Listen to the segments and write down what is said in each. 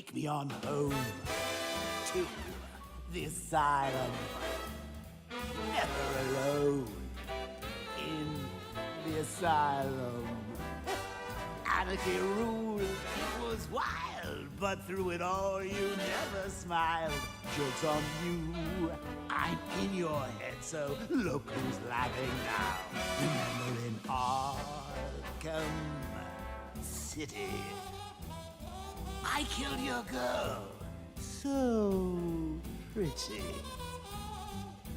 take me on home to the asylum. Never alone in the asylum. Anarchy ruled, it was wild, but through it all you never smiled. Joke's on you, I'm in your head, so look who's laughing now. Remember in Arkham City, I killed your girl, so pretty.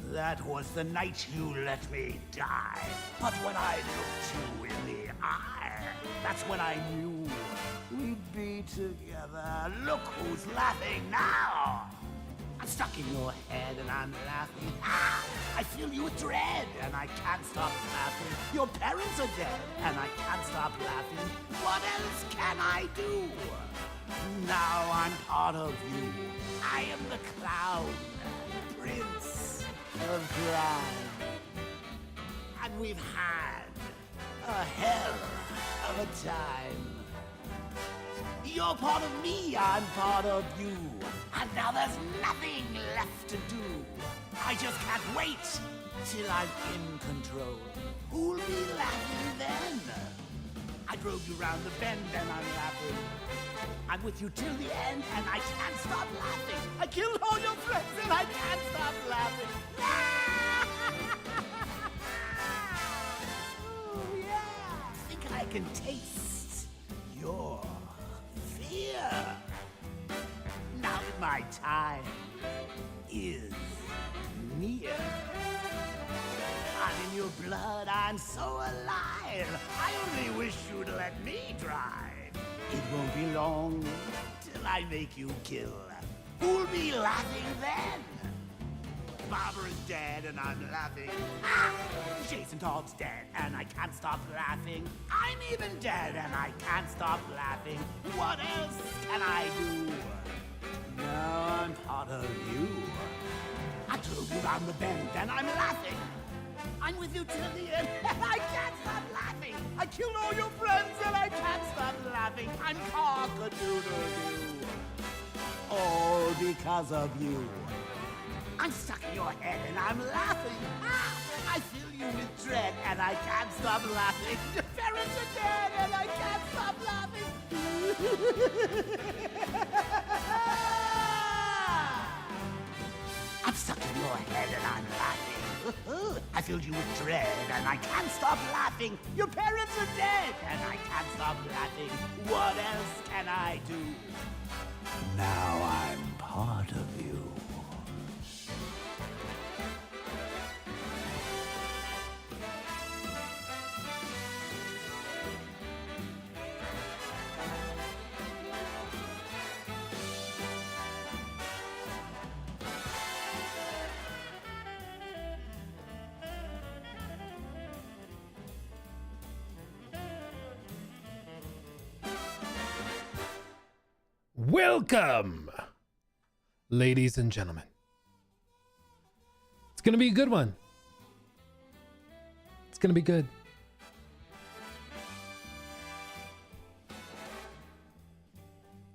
That was the night you let me die. But when I looked you in the eye, that's when I knew we'd be together. Look who's laughing now. I'm stuck in your head and I'm laughing. Ah, I feel you with dread and I can't stop laughing. Your parents are dead and I can't stop laughing. What else can I do? Now I'm part of you. I am the clown, prince of crime. And we've had a hell of a time. You're part of me, I'm part of you. And now there's nothing left to do. I just can't wait till I'm in control. Who'll be laughing then? I drove you round the bend and I'm laughing. I'm with you till the end and I can't stop laughing. I killed all your friends and I can't stop laughing. Oh yeah, I think I can taste your fear. Now that my time is near, I'm in your blood, I'm so alive. I only wish you'd let me drive. It won't be long till I make you kill. Who'll be laughing then? Barbara's dead and I'm laughing. Ah! Jason Todd's dead and I can't stop laughing. I'm even dead and I can't stop laughing. What else can I do? Now I'm part of you. I drove you round the bend and I'm laughing. I'm with you till the end and I can't stop laughing. I killed all your friends and I can't stop laughing. I'm cock-a-doodle-doo. All because of you. I'm stuck in your head and I'm laughing. Ah, I fill you with dread and I can't stop laughing. Your parents are dead and I can't stop laughing. I'm stuck in your head and I'm laughing. I filled you with dread and I can't stop laughing. Your parents are dead and I can't stop laughing. What else can I do? Now I'm part of you. Welcome, ladies and gentlemen. It's gonna be a good one. It's gonna be good.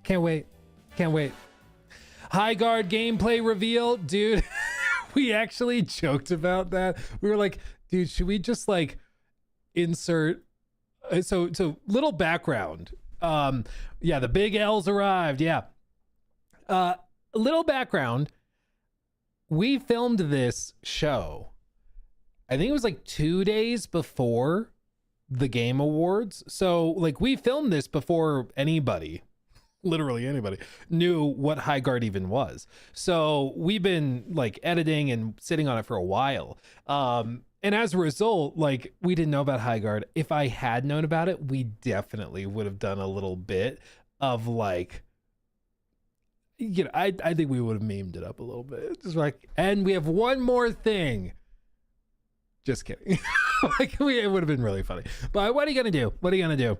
Can't wait. Can't wait. High Guard gameplay reveal, dude. We actually joked about that. We were like, dude, should we just like insert so little background. Yeah, the big L's arrived. Yeah. A little background. We filmed this show, I think it was like 2 days before the Game Awards. So like we filmed this before anybody, literally anybody, knew what High Guard even was. So we've been like editing and sitting on it for a while. And as a result, like we didn't know about High Guard. If I had known about it, we definitely would have done a little bit of like, you know, I think we would have memed it up a little bit. Just like, and we have one more thing. Just kidding. Like it would have been really funny. But what are you gonna do? What are you gonna do?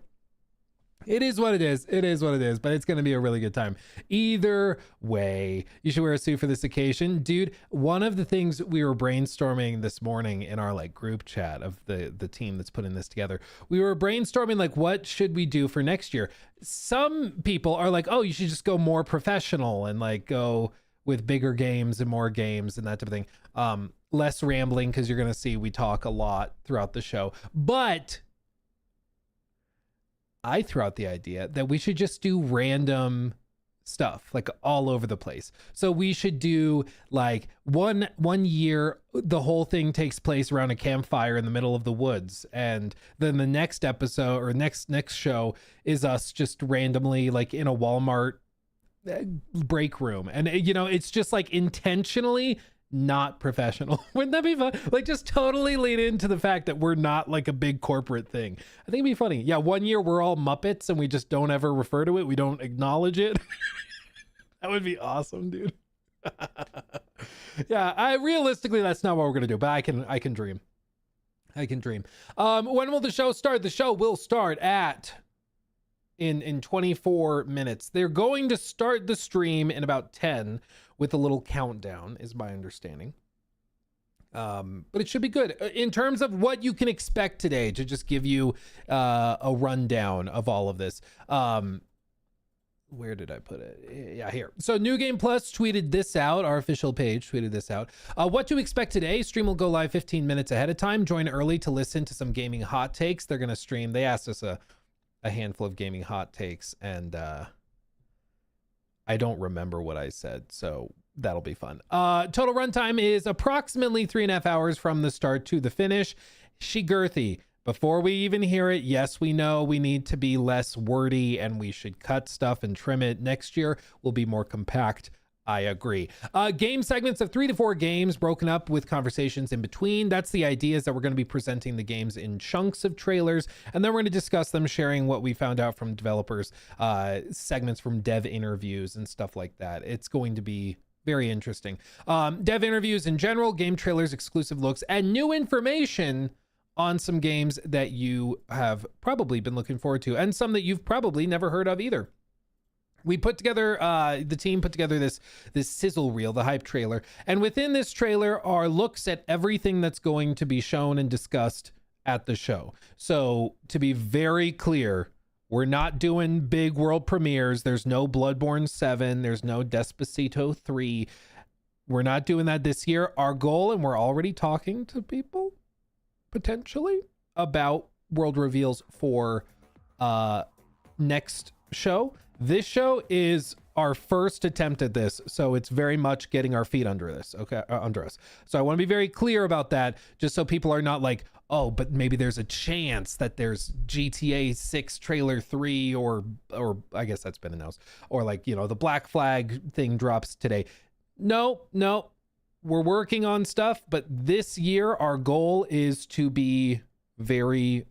It is what it is. It is what it is, but it's going to be a really good time. Either way, you should wear a suit for this occasion. Dude, one of the things we were brainstorming this morning in our like group chat of the team that's putting this together, we were brainstorming like, what should we do for next year? Some people are like, oh, you should just go more professional and like go with bigger games and more games and that type of thing. Less rambling, because you're going to see we talk a lot throughout the show. But I threw out the idea that we should just do random stuff like all over the place. So we should do like one year the whole thing takes place around a campfire in the middle of the woods, and then the next episode or next show is us just randomly like in a Walmart break room, and you know, it's just like intentionally not professional. Wouldn't that be fun? Like just totally lean into the fact that we're not like a big corporate thing. I think it'd be funny. Yeah, one year we're all Muppets and we just don't ever refer to it. We don't acknowledge it. That would be awesome, dude. Yeah, realistically that's not what we're gonna do, but I can dream. I can dream. When will the show start? The show will start at in 24 minutes. They're going to start the stream in about 10 with a little countdown, is my understanding. But it should be good in terms of what you can expect today, to just give you a rundown of all of this. Where did I put it? Yeah, here. So New Game Plus tweeted this out. Our official page tweeted this out. What to expect today. Stream will go live 15 minutes ahead of time. Join early to listen to some gaming hot takes. They're going to stream. They asked us a handful of gaming hot takes, and I don't remember what I said, so that'll be fun. Total runtime is approximately 3.5 hours from the start to the finish. Shigurthy, before we even hear it, yes, we know we need to be less wordy and we should cut stuff and trim it. Next year will be more compact. I agree. Game segments of 3 to 4 games broken up with conversations in between. That's the idea, is that we're going to be presenting the games in chunks of trailers, and then we're going to discuss them, sharing what we found out from developers, segments from dev interviews and stuff like that. It's going to be very interesting. Dev interviews in general, game trailers, exclusive looks, and new information on some games that you have probably been looking forward to, and some that you've probably never heard of either. We put together, the team put together this sizzle reel, the hype trailer. And within this trailer are looks at everything that's going to be shown and discussed at the show. So to be very clear, we're not doing big world premieres. There's no Bloodborne 7. There's no Despacito 3. We're not doing that this year. Our goal, and we're already talking to people potentially about world reveals for next show. This show is our first attempt at this, so it's very much getting our feet under this, okay, under us. So I want to be very clear about that, just so people are not like, oh, but maybe there's a chance that there's GTA 6 trailer 3, or I guess that's been announced, or like, you know, the Black Flag thing drops today. No, we're working on stuff, but this year our goal is to be very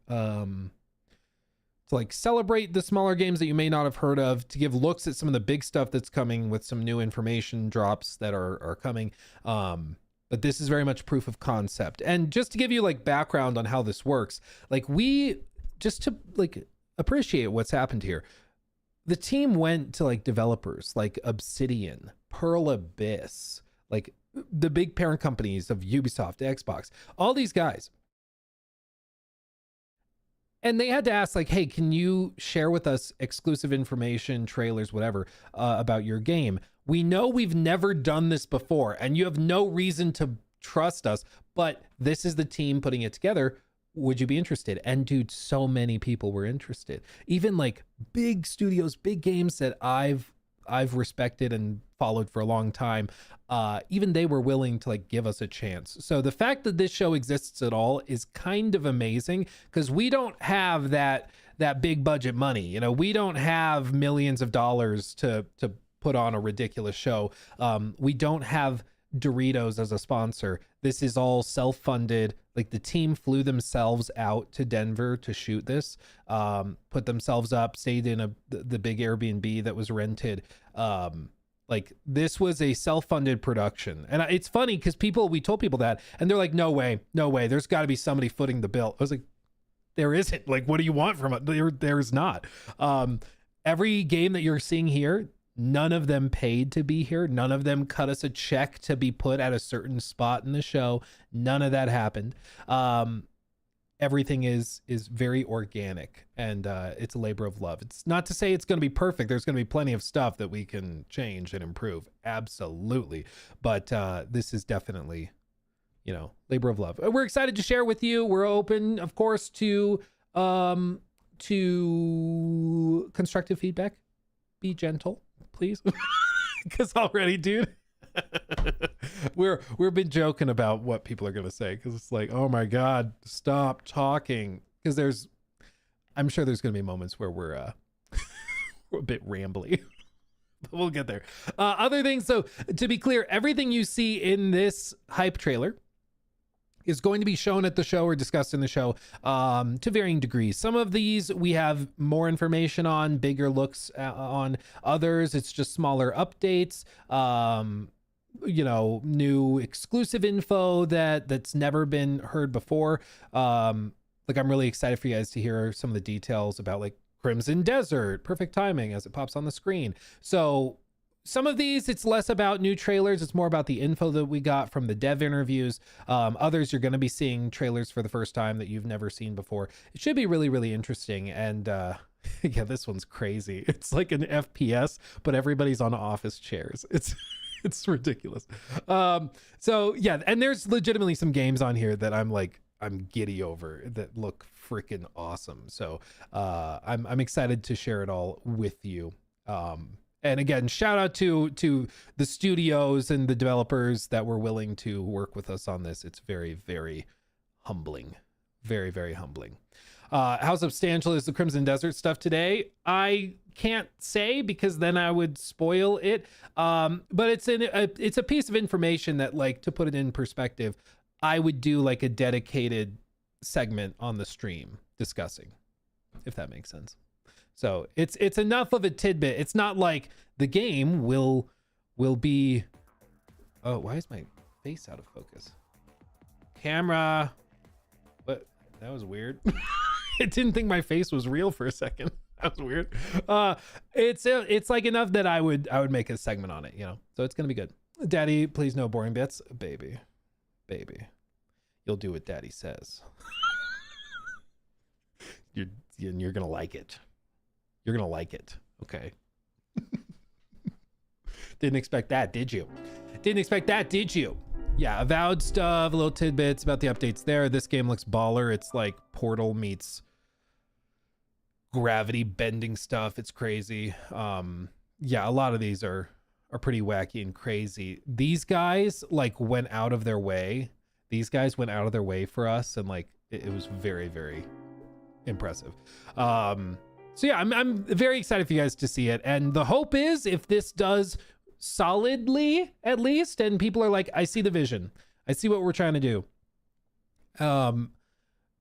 to like celebrate the smaller games that you may not have heard of, to give looks at some of the big stuff that's coming with some new information drops that are coming. But this is very much proof of concept. And just to give you like background on how this works, like we, just to like appreciate what's happened here, the team went to like developers like Obsidian, Pearl Abyss, like the big parent companies of Ubisoft, Xbox, all these guys. And they had to ask like, hey, can you share with us exclusive information, trailers, whatever, about your game? We know we've never done this before, and you have no reason to trust us, but this is the team putting it together. Would you be interested? And dude, so many people were interested. Even like big studios, big games that I've respected and followed for a long time, even they were willing to like give us a chance. So the fact that this show exists at all is kind of amazing, because we don't have that big budget money. You know, we don't have millions of dollars to put on a ridiculous show. We don't have Doritos as a sponsor. This is all self-funded. Like the team flew themselves out to Denver to shoot this, put themselves up, stayed in the big Airbnb that was rented. Like this was a self-funded production. And it's funny because we told people that and they're like, no way, there's got to be somebody footing the bill. I was like, there isn't. Like, what do you want from it? There's not. Every game that you're seeing here, none of them paid to be here. None of them cut us a check to be put at a certain spot in the show. None of that happened. Everything is very organic, and it's a labor of love. It's not to say it's going to be perfect. There's going to be plenty of stuff that we can change and improve. Absolutely. But this is definitely, labor of love. We're excited to share with you. We're open, of course, to constructive feedback. Be gentle, please. Because already, dude, we've been joking about what people are gonna say, because it's like, oh my god, stop talking. Because I'm sure there's gonna be moments where we're a bit rambly. But we'll get there. Other things, so to be clear, everything you see in this hype trailer is going to be shown at the show or discussed in the show to varying degrees. Some of these we have more information on, bigger looks on. Others, it's just smaller updates, new exclusive info that's never been heard before. I'm really excited for you guys to hear some of the details about like Crimson Desert, perfect timing as it pops on the screen. So some of these, it's less about new trailers. It's more about the info that we got from the dev interviews. Others, you're going to be seeing trailers for the first time that you've never seen before. It should be really, really interesting. And yeah, this one's crazy. It's like an FPS, but everybody's on office chairs. It's ridiculous. So yeah, and there's legitimately some games on here that I'm giddy over that look freaking awesome. So I'm excited to share it all with you. And again, shout out to the studios and the developers that were willing to work with us on this. It's very, very humbling. Very, very humbling. How substantial is the Crimson Desert stuff today? I can't say, because then I would spoil it. But it's a piece of information that, like, to put it in perspective, I would do like a dedicated segment on the stream discussing, if that makes sense. So it's enough of a tidbit. It's not like the game will be. Oh, why is my face out of focus? Camera. What? That was weird. It didn't think my face was real for a second. That was weird. It's like enough that I would make a segment on it, So it's gonna be good. Daddy, please no boring bits. Baby. You'll do what Daddy says. You're gonna like it. You're gonna like it. Okay. Didn't expect that, did you? Yeah, Avowed stuff, little tidbits about the updates there. This game looks baller. It's like Portal meets gravity bending stuff. It's crazy. Yeah, a lot of these are pretty wacky and crazy. These guys went out of their way. These guys went out of their way for us, and it was very, very impressive. So yeah, I'm very excited for you guys to see it. And the hope is, if this does solidly, at least, and people are like, I see the vision, I see what we're trying to do,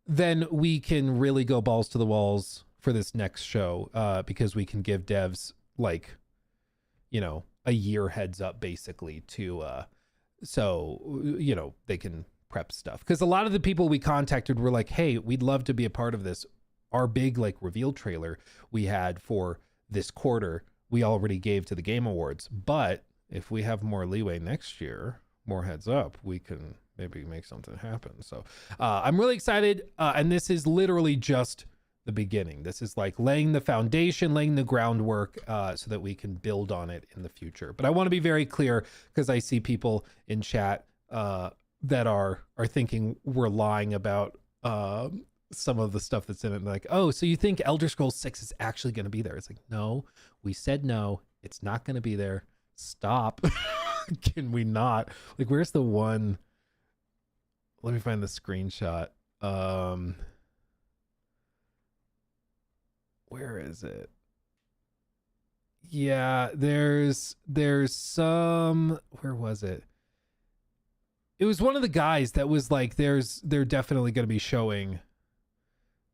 then we can really go balls to the walls for this next show, because we can give devs a year heads up basically to so they can prep stuff. Because a lot of the people we contacted were like, hey, we'd love to be a part of this. Our big reveal trailer we had for this quarter, we already gave to the Game Awards. But if we have more leeway next year, more heads up, we can maybe make something happen. So I'm really excited. And this is literally just the beginning. This is laying the foundation, laying the groundwork, so that we can build on it in the future. But I want to be very clear, because I see people in chat that are thinking we're lying about some of the stuff that's in it. Oh, so you think Elder Scrolls 6 is actually going to be there? It's no, we said no, it's not going to be there. Stop. Can we not? Where's the one? Let me find the screenshot. Where is it? Yeah, there's some, where was it? It was one of the guys that was they're definitely going to be showing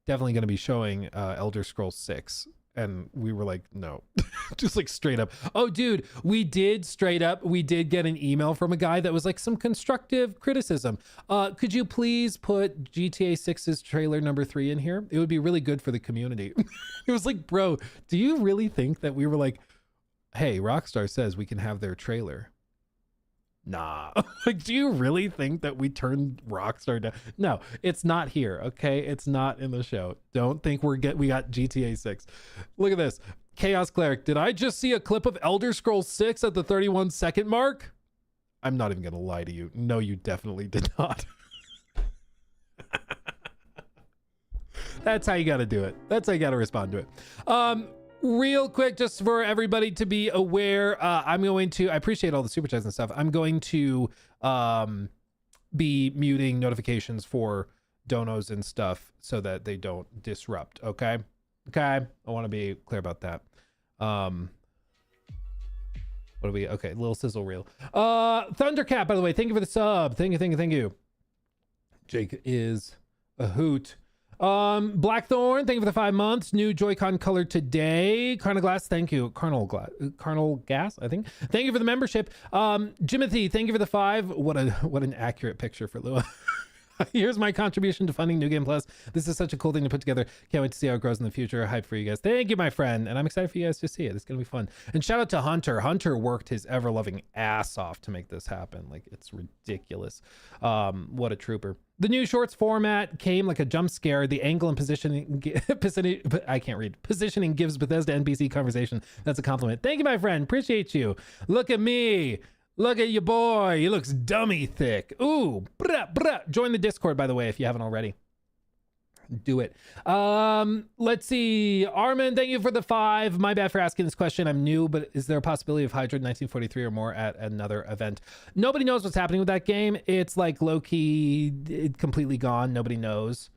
Elder Scrolls 6 And we were like, no, just like straight up. Oh, dude, we did get an email from a guy that was like some constructive criticism. Could you please put GTA 6's trailer number 3 in here? It would be really good for the community. It was like, bro, do you really think that we were like, hey, Rockstar says we can have their trailer? Nah. Like, do you really think that we turned Rockstar down? No, it's not here. Okay, it's not in the show. Don't think we got GTA 6. Look at this. Chaos Cleric, did I just see a clip of Elder Scrolls 6 at the 31-second mark? I'm not even gonna lie to you. No, you definitely did not. That's how you gotta do it. That's how you gotta respond to it. Real quick, just for everybody to be aware, I appreciate all the super chats and stuff. I'm going to be muting notifications for donos and stuff so that they don't disrupt. Okay. I want to be clear about that. Okay, little sizzle reel. Thundercat, by the way, thank you for the sub. Thank you. Jake is a hoot. Blackthorn, thank you for the 5 months. New Joy-Con color today. Carnal Glass, thank you. Carnal Gas, I think. Thank you for the membership. Jimothy, thank you for the 5. What an accurate picture for Lua. Here's my contribution to funding New Game Plus. This is such a cool thing to put together. Can't wait to see how it grows in the future. Hype for you guys. Thank you, my friend. And I'm excited for you guys to see it. It's going to be fun. And shout out to Hunter. Hunter worked his ever-loving ass off to make this happen. Like, it's ridiculous. What a trooper. The new shorts format came like a jump scare. The angle and positioning, I can't read. Positioning gives Bethesda NPC conversation. That's a compliment. Thank you, my friend. Appreciate you. Look at me. Look at your boy. He looks dummy thick. Ooh, join the Discord, by the way, if you haven't already. Do it. Let's see. Armin, thank you for the 5. My bad for asking this question. I'm new, but is there a possibility of Hydra 1943 or more at another event? Nobody knows what's happening with that game. It's like low-key completely gone. Nobody knows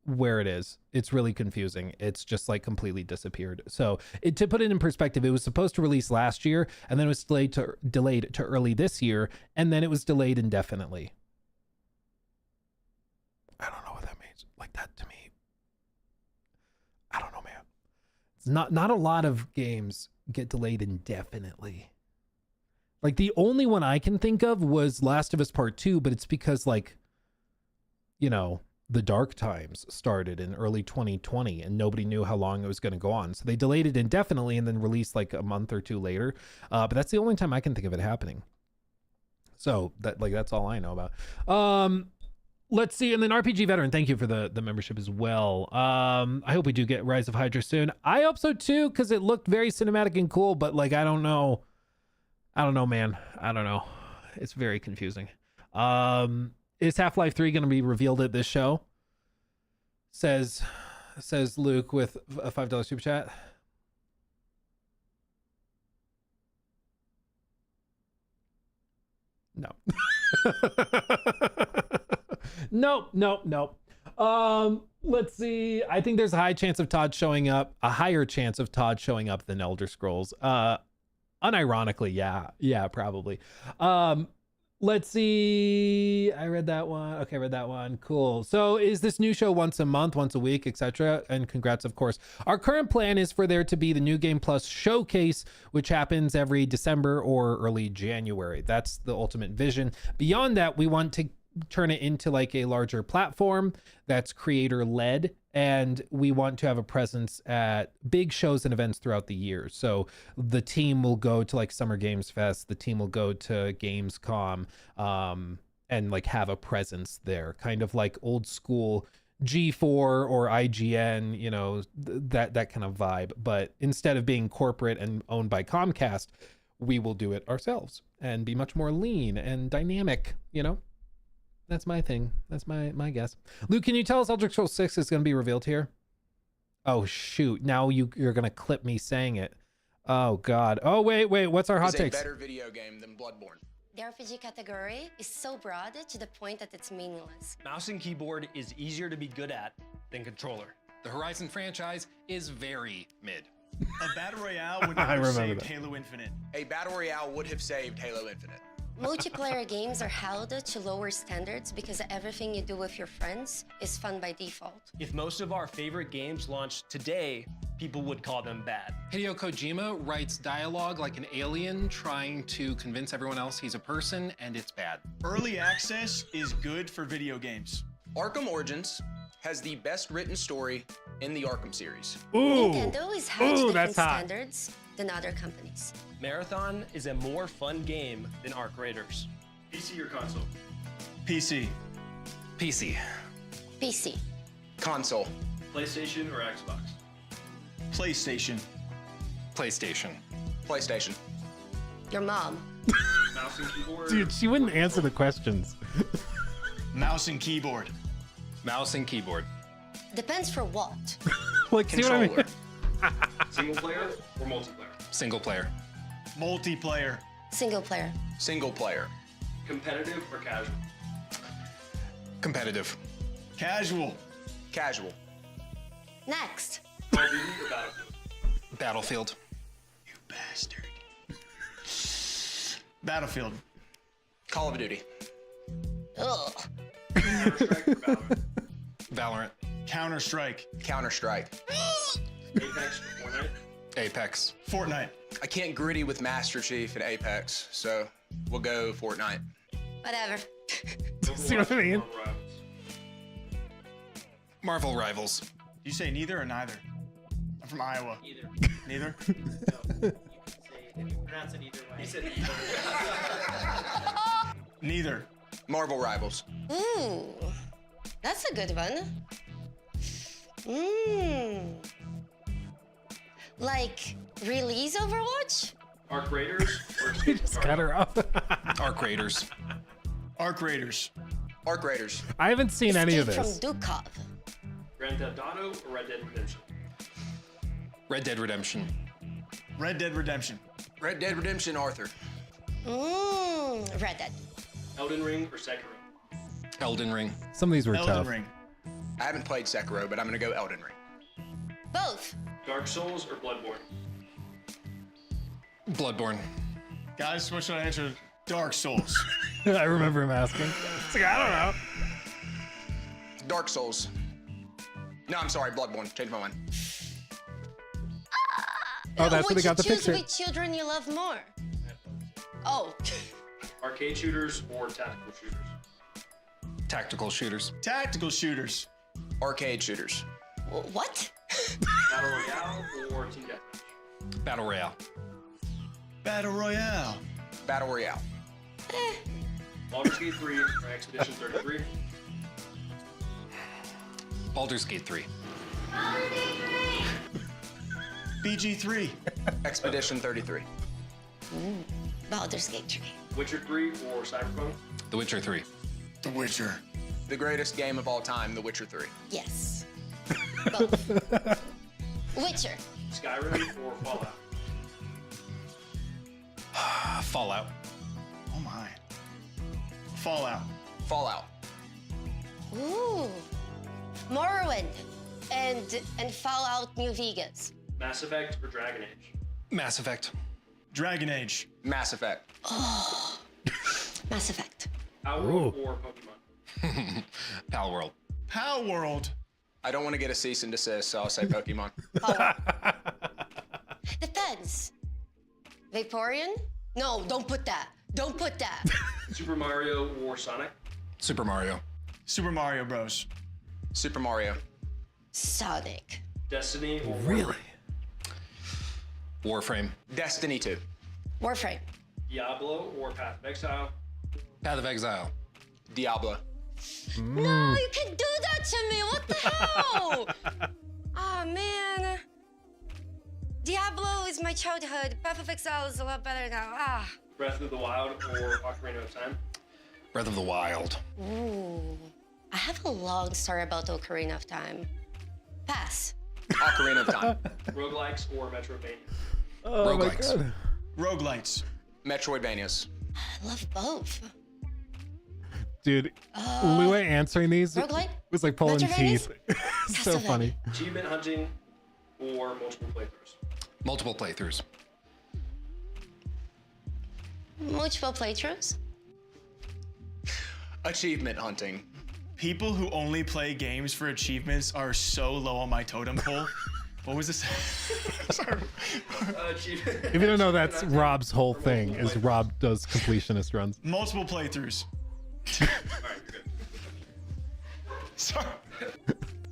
where it is. It's really confusing. It's just like completely disappeared. So to put it in perspective, it was supposed to release last year, and then it was delayed to early this year, and then it was delayed indefinitely. I don't know what that means. Like, that to me, I don't know, man. It's not a lot of games get delayed indefinitely. Like, the only one I can think of was Last of Us Part 2, but it's because, like, you know, the dark times started in early 2020 and nobody knew how long it was going to go on. So they delayed it indefinitely and then released like a month or two later. But that's the only time I can think of it happening. So that's all I know about. Let's see. And then RPG Veteran, thank you for the membership as well. I hope we do get Rise of Hydra soon. I hope so too, because it looked very cinematic and cool, but like, I don't know, man. I don't know. It's very confusing. Is Half-Life 3 going to be revealed at this show? Says Luke with a $5 super chat. No. Nope. Let's see. I think there's a higher chance of Todd showing up than Elder Scrolls. Unironically, yeah, probably. Let's see. I read that one. Okay, I read that one. Cool. So is this new show once a month, once a week, etc.? And congrats, of course. Our current plan is for there to be the New Game Plus showcase, which happens every December or early January. That's the ultimate vision. Beyond that, we want to turn it into like a larger platform that's creator led, and we want to have a presence at big shows and events throughout the year. So the team will go to like Summer Games Fest, the team will go to Gamescom, and like have a presence there, kind of like old school G4 or IGN, you know, that kind of vibe. But instead of being corporate and owned by Comcast, we will do it ourselves and be much more lean and dynamic, you know. That's my thing. That's my guess. Luke, can you tell us Elder Scrolls 6 is going to be revealed here? Oh, shoot. Now you're going to clip me saying it. Oh, God. Oh, wait. What's our hot takes? It's a better video game than Bloodborne. The RPG category is so broad to the point that it's meaningless. Mouse and keyboard is easier to be good at than controller. The Horizon franchise is very mid. A battle royale would have saved Halo Infinite. A battle royale would have saved Halo Infinite. Multiplayer games are held to lower standards because everything you do with your friends is fun by default. If most of our favorite games launched today, people would call them bad. Hideo Kojima writes dialogue like an alien trying to convince everyone else he's a person, and it's bad. Early access is good for video games. Arkham Origins has the best written story in the Arkham series. Ooh. Nintendo is held to Ooh, different that's hot. standards than other companies. Marathon is a more fun game than Arc Raiders. PC or console? PC. PC. PC. Console. PlayStation or Xbox? PlayStation. PlayStation. PlayStation. Your mom. Mouse and keyboard? Dude, she wouldn't answer the questions. Mouse and keyboard. Mouse and keyboard. Depends for what. Like, see what I mean? Controller. Single player or multiplayer? Single player. Multiplayer. Single player. Single player. Competitive or casual? Competitive. Casual. Casual. Next. Call of Duty or Battlefield? Battlefield. You bastard. Battlefield. Call of Duty. Ugh. Counter-Strike or Valorant? Valorant. Counter-Strike. Counter-Strike. Apex or Fortnite? Apex. Fortnite. I can't gritty with Master Chief and Apex, so we'll go Fortnite. Whatever. See what I mean? Marvel Rivals. You say neither or neither? I'm from Iowa. Either. Neither? You could say, if you pronounce it either way. He said Neither. Marvel Rivals. Ooh. That's a good one. Mmm. Like, release Overwatch? Arc Raiders or He just cut her off. Arc Raiders. Arc Raiders. Arc Raiders. I haven't seen any of Escape this. from Dukov. Grand Theft Auto or Red Dead Redemption? Red Dead Redemption. Red Dead Redemption. Red Dead Redemption, Arthur. Mmm. Red Dead. Elden Ring or Sekiro? Elden Ring. Some of these were Elden tough. Ring. I haven't played Sekiro, but I'm gonna go Elden Ring. Both. Dark Souls or Bloodborne? Bloodborne. Guys, what should I answer? Dark Souls. I remember him asking. It's like, I don't know. Dark Souls. No, I'm sorry, Bloodborne. Change my mind. Oh, that's where Would they got the you choose picture. which children you love more? Oh. Arcade shooters or tactical shooters? Tactical shooters. Tactical shooters. Arcade shooters. What? Battle Royale or Team Deathmatch? Battle Royale. Battle Royale. Battle Royale. Baldur's Gate 3 or Expedition 33? Baldur's Gate 3. BG3. Expedition 33. Baldur's Gate 3. Witcher 3 or Cyberpunk? The Witcher 3. The Witcher. The greatest game of all time, The Witcher 3. Yes. Both. Witcher. Skyrim or Fallout? Fallout. Oh my. Fallout. Fallout. Ooh. Morrowind. And Fallout New Vegas. Mass Effect or Dragon Age? Mass Effect. Dragon Age. Mass Effect. Mass Effect. Outworld or Pokemon? Pal World. Pow World. I don't want to get a cease and desist, so I'll say Pokemon. Depends. Vaporeon? No, don't put that. Don't put that. Super Mario or Sonic? Super Mario. Super Mario Bros. Super Mario. Sonic. Destiny or Really? Warframe. Destiny 2. Warframe. Diablo or Path of Exile? Path of Exile. Diablo. No, you can do that to me. What the hell? Oh, man. Diablo is my childhood. Path of Exile is a lot better now. Ah. Breath of the Wild or Ocarina of Time? Breath of the Wild. Ooh. I have a long story about Ocarina of Time. Pass. Ocarina of Time. Roguelikes or Metroidvania? Oh my Roguelikes. God. Roguelites. Metroidvanias. I love both. Dude, Lua answering these Roguelike? was like pulling Metroidvanias? teeth. So Castlevania. funny. Achievement hunting or multiple playthroughs? Multiple playthroughs. Multiple playthroughs? Achievement hunting. People who only play games for achievements are so low on my totem pole. What was this? Sorry. Chief. If you don't know, that's Rob's whole thing. Is Rob does completionist runs. Multiple playthroughs. All right, you're good. Sorry.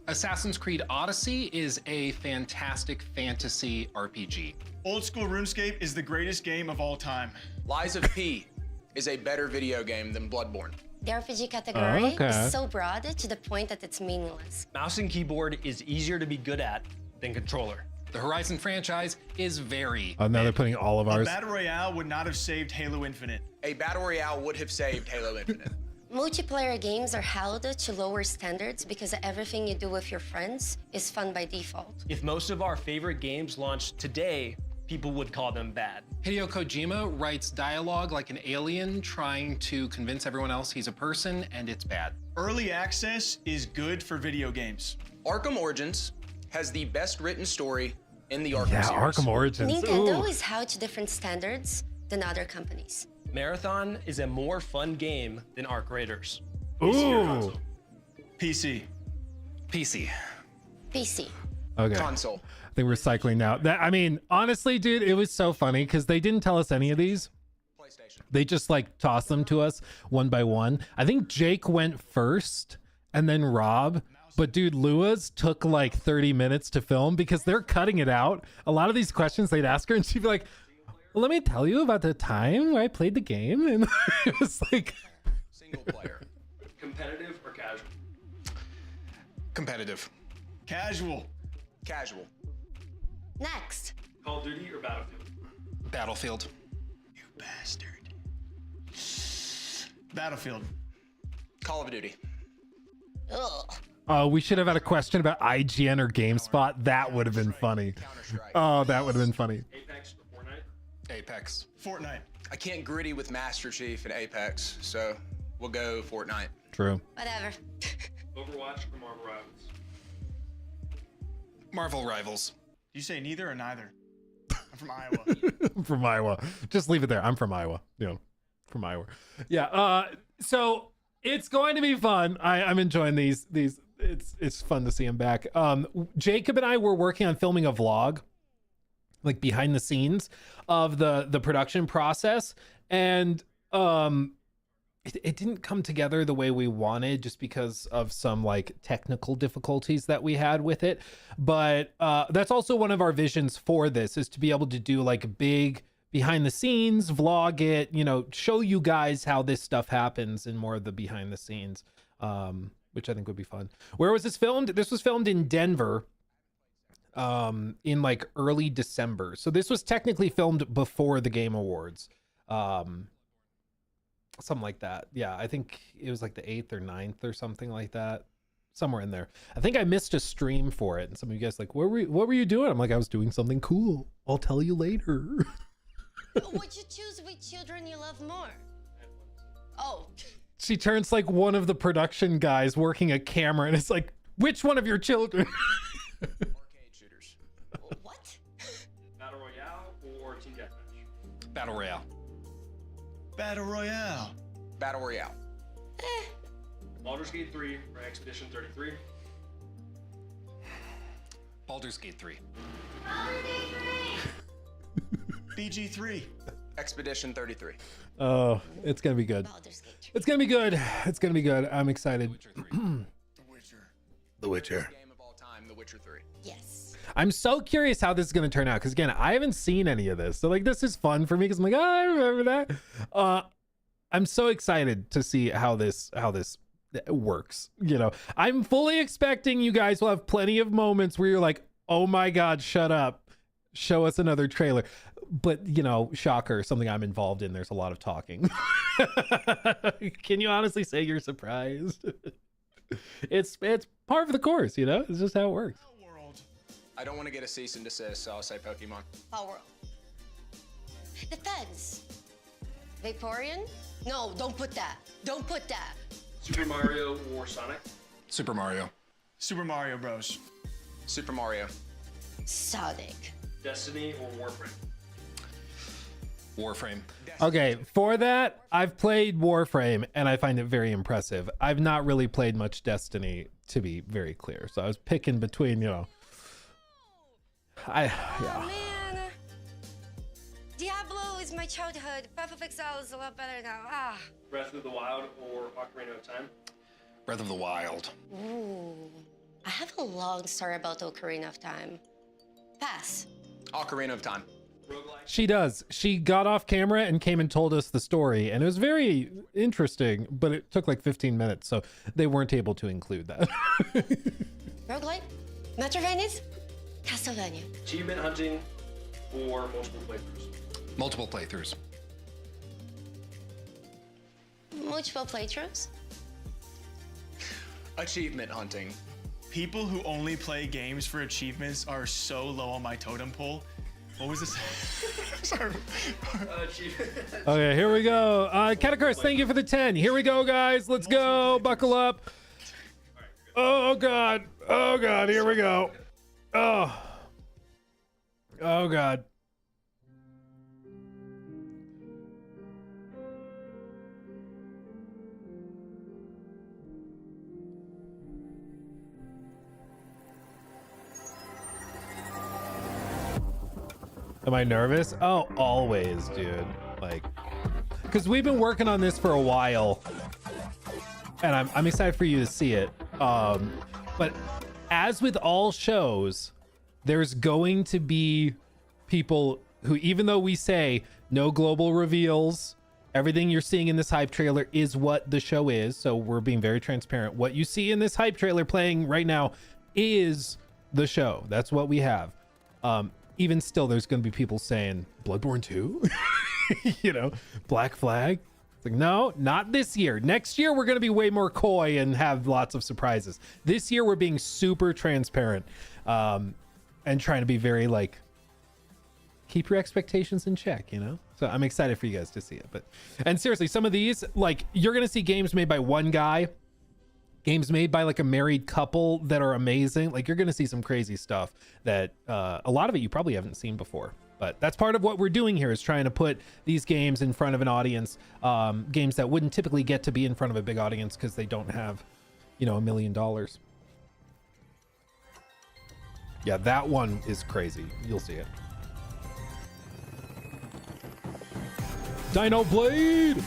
Assassin's Creed Odyssey is a fantastic fantasy RPG. Old school RuneScape is the greatest game of all time. Lies of P is a better video game than Bloodborne. The RPG category okay. is so broad to the point that it's meaningless. Mouse and keyboard is easier to be good at than controller. The Horizon franchise is very Oh, now they're putting all of A ours. battle royale would not have saved Halo Infinite. A battle royale would have saved Halo Infinite. Multiplayer games are held to lower standards because everything you do with your friends is fun by default. If most of our favorite games launched today, people would call them bad. Hideo Kojima writes dialogue like an alien trying to convince everyone else he's a person, and it's bad. Early access is good for video games. Arkham Origins has the best written story in the Arkham Yeah, series. Arkham Origins. Nintendo Ooh. is held to different standards than other companies. Marathon is a more fun game than Arc Raiders. Ooh. PC. PC. PC. Okay. Console. They're recycling now. That, I mean, honestly, dude, it was so funny because they didn't tell us any of these. PlayStation. They just like tossed them to us one by one. I think Jake went first and then Rob. But dude, Lua's took like 30 minutes to film because they're cutting it out. A lot of these questions they'd ask her and she'd be like, well, let me tell you about the time I played the game. And it was like, Single player. Competitive or casual? Competitive. Casual. Casual. Next. Call of Duty or Battlefield? Battlefield. You bastard. Battlefield. Call of Duty. Ugh. we should have had a question about IGN or GameSpot. That would have been funny. Counter-Strike. Oh, that would have been funny. Apex or Fortnite? Apex. Fortnite. I can't gritty with Master Chief and Apex, so we'll go Fortnite. True. Whatever. Overwatch or Marvel Rivals? Marvel Rivals. You say neither or neither? I'm from Iowa. I'm from Iowa. Just leave it there. I'm from Iowa. You know, from Iowa. Yeah. So it's going to be fun. I'm enjoying these. It's fun to see him back. Jacob and I were working on filming a vlog, like behind the scenes of the production process, and it didn't come together the way we wanted just because of some like technical difficulties that we had with it. But that's also one of our visions for this, is to be able to do like big behind the scenes, vlog it, you know, show you guys how this stuff happens and more of the behind the scenes, which I think would be fun. Where was this filmed? This was filmed in Denver in like early December. So this was technically filmed before the Game Awards. Something like that. Yeah, I think it was like the 8th or 9th or something like that. Somewhere in there. I think I missed a stream for it. And some of you guys like, what were you doing? I'm like, I was doing something cool. I'll tell you later. Would you choose which children you love more? Oh. She turns like one of the production guys working a camera and it's like, which one of your children? Arcade shooters. What? Battle Royale or Team Deathmatch? Battle Royale. Battle Royale. Battle Royale. Baldur's Gate 3 or Expedition 33? Baldur's Gate 3. BG3. Expedition 33. Oh, it's gonna be good. Baldur's Gate 3. It's gonna be good. It's gonna be good. I'm excited. Witcher 3. The Witcher. Game of all time, The Witcher 3. Yes. I'm so curious how this is going to turn out, because again, I haven't seen any of this, so like this is fun for me because I'm like, oh, I remember that. I'm so excited to see how this works. You know, I'm fully expecting you guys will have plenty of moments where you're like, oh my god, shut up, show us another trailer. But you know, shocker, something I'm involved in, there's a lot of talking. Can you honestly say you're surprised? It's part of the course, you know. It's just how it works. World. I don't want to get a cease and desist, so I'll say Pokemon. Power. The fence. Vaporeon? No, don't put that. Don't put that. Super Mario or Sonic? Super Mario. Super Mario Bros. Super Mario. Sonic. Destiny or Warframe? Warframe. Okay, for that, I've played Warframe and I find it very impressive. I've not really played much Destiny, to be very clear. So I was picking between, you know, yeah. Man. Diablo is my childhood. Path of Exile is a lot better now. Ah. Breath of the Wild or Ocarina of Time? Breath of the Wild. Ooh. I have a long story about Ocarina of Time. Pass. Ocarina of Time. She does. She got off camera and came and told us the story, and it was very interesting, but it took like 15 minutes, so they weren't able to include that. Roguelite? Metroidvanias? Castlevania. Achievement hunting or multiple playthroughs? Multiple playthroughs. Multiple playthroughs? Achievement hunting. People who only play games for achievements are so low on my totem pole. What was this? Sorry. Okay, here we go. Catacurse, thank you for the 10. Here we go, guys. Let's go. Buckle up. Oh, God. Oh, God. Here we go. Oh. Oh, God. Am I nervous? Oh, always, dude. Like, because we've been working on this for a while, and I'm excited for you to see it. But as with all shows, there's going to be people who, even though we say no global reveals, everything you're seeing in this hype trailer is what the show is. So we're being very transparent. What you see in this hype trailer playing right now is the show. That's what we have. Even still, there's going to be people saying Bloodborne 2, you know, Black Flag. It's like, no, not this year. Next year, we're going to be way more coy and have lots of surprises. This year, we're being super transparent and trying to be very like, keep your expectations in check, you know? So I'm excited for you guys to see it. And seriously, some of these, like, you're going to see games made by one guy, games made by like a married couple that are amazing. Like, you're going to see some crazy stuff that a lot of it you probably haven't seen before. But that's part of what we're doing here, is trying to put these games in front of an audience, games that wouldn't typically get to be in front of a big audience because they don't have, you know, $1 million. Yeah, that one is crazy. You'll see it. Dino Blade!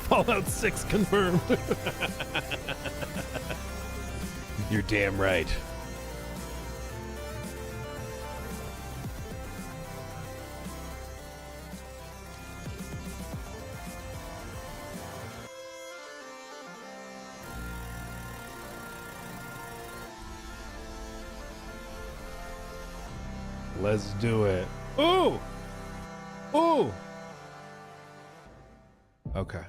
Fallout 6 confirmed. You're damn right. Let's do it. Ooh! Ooh! Okay.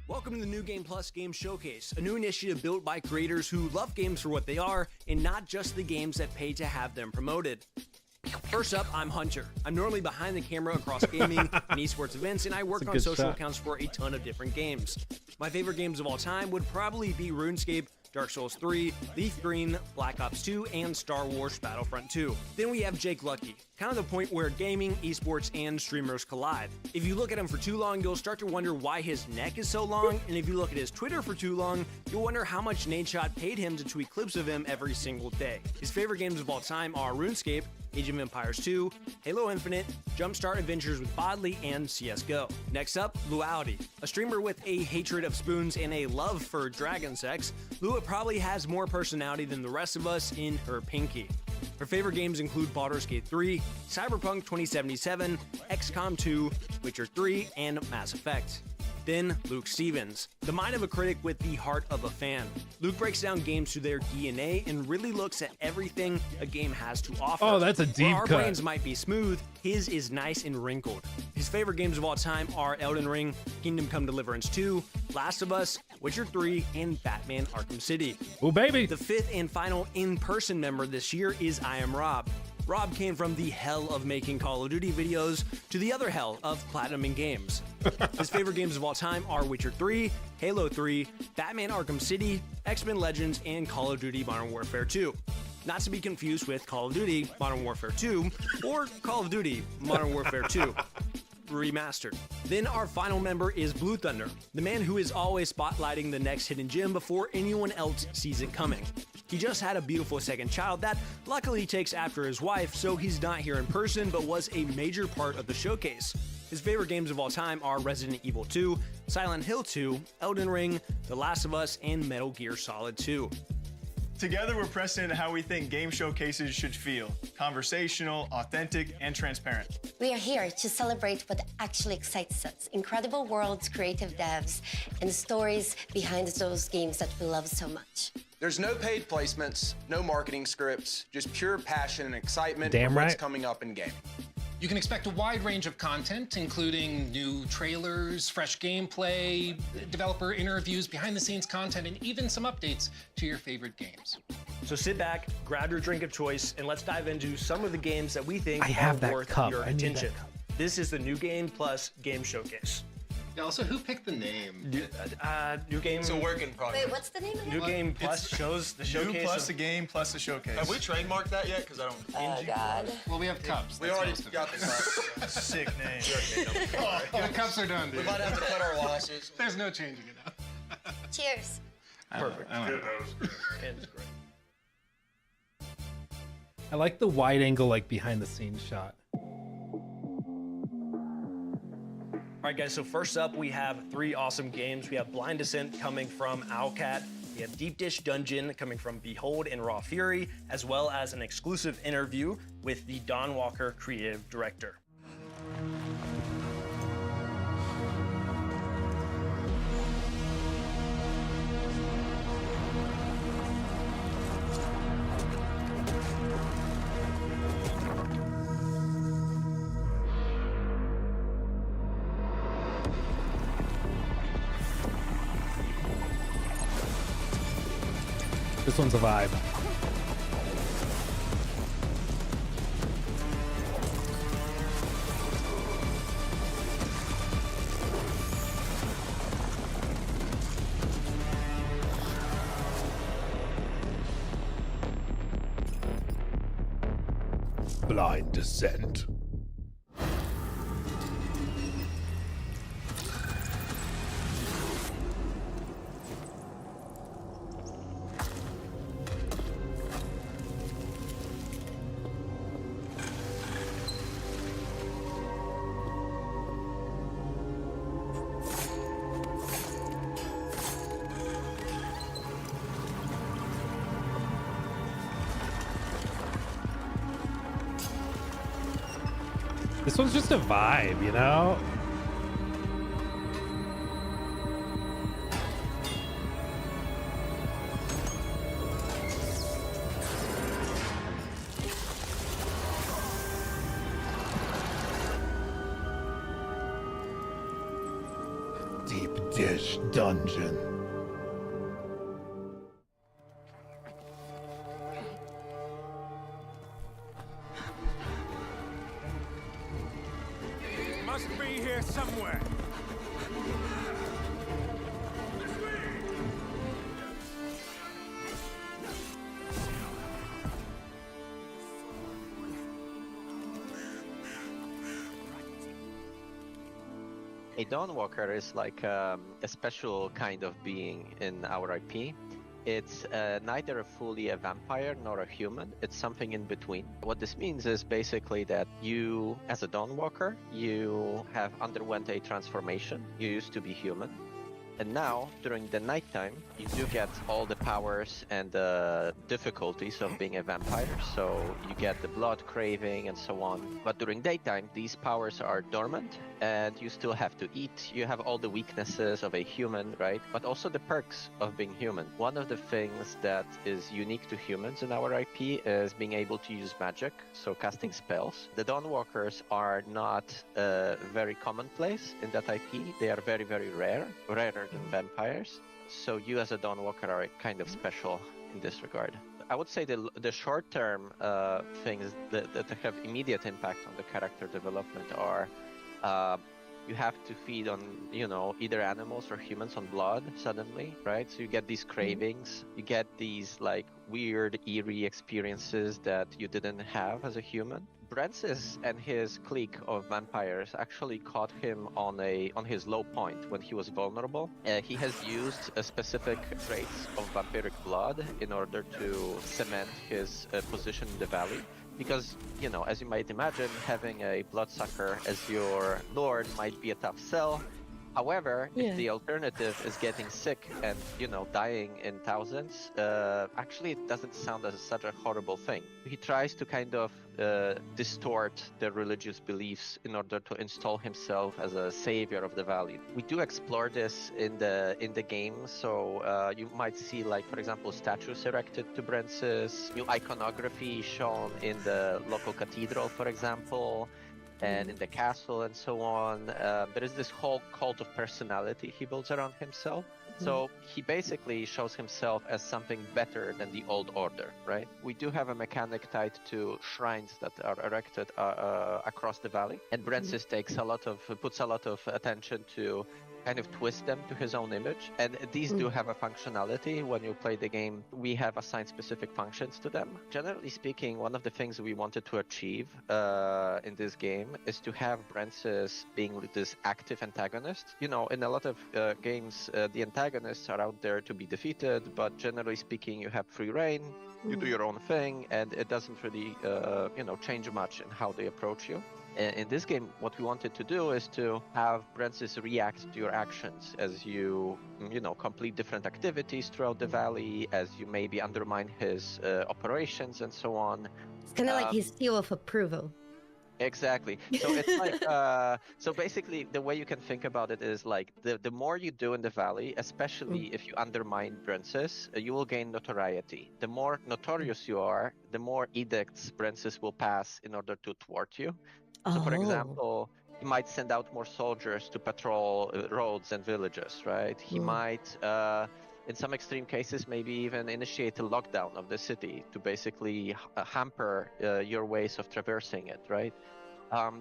Welcome to the New Game Plus Game Showcase, a new initiative built by creators who love games for what they are and not just the games that pay to have them promoted. First up, I'm Hunter. I'm normally behind the camera across gaming and esports events, and I work on social accounts for a ton of different games. My favorite games of all time would probably be RuneScape, Dark Souls 3, Leaf Green, Black Ops 2, and Star Wars Battlefront 2. Then we have Jake Lucky, kind of the point where gaming, esports, and streamers collide. If you look at him for too long, you'll start to wonder why his neck is so long, and if you look at his Twitter for too long, you'll wonder how much Nadeshot paid him to tweet clips of him every single day. His favorite games of all time are RuneScape, Age of Empires 2, Halo Infinite, Jumpstart Adventures with Bodley, and CSGO. Next up, Luality. A streamer with a hatred of spoons and a love for dragon sex, Lua probably has more personality than the rest of us in her pinky. Her favorite games include Baldur's Gate 3, Cyberpunk 2077, XCOM 2, Witcher 3, and Mass Effect. Then, Luke Stevens, the mind of a critic with the heart of a fan. Luke breaks down games to their DNA and really looks at everything a game has to offer. Oh, that's a deep Where our cut. brains might be smooth, his is nice and wrinkled. His favorite games of all time are Elden Ring, Kingdom Come Deliverance 2, Last of Us, Witcher 3, and Batman Arkham City. Oh, baby! The fifth and final in-person member this year is I Am Rob. Rob came from the hell of making Call of Duty videos to the other hell of platinuming games. His favorite games of all time are Witcher 3, Halo 3, Batman Arkham City, X-Men Legends, and Call of Duty Modern Warfare 2. not to be confused with Call of Duty Modern Warfare 2 or Call of Duty Modern Warfare 2 Remastered. Then our final member is Blue Thunder, the man who is always spotlighting the next hidden gem before anyone else sees it coming. He just had a beautiful second child that luckily takes after his wife, so he's not here in person but was a major part of the showcase. His favorite games of all time are Resident Evil 2, Silent Hill 2, Elden Ring, The Last of Us, and Metal Gear Solid 2. Together, we're pressing into how we think game showcases should feel: conversational, authentic, and transparent. We are here to celebrate what actually excites us. Incredible worlds, creative devs, and stories behind those games that we love so much. There's no paid placements, no marketing scripts, just pure passion and excitement Damn for what's right. coming up in gaming. You can expect a wide range of content, including new trailers, fresh gameplay, developer interviews, behind-the-scenes content, and even some updates to your favorite games. So sit back, grab your drink of choice, and let's dive into some of the games that we think I have are that worth cup. your I need that attention. cup. This is the New Game Plus Game Showcase. Yeah, also, who picked the name? New Game. It's a work in progress. Wait, what's the name of New it? Game Plus shows the showcase. New plus a game plus a showcase. Have we trademarked that yet? Because I don't. Oh, God. Well, we have cups. We That's already most of it. got the cups. Sick name. The cups are done, We dude. might have to cut our losses. There's no changing it up. Cheers. Perfect. I don't know. It's great. I like the wide angle, like behind the scenes shot. All right, guys, so first up, we have 3 awesome games. We have Blind Descent coming from Owlcat. We have Deep Dish Dungeon coming from Behold and Raw Fury, as well as an exclusive interview with the Don Walker creative director. This one's a vibe. Blind Descent. This one's just a vibe, you know? Deep Dish Dungeon. Must be here somewhere. A Dawnwalker is like a special kind of being in our IP. It's neither fully a vampire nor a human. It's something in between. What this means is basically that you, as a Dawnwalker, you have underwent a transformation. You used to be human. And now, during the nighttime, you do get all the powers and the difficulties of being a vampire. So you get the blood craving and so on. But during daytime, these powers are dormant and you still have to eat. You have all the weaknesses of a human, right? But also the perks of being human. One of the things that is unique to humans in our IP is being able to use magic, so casting spells. The Dawnwalkers are not very commonplace in that IP. They are very, very rare, rarer than vampires. So you as a Dawnwalker are kind of special in this regard. I would say the short-term things that have immediate impact on the character development are you have to feed on, you know, either animals or humans on blood suddenly, right? So you get these cravings, you get these like weird, eerie experiences that you didn't have as a human. Brentsis and his clique of vampires actually caught him on his low point when he was vulnerable. He has used specific traits of vampiric blood in order to cement his position in the valley. Because, you know, as you might imagine, having a bloodsucker as your lord might be a tough sell. However, if the alternative is getting sick and, you know, dying in thousands, actually it doesn't sound as such a horrible thing. He tries to kind of distort the religious beliefs in order to install himself as a savior of the valley. We do explore this in the game, so you might see, like, for example, statues erected to Brentsis, new iconography shown in the local cathedral, for example, and in the castle and so on. There is this whole cult of personality he builds around himself. So he basically shows himself as something better than the old order, right? We do have a mechanic tied to shrines that are erected across the valley, and Brentsis puts a lot of attention to kind of twist them to his own image, and these do have a functionality. When you play the game, we have assigned specific functions to them. Generally speaking, one of the things we wanted to achieve in this game is to have Brentsis being this active antagonist. You know, in a lot of games, the antagonists are out there to be defeated, but generally speaking, you have free reign, you do your own thing, and it doesn't really, change much in how they approach you. In this game, what we wanted to do is to have Brentsis react to your actions as you complete different activities throughout the valley, as you maybe undermine his operations and so on. It's kind of like his seal of approval. Exactly. So it's like, so basically the way you can think about it is like the more you do in the valley, especially if you undermine Brentsis, you will gain notoriety. The more notorious you are, the more edicts Brentsis will pass in order to thwart you. So, for example, he might send out more soldiers to patrol roads and villages, right? He might, in some extreme cases, maybe even initiate a lockdown of the city to basically hamper your ways of traversing it, right?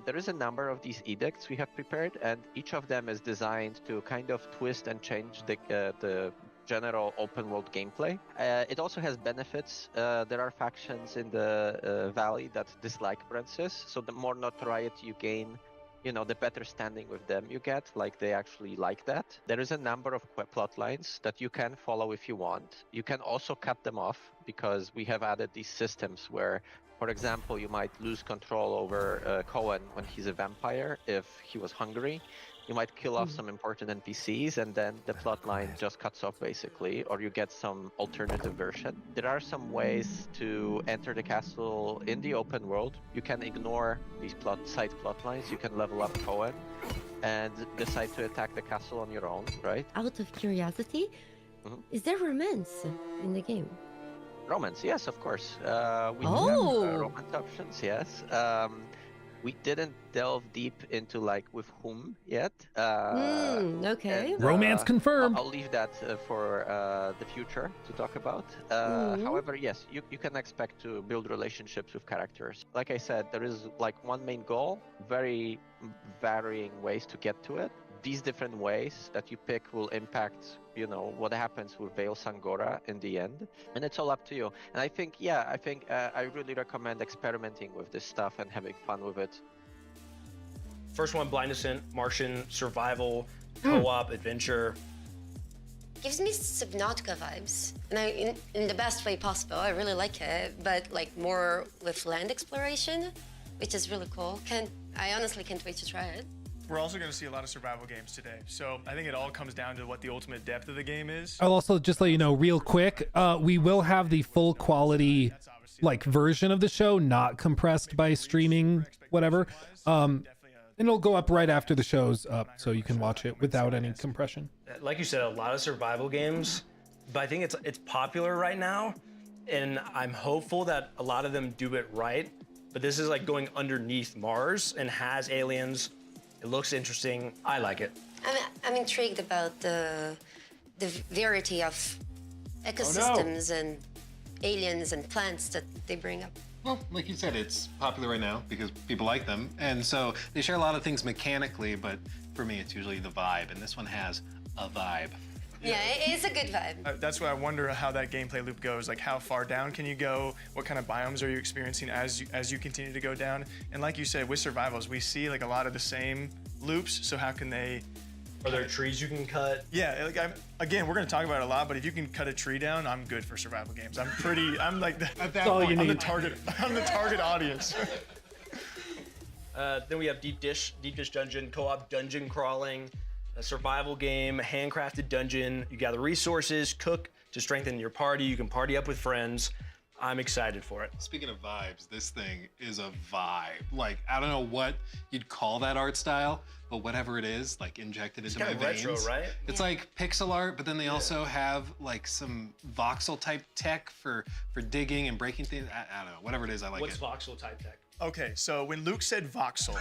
There is a number of these edicts we have prepared, and each of them is designed to kind of twist and change the general open world gameplay. It also has benefits. There are factions in the valley that dislike Brentsis, so the more notoriety you gain, the better standing with them you get, like they actually like that. There is a number of plot lines that you can follow if you want. You can also cut them off because we have added these systems where, for example, you might lose control over Cohen when he's a vampire if he was hungry. You might kill off some important NPCs and then the plot line just cuts off basically, or you get some alternative version. There are some ways to enter the castle in the open world. You can ignore these side plot lines. You can level up Cohen and decide to attack the castle on your own, right? Out of curiosity, is there romance in the game? Romance, yes, of course. We do have romance options, yes. We didn't delve deep into like with whom yet. Okay. And, Romance confirmed. I'll leave that for the future to talk about. However, yes, you can expect to build relationships with characters. Like I said, there is like one main goal, very varying ways to get to it. These different ways that you pick will impact, what happens with Veil Sangora in the end. And it's all up to you. And I think I really recommend experimenting with this stuff and having fun with it. First one, Blind Descent, Martian, survival, co-op, adventure. Gives me Subnautica vibes, and in the best way possible. I really like it, but like more with land exploration, which is really cool. I honestly can't wait to try it. We're also going to see a lot of survival games today. So I think it all comes down to what the ultimate depth of the game is. I'll also just let you know real quick, we will have the full quality version of the show, not compressed by streaming, whatever. And it'll go up right after the show's up, so you can watch it without any compression. Like you said, a lot of survival games, but I think it's popular right now, and I'm hopeful that a lot of them do it right. But this is like going underneath Mars and has aliens. It looks interesting. I like it. I'm intrigued about the variety of ecosystems and aliens and plants that they bring up. Well, like you said, it's popular right now because people like them. And so they share a lot of things mechanically, but for me, it's usually the vibe. And this one has a vibe. Yeah, it's a good vibe. That's why I wonder how that gameplay loop goes. Like, how far down can you go? What kind of biomes are you experiencing as you continue to go down? And like you said, with survivals, we see like a lot of the same loops. So how can they? Are there trees you can cut? Yeah, like again, we're gonna talk about it a lot, but if you can cut a tree down, I'm good for survival games. I'm like at that point, I'm the target audience. Then we have Deep Dish Dungeon, co-op dungeon crawling, a survival game, handcrafted dungeon. You gather resources, cook to strengthen your party. You can party up with friends. I'm excited for it. Speaking of vibes, this thing is a vibe. Like, I don't know what you'd call that art style, but whatever it is, like injected into my veins. Retro, right? It's like pixel art, but then they also have like some voxel type tech for digging and breaking things. I don't know, whatever it is, I like What's it. What's voxel type tech? Okay, so when Luke said voxel,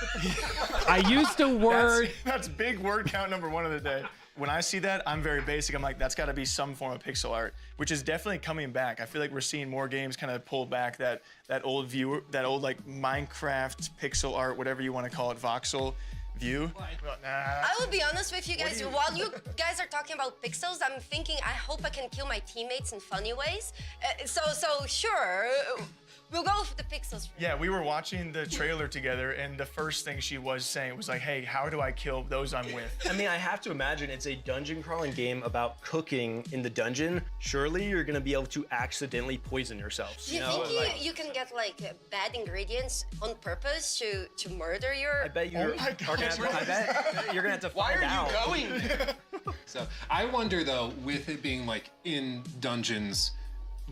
I used a word. That's big word count number 1 of the day. When I see that, I'm very basic. I'm like, that's got to be some form of pixel art, which is definitely coming back. I feel like we're seeing more games kind of pull back that old view, that old like Minecraft pixel art, whatever you want to call it, voxel view. I will be honest with you guys. While you guys are talking about pixels, I'm thinking I hope I can kill my teammates in funny ways. So sure, we'll go with the pixels. Yeah, we were watching the trailer together, and the first thing she was saying was like, "Hey, how do I kill those I'm with?" I mean, I have to imagine it's a dungeon crawling game about cooking in the dungeon. Surely you're gonna be able to accidentally poison yourselves. Do you think you can get like bad ingredients on purpose to murder your? I bet you're. I bet you're gonna have to find out. Why are you going? So I wonder though, with it being like in dungeons,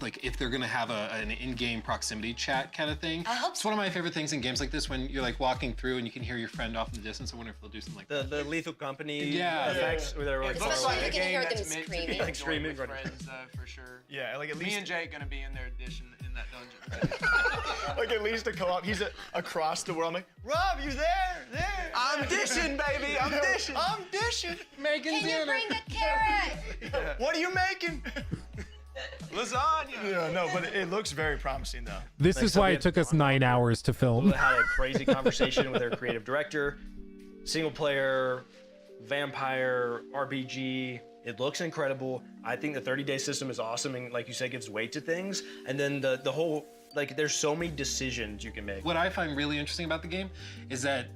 like if they're gonna have an in-game proximity chat kind of thing. I hope It's one of my favorite things in games like this, when you're like walking through and you can hear your friend off in the distance. I wonder if they'll do something like The Lethal Company effects where they're like, especially if you can hear them screaming. Like screaming with friends, for sure. Yeah, like at least Me and Jake gonna be in their edition in that dungeon. like at least a co-op. He's across the world. I'm like, Rob, you there? There. I'm dishing, baby. I'm dishing. I'm dishing. making Can you bring a carrot? What are you making? Lasagna. Yeah, no, but it looks very promising though. This is why it took us 9 hours to film. had a crazy conversation with their creative director. Single player, vampire, RPG. It looks incredible. I think the 30-day system is awesome, and like you said, gives weight to things. And then the whole, like, there's so many decisions you can make. What I find really interesting about the game is that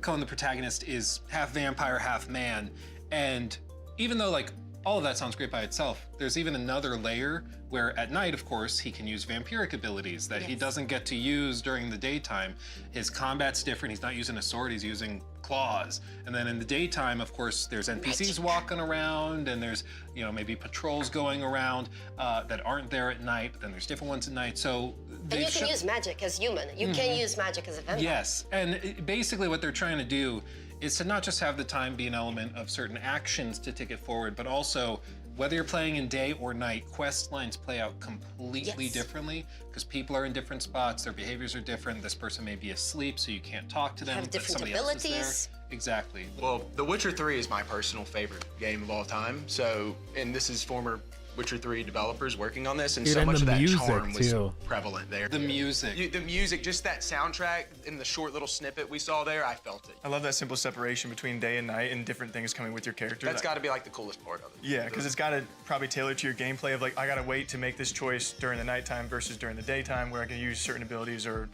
Cohen, the protagonist, is half vampire, half man. And even though like all of that sounds great by itself, there's even another layer where at night, of course, he can use vampiric abilities that he doesn't get to use during the daytime. His combat's different. He's not using a sword, he's using claws. And then in the daytime, of course, there's NPCs walking around, and there's, you know, maybe patrols going around that aren't there at night, but then there's different ones at night. So And you can use magic as human. You can use magic as a vampire. Yes, and basically what they're trying to do is to not just have the time be an element of certain actions to take it forward, but also whether you're playing in day or night, quest lines play out completely differently because people are in different spots, their behaviors are different. This person may be asleep, so you can't talk to them. Have but different somebody else is abilities. there. Exactly. Well, The Witcher 3 is my personal favorite game of all time. So, and this is former Witcher 3 developers working on this, and Dude, so and much the of that music, charm was too. prevalent there. The music. The music, just that soundtrack in the short little snippet we saw there, I felt it. I love that simple separation between day and night and different things coming with your character. That's got to be like the coolest part of it. Yeah, because it's got to probably tailor to your gameplay of like, I got to wait to make this choice during the nighttime versus during the daytime where I can use certain abilities or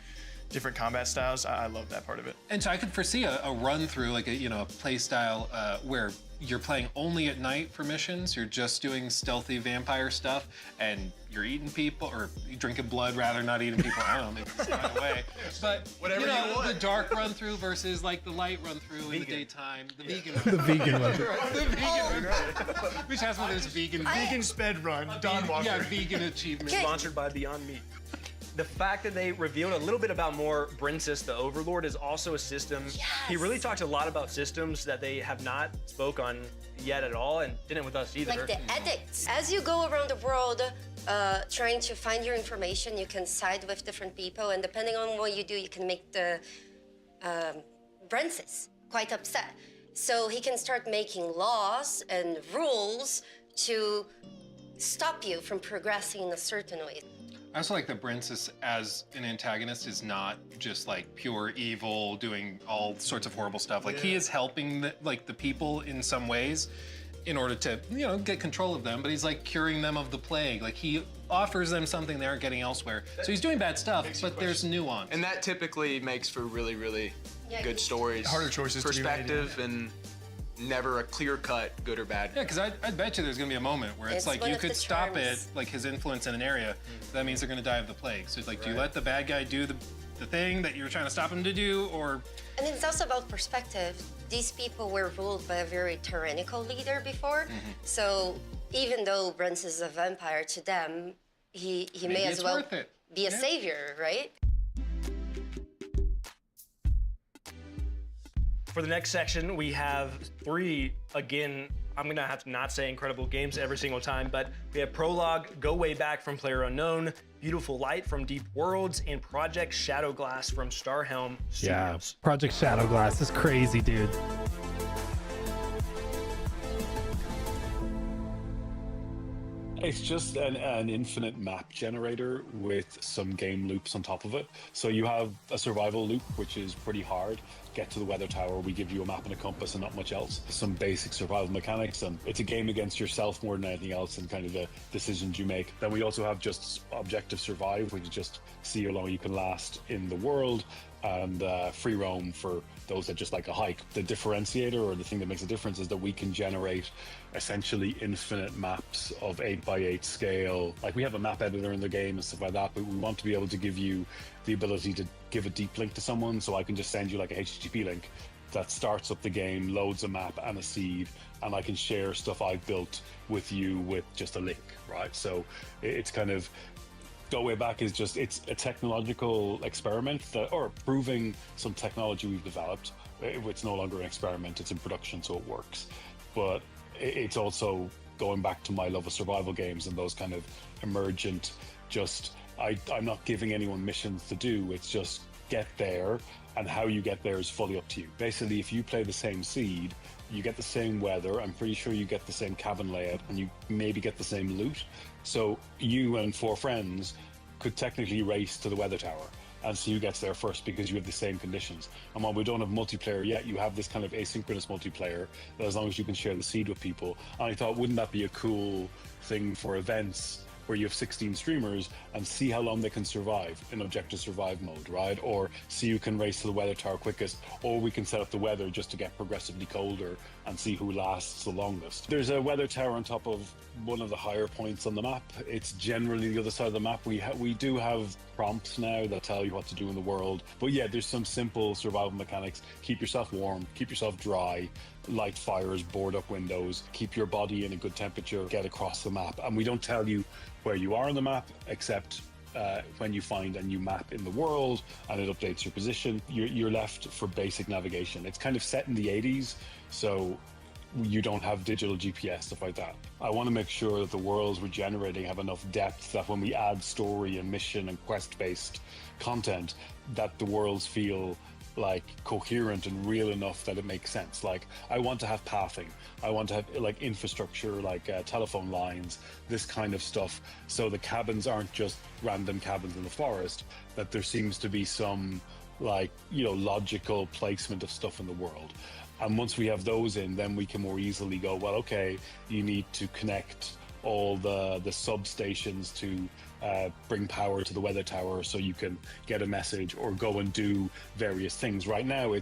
different combat styles. I love that part of it. And so I could foresee a run through, like a play style where you're playing only at night for missions. You're just doing stealthy vampire stuff, and you're eating people, or you're drinking blood rather, not eating people. I don't know, maybe it's not a way. But Whatever you know, you want. the dark run through versus like the light run through in the daytime. The vegan run. The vegan one. The vegan run. Which has one of those vegan. Vegan sped run, Don Walker. Yeah, vegan achievement. Sponsored by Beyond Meat. The fact that they revealed a little bit about more Brensis, the Overlord, is also a system. He really talked a lot about systems that they have not spoke on yet at all, and didn't with us either. Like the edicts. As you go around the world trying to find your information, you can side with different people, and depending on what you do, you can make the Brensis quite upset. So he can start making laws and rules to stop you from progressing in a certain way. I also like that Brensis as an antagonist is not just like pure evil, doing all sorts of horrible stuff. Like he is helping the people in some ways, in order to, get control of them, but he's like curing them of the plague. Like he offers them something they aren't getting elsewhere. So he's doing bad stuff, but there's nuance. And that typically makes for really, really good stories. Harder choices to be made, perspective, and never a clear-cut good or bad. Yeah, because I bet you there's gonna be a moment where it's like one you of could the stop charms. it, like his influence in an area. That means they're gonna die of the plague. So it's like, do you let the bad guy do the thing that you're trying to stop him to do, or? And it's also about perspective. These people were ruled by a very tyrannical leader before. So even though Brent is a vampire to them, he may as it's well worth it. be a savior, right? For the next section, we have 3, again, I'm gonna have to not say incredible games every single time, but we have Prologue, Go Way Back from PlayerUnknown, Beautiful Light from Deep Worlds, and Project Shadowglass from Starhelm Yeah, Studios. Project Shadowglass is crazy, dude. It's just an infinite map generator with some game loops on top of it. So you have a survival loop, which is pretty hard. Get to the weather tower, we give you a map and a compass and not much else. Some basic survival mechanics, and it's a game against yourself more than anything else and kind of the decisions you make. Then we also have just objective survive, which is just see how long you can last in the world, and free roam for those that just like a hike. The differentiator, or the thing that makes a difference, is that we can generate essentially infinite maps of 8x8 scale. Like, we have a map editor in the game and stuff like that, but we want to be able to give you the ability to give a deep link to someone. So I can just send you like a HTTP link that starts up the game, loads a map and a seed, and I can share stuff I've built with you with just a link, right? So it's kind of, Go Way Back is just, it's a technological experiment that, or proving some technology we've developed. It's no longer an experiment, it's in production, so it works. But it's also going back to my love of survival games and those kind of emergent, just, I'm not giving anyone missions to do, it's just get there, and how you get there is fully up to you. Basically, if you play the same seed, you get the same weather, I'm pretty sure you get the same cabin layout, and you maybe get the same loot. So you and 4 friends could technically race to the weather tower and see who gets there first, because you have the same conditions. And while we don't have multiplayer yet, you have this kind of asynchronous multiplayer that, as long as you can share the seed with people. And I thought, wouldn't that be a cool thing for events where you have 16 streamers and see how long they can survive in objective survive mode, right? Or see who can race to the weather tower quickest, or we can set up the weather just to get progressively colder and see who lasts the longest. There's a weather tower on top of one of the higher points on the map. It's generally the other side of the map. We do have prompts now that tell you what to do in the world. But yeah, there's some simple survival mechanics. Keep yourself warm, keep yourself dry, light fires, board up windows, keep your body in a good temperature, get across the map. And we don't tell you where you are on the map, except when you find a new map in the world and it updates your position, you're left for basic navigation. It's kind of set in the 80s, so you don't have digital GPS, stuff like that. I want to make sure that the worlds we're generating have enough depth that when we add story and mission and quest-based content, that the worlds feel like coherent and real enough that it makes sense. Like, I want to have pathing, I want to have like infrastructure, like telephone lines, this kind of stuff, so the cabins aren't just random cabins in the forest, that there seems to be some, like, logical placement of stuff in the world. And once we have those in, then we can more easily go, well, okay, you need to connect all the substations to bring power to the weather tower so you can get a message or go and do various things. Right now,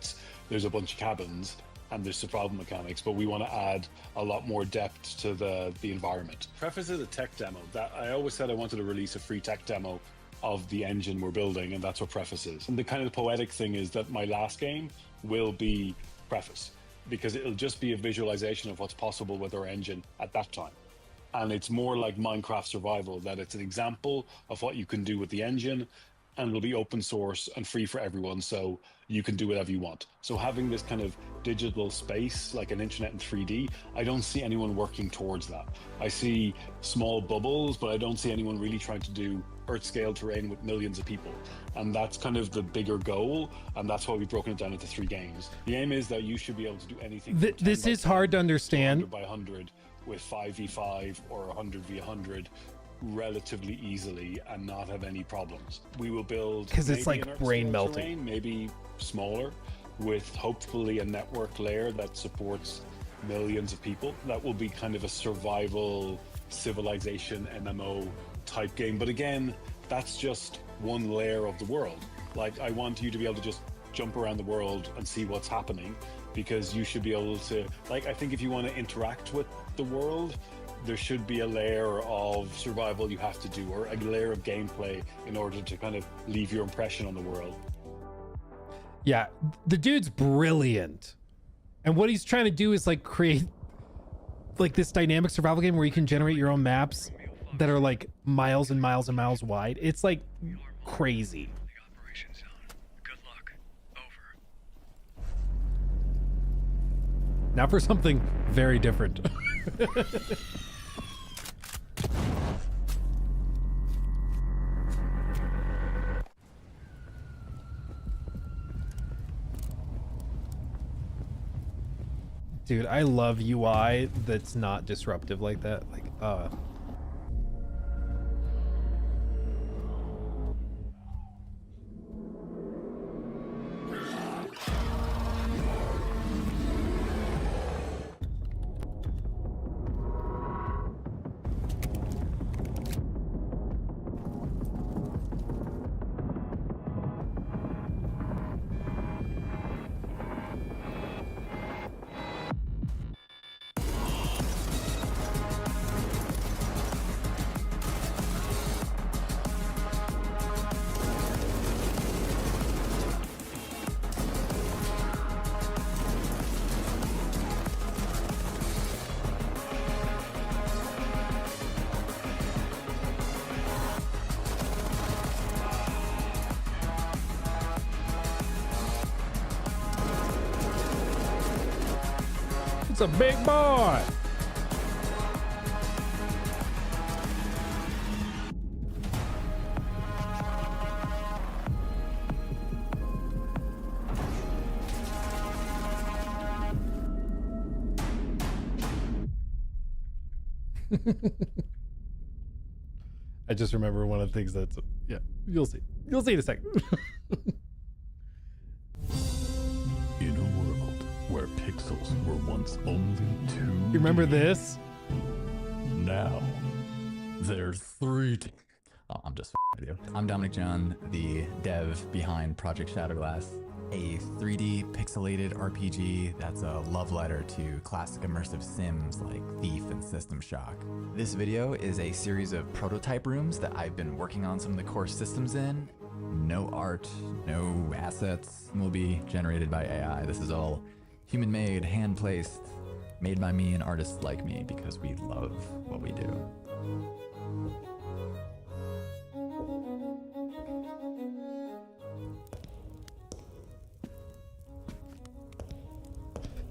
there's a bunch of cabins and there's survival mechanics, but we want to add a lot more depth to the environment. Preface is a tech demo. That I always said I wanted to release a free tech demo of the engine we're building, and that's what Preface is. And the kind of poetic thing is that my last game will be Preface, because it'll just be a visualization of what's possible with our engine at that time. And it's more like Minecraft Survival, that it's an example of what you can do with the engine, and it'll be open source and free for everyone, so you can do whatever you want. So having this kind of digital space, like an internet in 3D, I don't see anyone working towards that. I see small bubbles, but I don't see anyone really trying to do Earth-scale terrain with millions of people. And that's kind of the bigger goal, and that's why we've broken it down into 3 games. The aim is that you should be able to do anything. This is hard to understand. 100 by 100 with 5v5 or 100v100 relatively easily and not have any problems. We will build, because it's maybe like an Earth brain scale melting terrain, maybe smaller, with hopefully a network layer that supports millions of people. That will be kind of a survival civilization MMO type game. But again, that's just one layer of the world. Like, I want you to be able to just jump around the world and see what's happening, because you should be able to, like, I think if you want to interact with the world, there should be a layer of survival you have to do, or a layer of gameplay in order to kind of leave your impression on the world. Yeah, the dude's brilliant. And what he's trying to do is like create like this dynamic survival game where you can generate your own maps that are like miles and miles and miles wide. It's like crazy. Now for something very different. Dude, I love UI that's not disruptive like that. Like, it's a big boy. I just remember one of the things that's, yeah, you'll see. You'll see in a second. In a world where pixels were once only 2D. You remember this? Now, there's 3D. Oh, I'm just with you. I'm Dominic John, the dev behind Project Shadowglass, a 3D pixelated RPG that's a love letter to classic immersive sims like Thief and System Shock. This video is a series of prototype rooms that I've been working on some of the core systems in. No art, no assets will be generated by AI. This is all human-made, hand-placed, made by me and artists like me because we love what we do.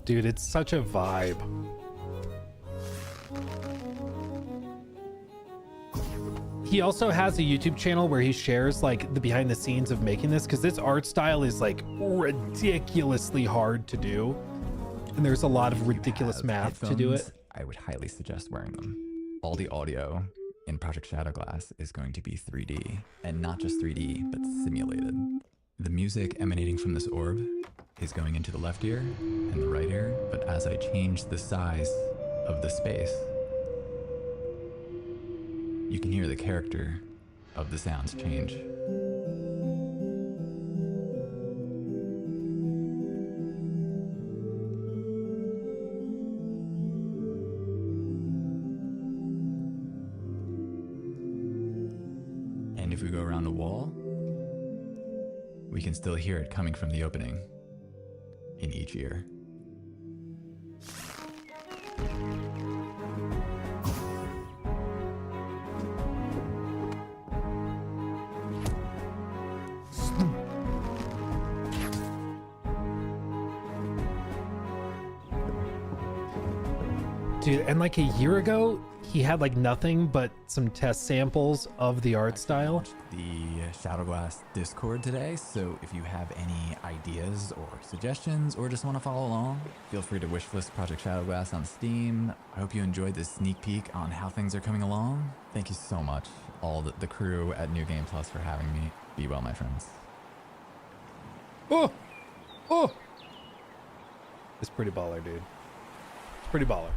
Dude, it's such a vibe. He also has a YouTube channel where he shares like the behind the scenes of making this, because this art style is like ridiculously hard to do. And there's a lot of ridiculous math to do it. I would highly suggest wearing them. All the audio in Project Shadowglass is going to be 3D, and not just 3D, but simulated. The music emanating from this orb is going into the left ear and the right ear, but as I change the size of the space, you can hear the character of the sounds change. And if we go around the wall, we can still hear it coming from the opening in each ear. Dude, and like a year ago, he had like nothing but some test samples of the art style. The Shadowglass Discord today, so if you have any ideas or suggestions or just want to follow along, feel free to wishlist Project Shadowglass on Steam. I hope you enjoyed this sneak peek on how things are coming along. Thank you so much, all the crew at New Game Plus, for having me. Be well, my friends. Oh! Oh! It's pretty baller, dude. pretty baller.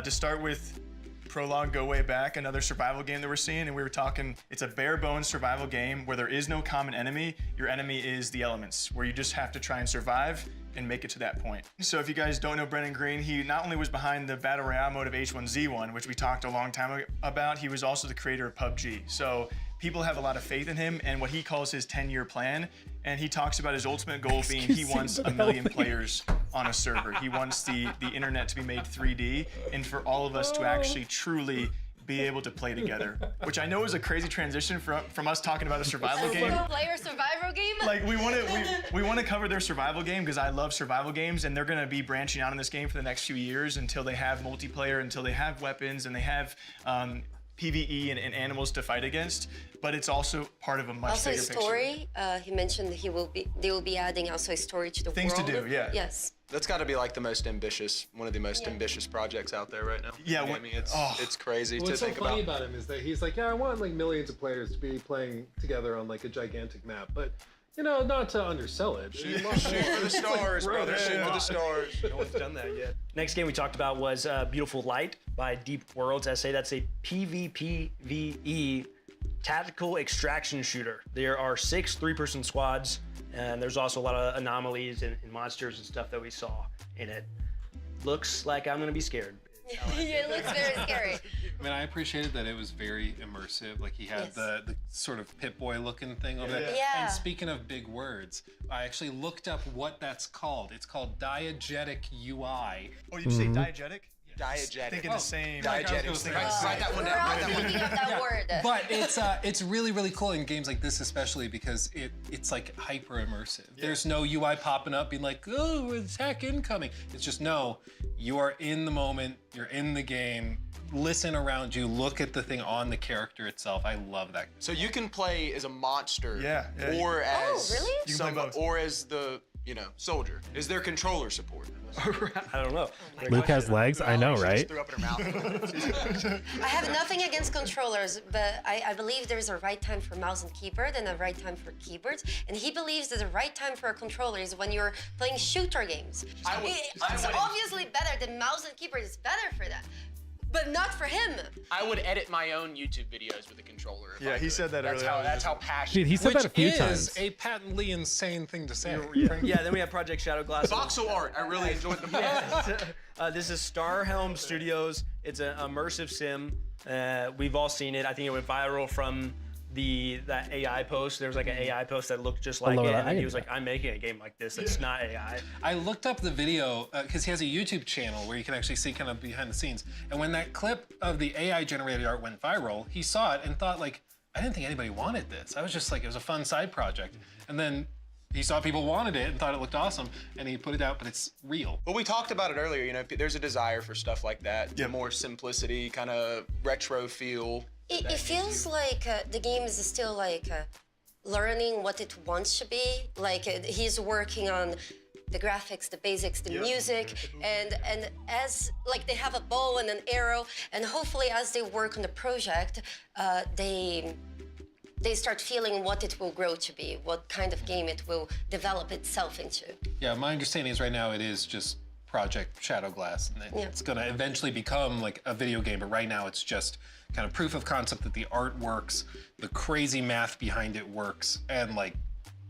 To start with, Prologue Go Way Back, another survival game that we're seeing, and we were talking, it's a bare bones survival game where there is no common enemy. Your enemy is the elements, where you just have to try and survive and make it to that point. So if you guys don't know Brennan Green, he not only was behind the Battle Royale mode of H1Z1, which we talked a long time about, he was also the creator of PUBG. So people have a lot of faith in him and what he calls his 10-year plan. And he talks about his ultimate goal being he wants 1 million players on a server. He wants the internet to be made 3D and for all of us to actually truly be able to play together, which I know is a crazy transition from us talking about a survival game. Player survival game? Like we want to cover their survival game because I love survival games, and they're going to be branching out in this game for the next few years until they have multiplayer, until they have weapons, and they have PvE and animals to fight against. But it's also part of a much also bigger story. He mentioned they will be adding also a story to the Things world. to do, yeah. Yes. That's got to be like the most ambitious, one of the most ambitious projects out there right now. Yeah, I mean, it's crazy to What's so think funny about. about him is that he's like, yeah, I want like millions of players to be playing together on like a gigantic map, but you know, not to undersell it. Shoot for the stars, brother. Shoot for the stars. No one's done that yet. Next game we talked about was Beautiful Light by Deep Worlds SA. That's a PvPvE tactical extraction shooter. There are 6 3-person squads, and there's also a lot of anomalies and monsters and stuff that we saw in it. Looks like I'm gonna be scared. It looks very scary. I mean, I appreciated that it was very immersive. Like he had the sort of Pip-Boy looking thing over there. Yeah. And speaking of big words, I actually looked up what that's called. It's called diegetic UI. Oh, you say diegetic? Diegetic. Thinking the same. Diegetic. Write that one down. Write that one Thinking down. of that word. But it's really, really cool in games like this, especially because it's like hyper immersive. There's no UI popping up being like, oh, attack incoming. It's just, no, you are in the moment, you're in the game, listen around you, look at the thing on the character itself. I love that. So you can play as a monster, Yeah. or as really? You can play both. or as the soldier. Is there controller support? I don't know. Luke has legs. I know, She right? just threw up in her mouth. I have nothing against controllers, but I believe there's a right time for mouse and keyboard and a right time for keyboards. And he believes that the right time for a controller is when you're playing shooter games. It's obviously better. The mouse and keyboard is better for that. But not for him. I would edit my own YouTube videos with a controller. if Yeah, I he could. said that earlier on. That's how passionate. Dude, he said that a few Which times. is a patently insane thing to say. Yeah, then we have Project Shadow Glass. Voxel art. I really enjoyed the box. This is Starhelm Studios. It's an immersive sim. We've all seen it. I think it went viral from that AI post. There was like an AI post that looked just like it, and then he was like, "I'm making a game like this. It's not AI." I looked up the video because he has a YouTube channel where you can actually see kind of behind the scenes. And when that clip of the AI generated art went viral, he saw it and thought like, I didn't think anybody wanted this. I was just like, it was a fun side project. And then he saw people wanted it and thought it looked awesome, and he put it out, but it's real. Well, we talked about it earlier. There's a desire for stuff like that. The more simplicity, kind of retro feel. It feels like the game is still like learning what it wants to be. Like he's working on the graphics, the basics, the music, and as like they have a bow and an arrow, and hopefully as they work on the project, they start feeling what it will grow to be, what kind of game it will develop itself into. Yeah, my understanding is right now it is just Project Shadow Glass, and it's gonna eventually become like a video game, but right now it's just kind of proof of concept that the art works, the crazy math behind it works, and like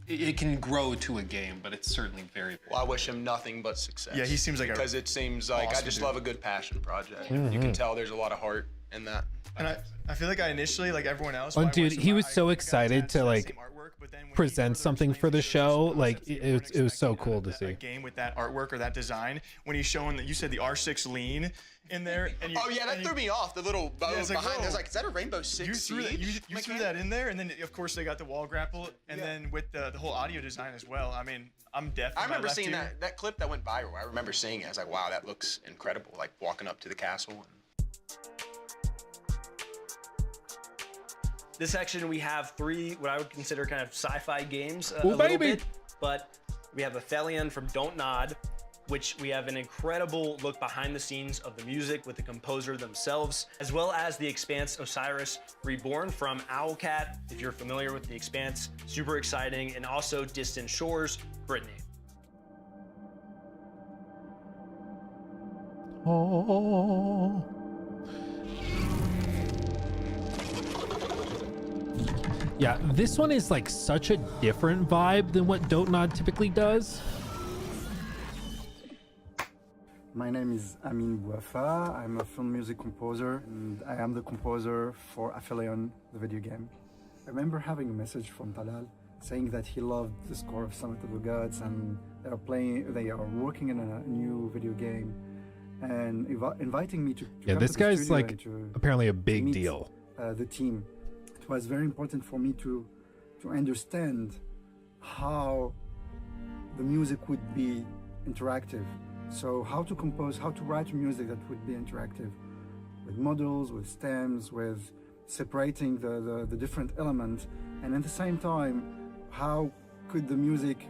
it can grow to a game, but it's certainly very, very Well, I wish him nothing but success. Yeah, he seems like because it seems like I awesome just dude. love a good passion project. Mhm. You can tell there's a lot of heart in that. And I feel like I initially, like everyone else, Oh, when I dude, watched he him, was I so got excited attached to that like same artwork, but then when he present further something explained for the the show. concepts, Like you it weren't was so expecting cool to a see. game with that artwork or that design when he's showing that you said the R6 lean in there. And you, Oh yeah, that and threw me off. The little bow Yeah, it's like, behind. I whoa. was like, is that a Rainbow Six You threw that, Siege? you threw that in there, and then of course they got the wall grapple, and then with the whole audio design as well. I mean, I'm definitely. I remember seeing that clip that went viral. I remember seeing it. I was like, wow, that looks incredible. Like walking up to the castle. This section we have 3 what I would consider kind of sci-fi games Ooh, a little baby. bit, but we have Aphelion from Don't Nod, which we have an incredible look behind the scenes of the music with the composer themselves, as well as The Expanse Osiris Reborn from Owlcat. If you're familiar with The Expanse, super exciting, and also Distant Shores, Brittany. Oh. Yeah, this one is like such a different vibe than what Dontnod typically does. My name is Amin Bouafa. I'm a film music composer, and I am the composer for Aphelion, the video game. I remember having a message from Talal saying that he loved the score of Summit of the Gods, and they are working in a new video game, and inviting me to yeah, come this to the guy's studio like and to apparently a big meet, deal. The team. It was very important for me to understand how the music would be interactive. So how to compose, how to write music that would be interactive, with models, with stems, with separating the different elements, and at the same time, how could the music,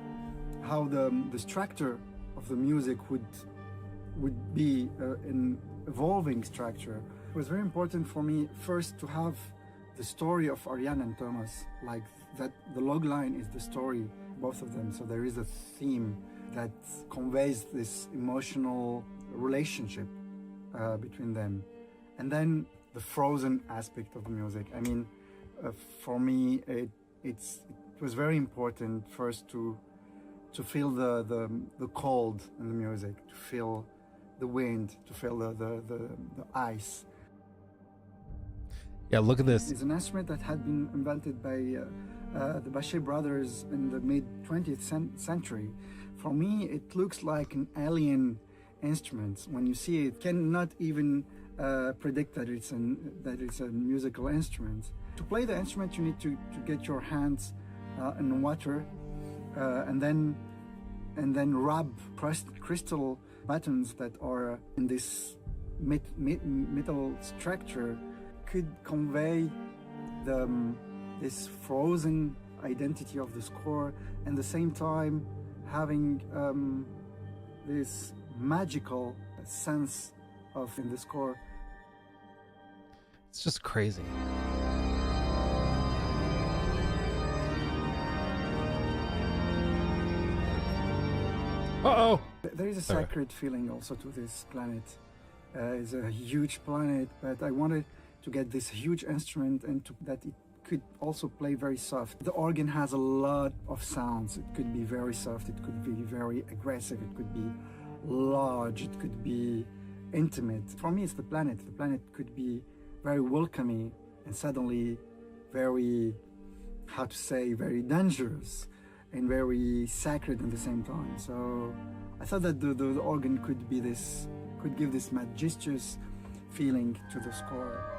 how the structure of the music would be an evolving structure. It was very important for me first to have the story of Ariane and Thomas, like that the log line is the story, both of them, so there is a theme that conveys this emotional relationship between them. And then the frozen aspect of the music. I mean, for me, it was very important first to feel the cold in the music, to feel the wind, to feel the ice. Yeah, look at this. It's an instrument that had been invented by the Bachet brothers in the mid-20th century. For me, it looks like an alien instrument. When you see it, cannot even predict that it's a musical instrument. To play the instrument, you need to get your hands in water and then rub crystal buttons that are in this metal structure. Could convey this frozen identity of the score, and at the same time having this magical sense of in the score. It's just crazy. Uh-oh. There is a sacred feeling also to this planet. It's a huge planet, but I wanted to get this huge instrument and that it could also play very soft. The organ has a lot of sounds. It could be very soft, it could be very aggressive, it could be large, it could be intimate. For me, it's the planet. The planet could be very welcoming and suddenly very, how to say, very dangerous and very sacred at the same time. So I thought that the organ could give this majestuous feeling to the score.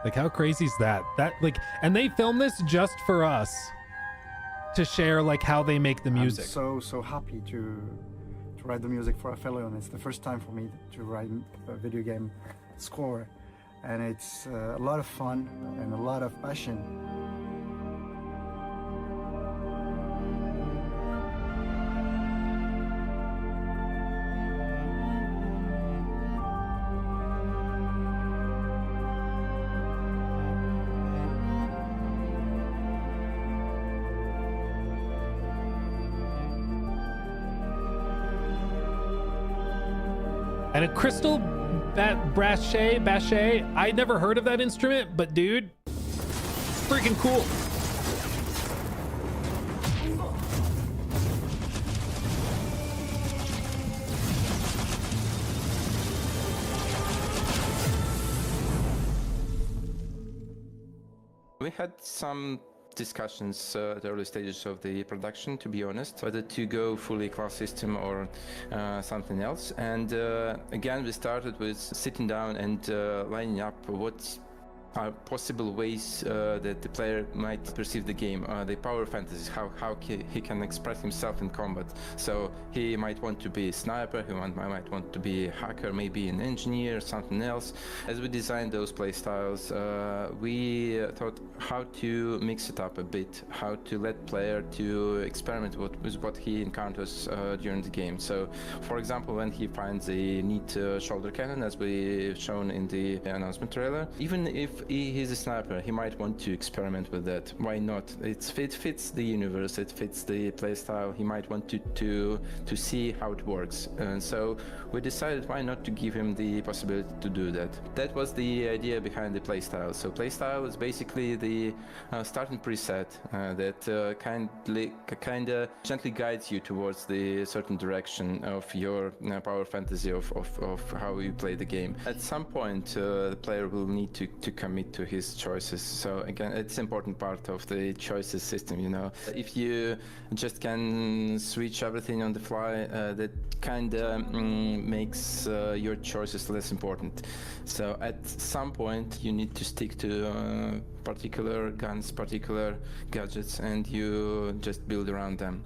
Like, how crazy is that? And they filmed this just for us to share, like, how they make the music. I'm so happy to write the music for Aphelion. It's the first time for me to write a video game score, and it's a lot of fun and a lot of passion. And a crystal Bachet, I never heard of that instrument, but dude, freaking cool. We had some discussions at the early stages of the production, to be honest, whether to go fully class system or something else. And again, we started with sitting down and lining up what are possible ways that the player might perceive the game. The power fantasies, how he can express himself in combat. So he might want to be a sniper, he might want to be a hacker, maybe an engineer, something else. As we designed those play styles, we thought how to mix it up a bit, how to let player to experiment with what he encounters during the game. So, for example, when he finds a neat shoulder cannon, as we shown in the announcement trailer, even if he's a sniper, he might want to experiment with that. Why not? It fits the universe, it fits the playstyle. He might want to see how it works. And so we decided why not to give him the possibility to do that. That was the idea behind the playstyle. So playstyle is basically the starting preset that kind of gently guides you towards the certain direction of your power fantasy of how you play the game. At some point, the player will need to commit to his choices. So again, it's an important part of the choices system. You know, if you just can switch everything on the fly, that kind of makes your choices less important. So at some point, you need to stick to particular guns, particular gadgets, and you just build around them.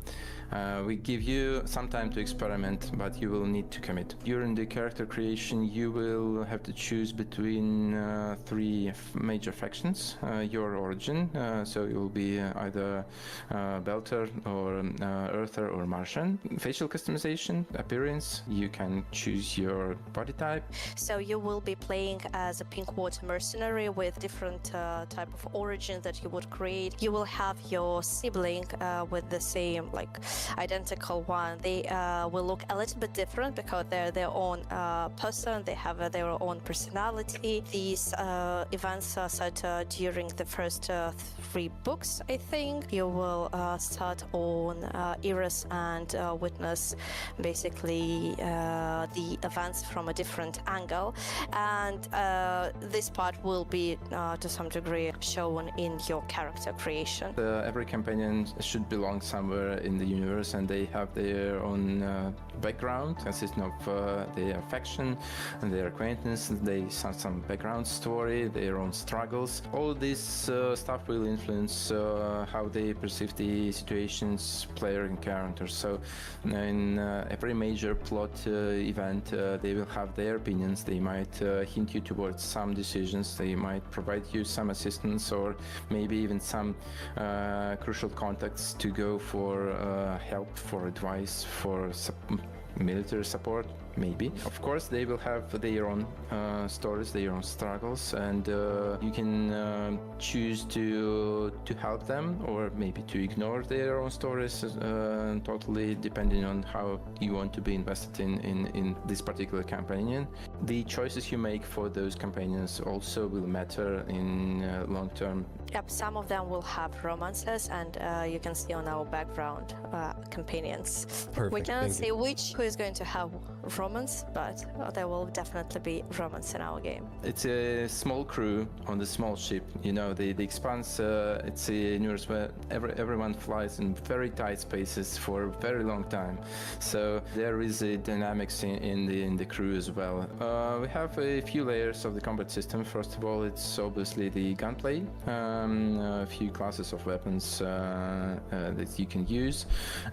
We give you some time to experiment, but you will need to commit. During the character creation, you will have to choose between three major factions. Your origin, so you will be either Belter or Earther or Martian. Facial customization, appearance, you can choose your body type. So you will be playing as a Pinkwater mercenary with different type of origin that you would create. You will have your sibling with the same identical one. They will look a little bit different because they're their own person. They have their own personality. These events are set during the first 3 books, I think. You will start on Eris and witness basically the events from a different angle, and this part will be to some degree shown in your character creation. Every companion should belong somewhere in the universe, and they have their own background, consisting of their faction and their acquaintance. They have some background story, their own struggles. All this stuff will influence how they perceive the situations player encounters. So in every major plot event, they will have their opinions. They might hint you towards some decisions. They might provide you some assistance, or maybe even some crucial contacts to go for help, for advice, for military support, maybe. Of course, they will have their own stories, their own struggles, and you can choose to help them, or maybe to ignore their own stories, totally depending on how you want to be invested in this particular companion. The choices you make for those companions also will matter in long term. Yep, some of them will have romances, and you can see on our background companions. Perfect, We cannot thank say who is going to have romance, but there will definitely be romance in our game. It's a small crew on the small ship. You know, the Expanse, it's a universe where everyone flies in very tight spaces for a very long time. So there is a dynamics in the crew as well. We have a few layers of the combat system. First of all, it's obviously the gunplay. A few classes of weapons that you can use,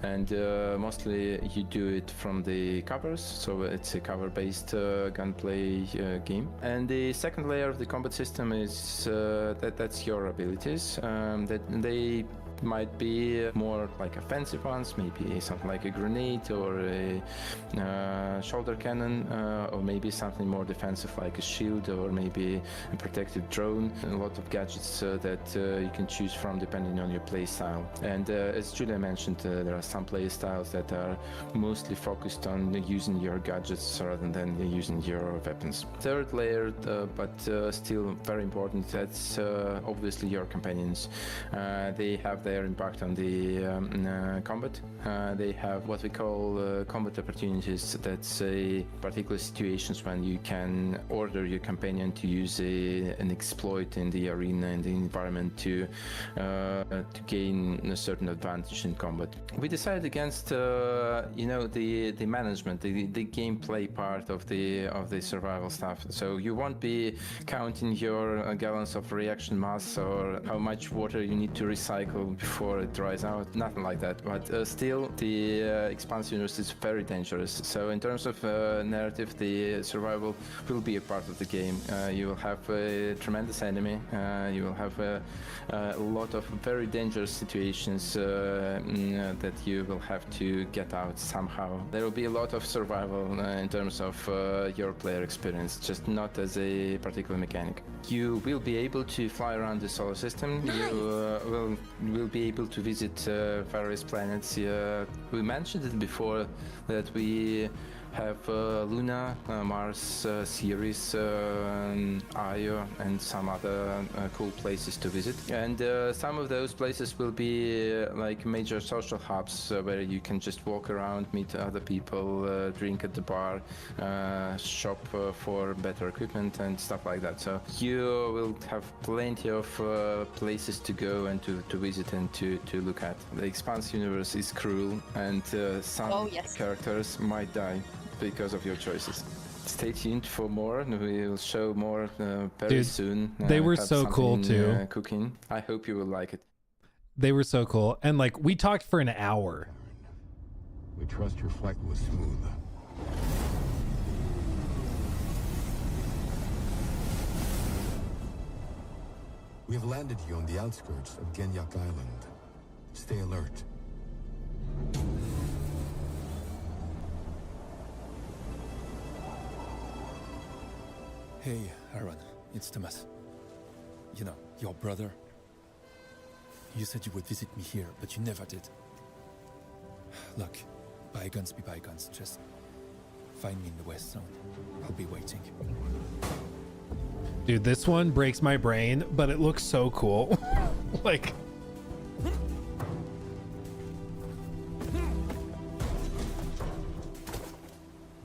and mostly you do it from the covers, so it's a cover-based gunplay game. And the second layer of the combat system is that's your abilities, that they might be more like offensive ones, maybe something like a grenade or a shoulder cannon, or maybe something more defensive like a shield, or maybe a protective drone. A lot of gadgets that you can choose from depending on your play style. And as Julia mentioned, there are some play styles that are mostly focused on using your gadgets rather than using your weapons. Third layer, but still very important, that's obviously your companions. They have their impact on the combat. They have what we call combat opportunities. That's particular situations when you can order your companion to use an exploit in the arena, in the environment, to gain a certain advantage in combat. We decided against the management, the gameplay part of the survival stuff. So you won't be counting your gallons of reaction mass or how much water you need to recycle before it dries out. Nothing like that. But still, the expanse universe is very dangerous. So in terms of narrative, the survival will be a part of the game. You will have a tremendous enemy. You will have a lot of very dangerous situations that you will have to get out somehow. There will be a lot of survival in terms of your player experience, just not as a particular mechanic. You will be able to fly around the solar system. Nice. You will be able to visit various planets. We mentioned it before that we have Luna, Mars, Ceres, Io, and some other cool places to visit. And some of those places will be like major social hubs where you can just walk around, meet other people, drink at the bar, shop for better equipment and stuff like that. So you will have plenty of places to go and to visit and to look at. The Expanse universe is cruel, and some characters might die because of your choices. Stay tuned for more. We will show more very soon. They were so cool too. Cooking. I hope you will like it. They were so cool, and like we talked for an hour. We trust your flight was smooth. We have landed you on the outskirts of Genyak Island. Stay alert. Hey, Aaron, it's Thomas. You know, your brother. You said you would visit me here, but you never did. Look, bygones be bygones. Just find me in the West Zone. I'll be waiting. Dude, this one breaks my brain, but it looks so cool. Like...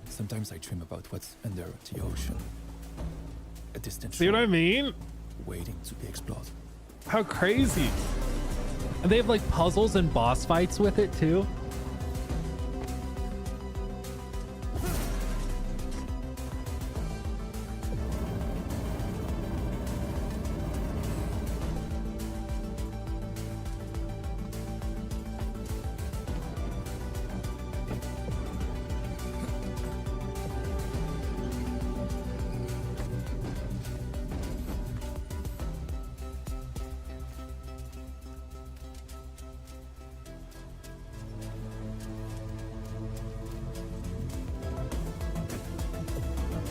Sometimes I dream about what's under the ocean. A distant See what I mean? Waiting to be explored. How crazy. And they have like puzzles and boss fights with it too.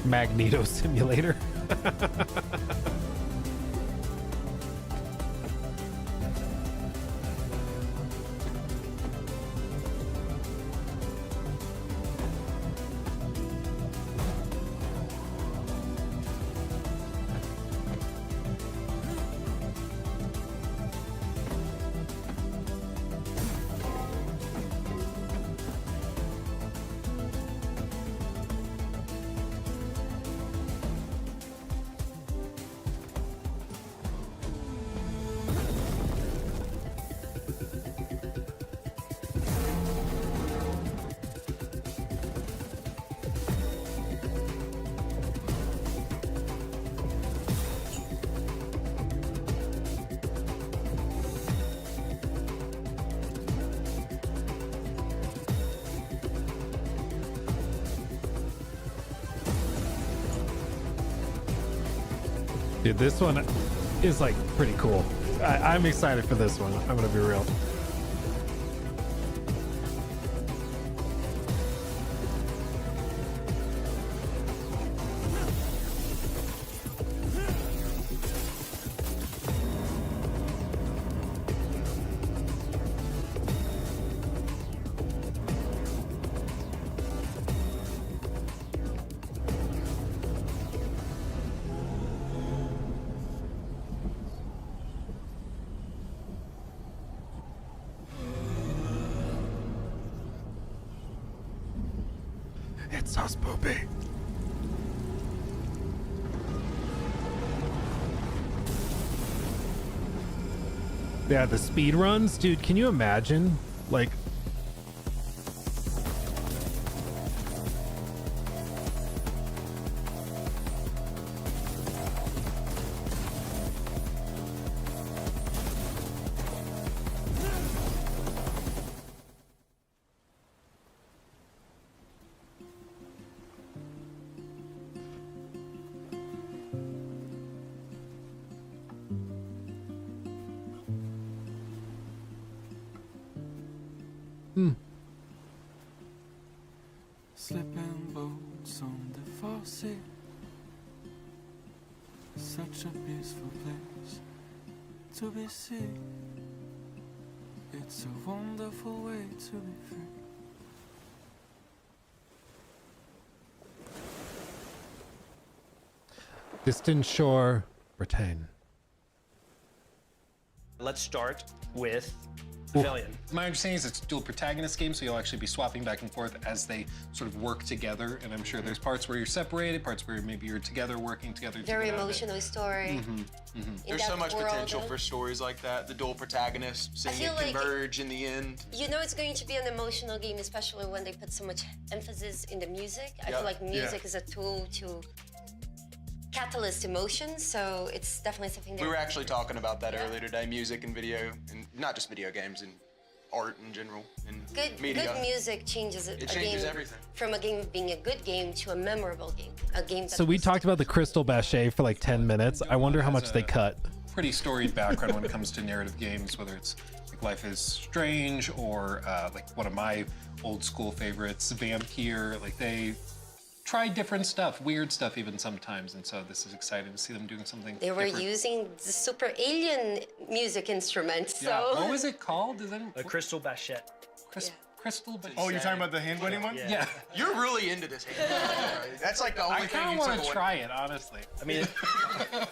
Magneto Simulator. Dude, this one is like pretty cool. I'm excited for this one. I'm gonna be real. It's us, Poopy. Yeah, the speed runs, dude. Can you imagine? Like, Slipping boats on the far sea. Such a peaceful place to be seen. It's a wonderful way to be free. Distant Shore, Bretagne. Let's start with Pavilion. My understanding is it's a dual protagonist game, so you'll actually be swapping back and forth as they sort of work together. And I'm sure there's parts where you're separated, parts where maybe you're together, working together. Very emotional story. There's so much potential for stories like that. The dual protagonists, seeing it converge in the end. You know it's going to be an emotional game, especially when they put so much emphasis in the music. I feel like music is a tool to catalyst emotions, so it's definitely something that We were actually talking about that earlier today, music and video, and not just video games, and art in general, and media. Good music changes It changes everything. From a game being a good game to a memorable game. A game that So we talked about the Crystal Bachet for like 10 minutes. I wonder how much they cut. Pretty storied background when it comes to narrative games, whether it's like Life is Strange or like one of my old school favorites, Vampire. Like they try different stuff, weird stuff even sometimes, and so this is exciting to see them doing something they were different. using the super alien music instrument. So Yeah. What was it called? Is that The Crystal Bachet. Crystal Bachet. Oh, you're talking about the hand winding one? Yeah. You're really into this hand winding. That's like the only I thing kind you of want took to away. try it, honestly. I mean,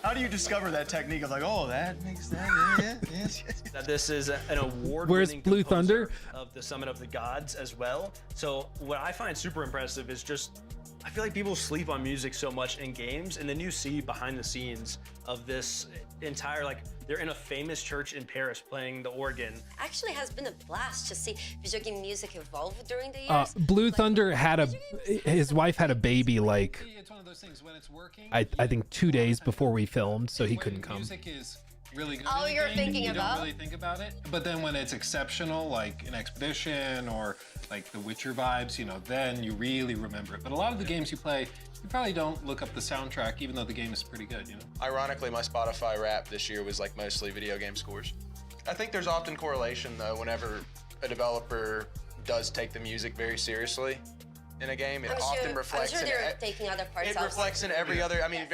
How do you discover that technique of like, oh, that makes that, yes. that this is an award-winning Where's Blue composer Thunder? of the Summit of the Gods as well. So what I find super impressive is just, I feel like people sleep on music so much in games, and then you see behind the scenes of this entire, like, they're in a famous church in Paris playing the organ. actually has been a blast to see video game music evolve during the years. Blue Thunder had his wife had a baby like It's one of those things when it's working. I think 2 days before we filmed, so he couldn't come. Music is really good. Oh, in a you're game, thinking you about? don't really think about it. But then when it's exceptional, like an Expedition or like the Witcher vibes, you know, then you really remember it. But a lot of the games you play, you probably don't look up the soundtrack, even though the game is pretty good, you know? Ironically, my Spotify rap this year was like mostly video game scores. I think there's often correlation though whenever a developer does take the music very seriously in a game. It often reflects I'm sure in they're taking other parts It out. reflects in every other. I mean,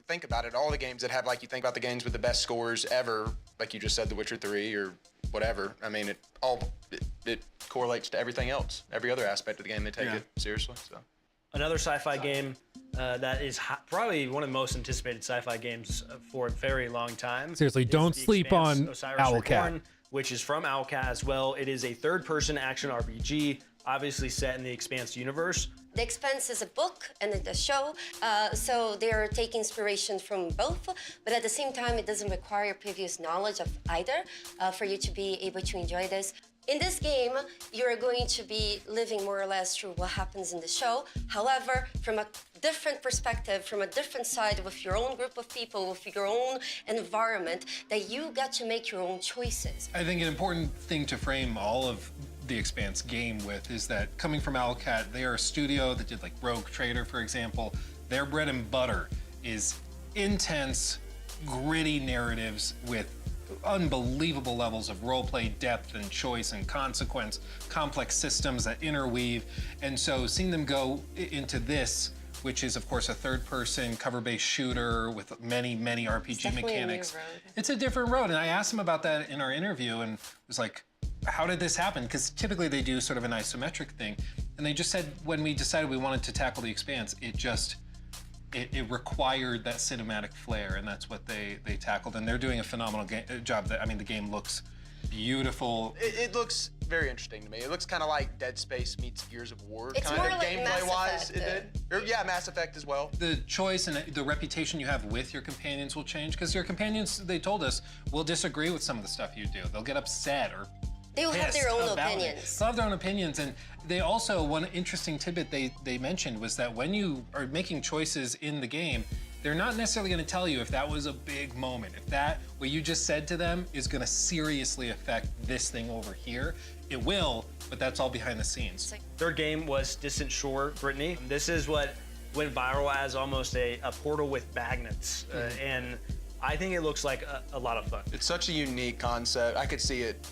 think about it. All the games that have, like, you think about the games with the best scores ever, like you just said, The Witcher 3 or whatever. I mean, it correlates to everything else. Every other aspect of the game, they take it seriously. So. Another sci-fi game that is probably one of the most anticipated sci-fi games for a very long time. Seriously, is don't The sleep Expanse: on Osiris Owlcat. Reborn, which is from Owlcat as well. It is a third-person action RPG, obviously set in the Expanse universe. The Expanse is a book and a show, so they're taking inspiration from both, but at the same time, it doesn't require previous knowledge of either for you to be able to enjoy this. In this game, you're going to be living more or less through what happens in the show. However, from a different perspective, from a different side, with your own group of people, with your own environment, that you got to make your own choices. I think an important thing to frame all of the Expanse game with is that coming from Owlcat, they are a studio that did like Rogue Trader, for example. Their bread and butter is intense, gritty narratives with unbelievable levels of roleplay depth and choice and consequence, complex systems that interweave. And so seeing them go into this, which is of course a third-person cover-based shooter with many, many RPG mechanics. It's a different road. And I asked him about that in our interview and was like, how did this happen? Because typically they do sort of an isometric thing. And they just said when we decided we wanted to tackle the Expanse, it required that cinematic flair, and that's what they tackled. And they're doing a phenomenal job. I mean, the game looks beautiful. It looks very interesting to me. It looks kind of like Dead Space meets Gears of War, It's kind more of like Mass gameplay-wise. Effect, It did. Yeah, Mass Effect as well. The choice and the reputation you have with your companions will change, because your companions, they told us, will disagree with some of the stuff you do. They'll get upset or They will have their pissed own about it. opinions. They'll have their own opinions, and they also, one interesting tidbit they mentioned was that when you are making choices in the game, they're not necessarily going to tell you if that was a big moment, if that, what you just said to them is going to seriously affect this thing over here. It will, but that's all behind the scenes. Third game was Distant Shore, Brittany. This is what went viral as almost a portal with magnets, and I think it looks like a lot of fun. It's such a unique concept. I could see it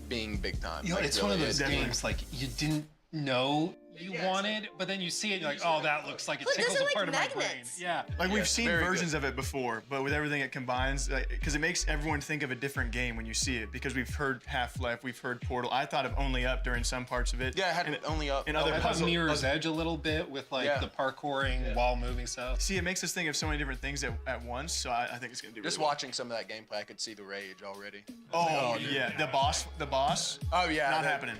being big time. You know, Like, it's it one of really those is. games like you didn't know you wanted, but then you see it, and you're like, oh, that looks like it Who tickles doesn't a part like of my brain. magnets? Yeah. Like we've seen very versions of it before, but with everything it combines, because it makes everyone think of a different game when you see it. Because we've heard Half-Life, we've heard Portal. I thought of Only Up during some parts of it. Yeah, I had Only Up. And other I thought puzzle Mirror's Edge a little bit with like Yeah. the parkouring, wall moving stuff. See, it makes us think of so many different things at once. So I think it's gonna do. Just really watching some of that gameplay, I could see the rage already. Well. Oh yeah, the boss. Oh yeah, Not that- happening.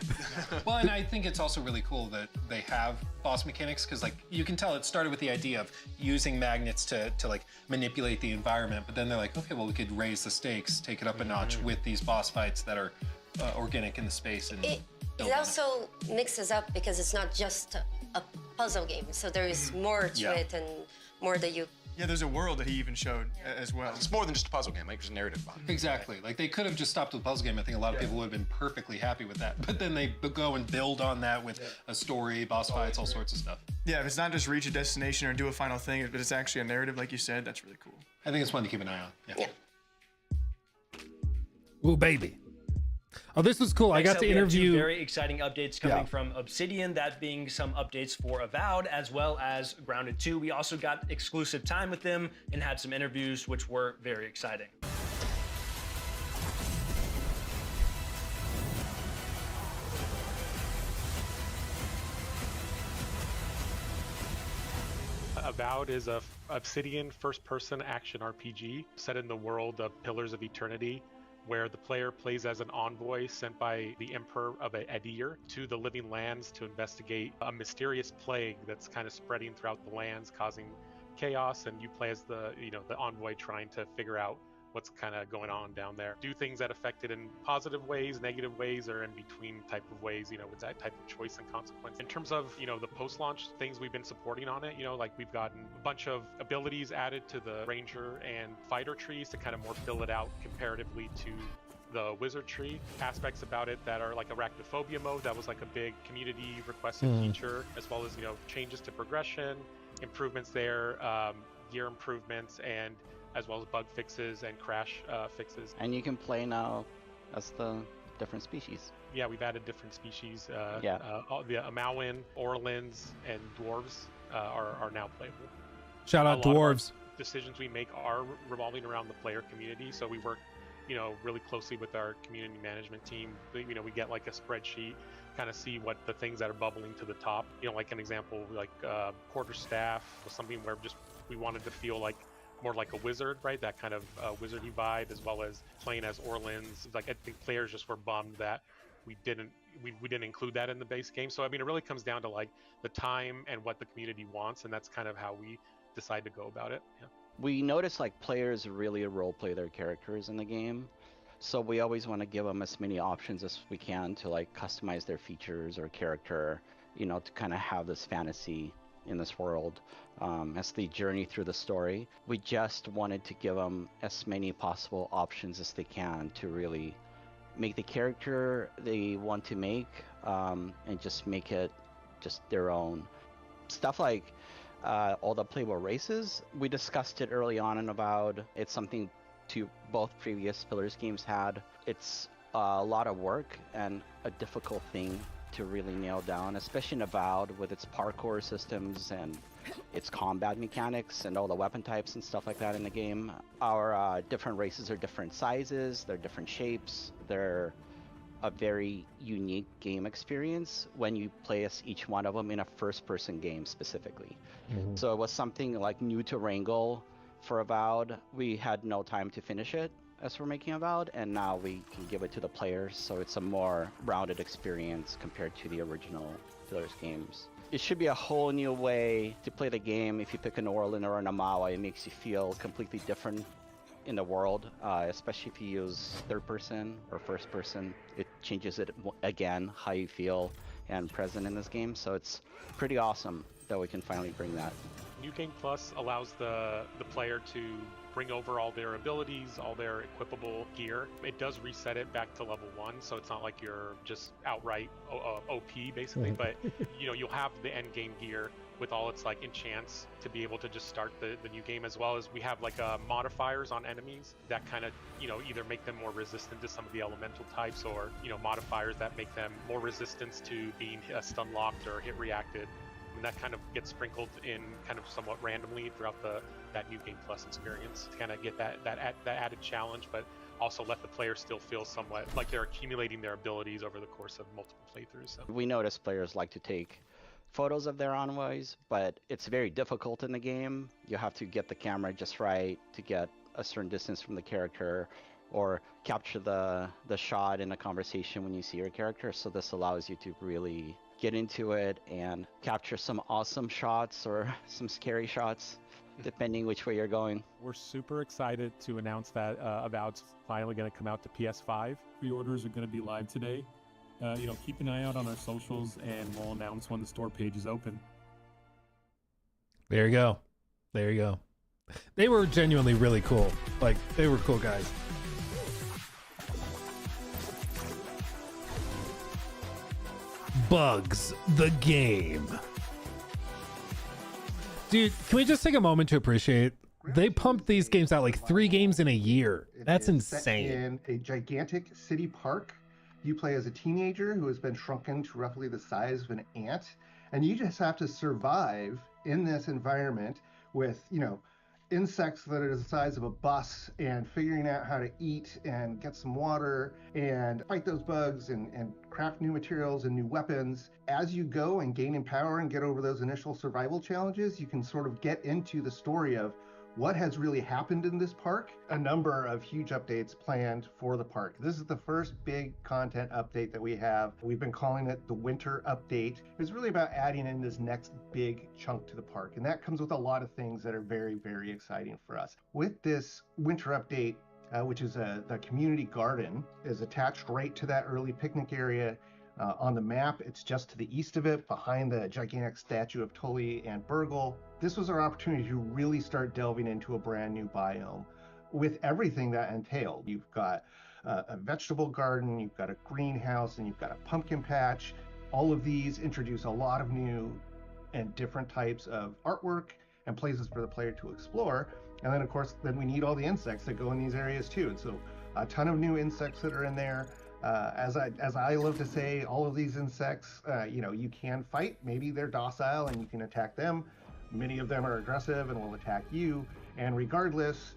Well, and I think it's also really cool that they have boss mechanics, because like you can tell it started with the idea of using magnets to like manipulate the environment, but then they're like, okay, well, we could raise the stakes, take it up a notch with these boss fights that are organic in the space. And It also mixes up because it's not just a puzzle game, so there is more to Yeah. it and more that you. Yeah, there's a world that he even showed as well. It's more than just a puzzle game. Like there's a narrative behind it. Exactly. Like they could have just stopped with the puzzle game. I think a lot of people would have been perfectly happy with that. But then they go and build on that with a story, boss fights, all sorts of stuff. Yeah, if it's not just reach a destination or do a final thing, but it's actually a narrative, like you said, that's really cool. I think it's one to keep an eye on. Yeah. Ooh, baby. Oh, this was cool. I Next got up, to we have two interview. very exciting updates coming Yeah. from Obsidian, that being some updates for Avowed as well as Grounded 2. We also got exclusive time with them and had some interviews, which were very exciting. Avowed is a Obsidian first-person action RPG set in the world of Pillars of Eternity, where the player plays as an envoy sent by the Emperor of Adir to the Living Lands to investigate a mysterious plague that's kind of spreading throughout the lands, causing chaos, and you play as the envoy trying to figure out what's kind of going on down there. Do things that affect it in positive ways, negative ways, or in between type of ways, with that type of choice and consequence. In terms of, the post-launch things we've been supporting on it, like we've gotten a bunch of abilities added to the Ranger and Fighter trees to kind of more fill it out comparatively to the wizard tree. Aspects about it that are like arachnophobia mode, that was like a big community requested feature, as well as, changes to progression, improvements there, gear improvements, and as well as bug fixes and crash fixes. And you can play now as the different species. Yeah, we've added different species. Yeah. The Amauin, Orlins, and Dwarves are now playable. Shout out A lot of our dwarves. decisions we make are revolving around the player community, so we work, really closely with our community management team. We get like a spreadsheet, kind of see what the things that are bubbling to the top. Like an example, like quarterstaff was something where just we wanted to feel like more like a wizard, right? That kind of wizardy vibe, as well as playing as Orlins. Like I think players just were bummed that we didn't include that in the base game. So I mean, it really comes down to like the time and what the community wants, and that's kind of how we decide to go about it. Yeah. We notice like players really role play their characters in the game. So we always want to give them as many options as we can to like customize their features or character, to kind of have this fantasy in this world as they journey through the story. We just wanted to give them as many possible options as they can to really make the character they want to make and just make it just their own. Stuff like all the playable races, we discussed it early on in Avowed. It's something to both previous Pillars games had. It's a lot of work and a difficult thing to really nail down, especially in Avowed with its parkour systems and its combat mechanics and all the weapon types and stuff like that in the game. Our different races are different sizes, they're different shapes, they're a very unique game experience when you play as each one of them in a first-person game specifically. So it was something like new to wrangle for Avowed. We had no time to finish it as we're making Avowed, and now we can give it to the players, so it's a more rounded experience compared to the original Pillars games. It should be a whole new way to play the game. If you pick an Orlin or an Amawa, it makes you feel completely different in the world, especially if you use third person or first person. It changes it again, how you feel and present in this game, so it's pretty awesome that we can finally bring that. New Game Plus allows the player to bring over all their abilities, all their equipable gear. It does reset it back to level 1, so it's not like you're just outright OP basically, but you'll have the end game gear with all its like enchants to be able to just start the new game, as well as we have like modifiers on enemies that kind of, you know, either make them more resistant to some of the elemental types, or, you know, modifiers that make them more resistant to being stun locked or hit reacted. And that kind of gets sprinkled in kind of somewhat randomly throughout that New Game Plus experience to kind of get that added challenge, but also let the player still feel somewhat like they're accumulating their abilities over the course of multiple playthroughs. So. We notice players like to take photos of their envoys, but it's very difficult in the game. You have to get the camera just right to get a certain distance from the character, or capture the shot in a conversation when you see your character. So this allows you to really get into it and capture some awesome shots or some scary shots, depending which way you're going. We're super excited to announce that Avowed's finally going to come out to PS5. Pre-orders are going to be live today. You know, keep an eye out on our socials, and we'll announce when the store page is open. There you go. There you go. They were genuinely really cool. Like, they were cool guys. Bugs, the game. Dude, can we just take a moment to appreciate they pumped these games out like 3 games in a year. That's insane. In a gigantic city park, you play as a teenager who has been shrunken to roughly the size of an ant, and you just have to survive in this environment with, you know, insects that are the size of a bus, and figuring out how to eat and get some water and fight those bugs and craft new materials and new weapons. As you go and gain in power and get over those initial survival challenges, you can sort of get into the story of what has really happened in this park. A number of huge updates planned for the park. This is the first big content update that we have. We've been calling it the Winter Update. It's really about adding in this next big chunk to the park, and that comes with a lot of things that are very, very exciting for us. With this Winter Update, which is the community garden, is attached right to that early picnic area. On the map, it's just to the east of it, behind the gigantic statue of Tully and Burgle. This was our opportunity to really start delving into a brand new biome with everything that entailed. You've got a vegetable garden, you've got a greenhouse, and you've got a pumpkin patch. All of these introduce a lot of new and different types of artwork and places for the player to explore. And then, of course, then we need all the insects that go in these areas too. And so a ton of new insects that are in there. As I love to say, all of these insects, you know, you can fight. Maybe they're docile and you can attack them. Many of them are aggressive and will attack you. And regardless,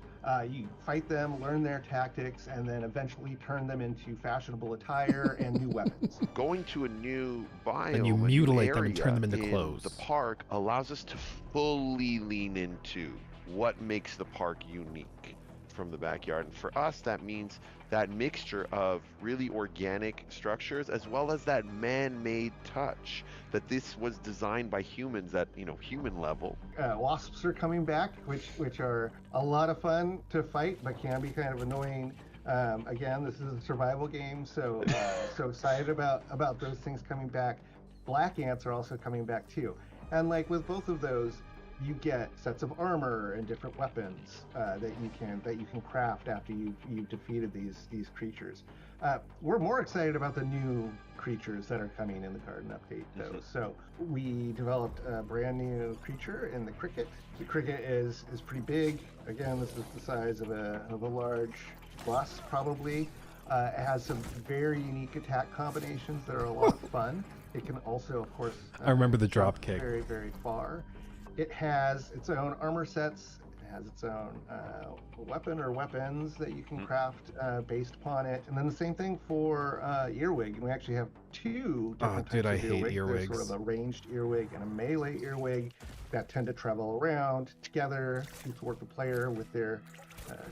you fight them, learn their tactics, and then eventually turn them into fashionable attire and new weapons. Going to a new biome, and you mutilate them and turn them into clothes. The park allows us to fully lean into what makes the park unique from the backyard. And for us, that means that mixture of really organic structures as well as that man-made touch, that this was designed by humans at, you know, human level. Wasps are coming back, which are a lot of fun to fight, but can be kind of annoying. Again, this is a survival game, so so excited about those things coming back. Black ants are also coming back too, and like with both of those, you get sets of armor and different weapons that you can craft after you've defeated these creatures. We're more excited about the new creatures that are coming in the garden update, though. So we developed a brand new creature in the cricket. The cricket is pretty big. Again, this is the size of a large bus, probably. It has some very unique attack combinations that are a lot of fun. It can also, of course, I remember the drop kick. Very, very far. It has its own armor sets. It has its own weapon or weapons that you can craft based upon it. And then the same thing for earwig. And we actually have 2 different types I of hate earwig. earwigs. There's sort of a ranged earwig and a melee earwig that tend to travel around together to thwart the player with their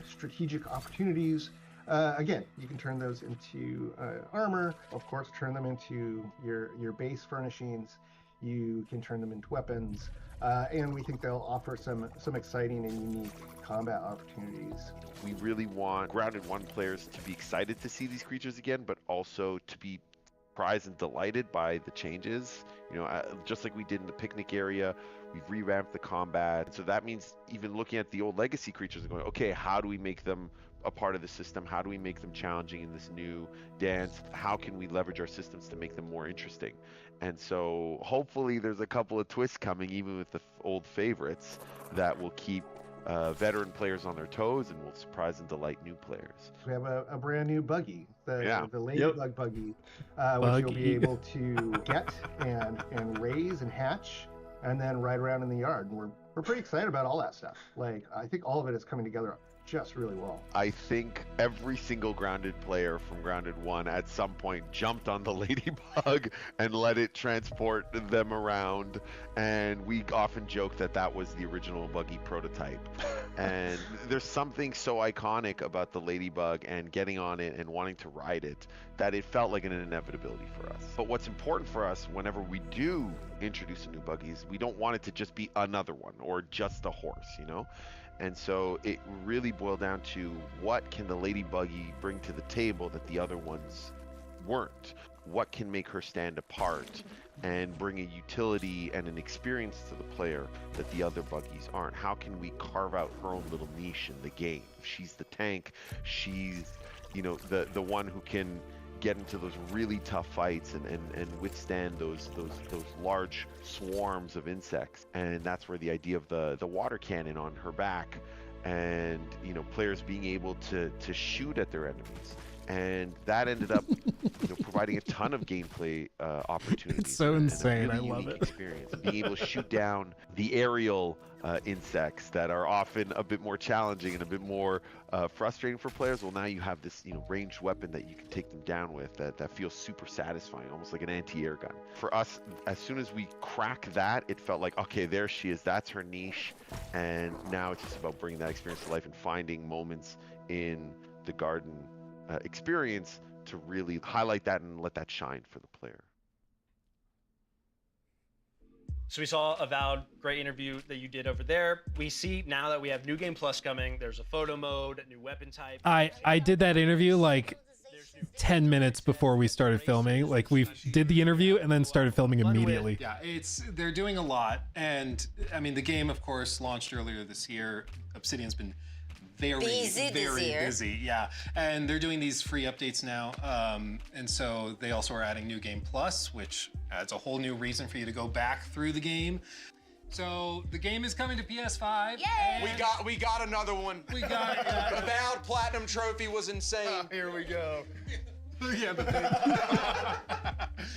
strategic opportunities. Again, you can turn those into armor. Of course, turn them into your base furnishings. You can turn them into weapons. And we think they'll offer some exciting and unique combat opportunities. We really want Grounded 1 players to be excited to see these creatures again, but also to be surprised and delighted by the changes. You know, just like we did in the picnic area, we've revamped the combat. So that means even looking at the old legacy creatures and going, okay, how do we make them a part of the system? How do we make them challenging in this new dance? How can we leverage our systems to make them more interesting? And so hopefully there's a couple of twists coming, even with the old favorites, that will keep veteran players on their toes and will surprise and delight new players. We have a brand new buggy, the Ladybug buggy, Buggy. which you'll be able to get and raise and hatch and then ride around in the yard. And we're pretty excited about all that stuff. Like, I think all of it is coming together just really well. I think every single Grounded player from Grounded 1 at some point jumped on the Ladybug and let it transport them around. And we often joke that that was the original buggy prototype. And there's something so iconic about the Ladybug and getting on it and wanting to ride it that it felt like an inevitability for us. But what's important for us whenever we do introduce a new buggy is we don't want it to just be another one or just a horse, you know? And so it really boiled down to what can the Ladybuggy bring to the table that the other ones weren't? What can make her stand apart and bring a utility and an experience to the player that the other buggies aren't? How can we carve out her own little niche in the game? She's the tank, she's, you know, the one who can get into those really tough fights and withstand those large swarms of insects. And that's where the idea of the water cannon on her back and, you know, players being able to shoot at their enemies. And that ended up you know, providing a ton of gameplay opportunities. It's so insane. And a really I love unique it. experience. And being able to shoot down the aerial insects that are often a bit more challenging and a bit more frustrating for players. Well, now you have this, you know, ranged weapon that you can take them down with that feels super satisfying, almost like an anti-air gun. For us, as soon as we crack that, it felt like, okay, there she is. That's her niche. And now it's just about bringing that experience to life and finding moments in the garden experience to really highlight that and let that shine for the player. So we saw Avowed, great interview that you did over there. We see now that we have New Game Plus coming, there's a photo mode, a new weapon type. I did that interview like 10 minutes before we started filming. Like, we did the interview and then started filming immediately. Yeah, they're doing a lot. And I mean, the game, of course, launched earlier this year. Obsidian's been very busy, yeah. And they're doing these free updates now. And so they also are adding New Game Plus, which adds a whole new reason for you to go back through the game. So the game is coming to PS5. Yay! We got another one. We got it. The Avowed Platinum Trophy was insane. Here we go. Yeah,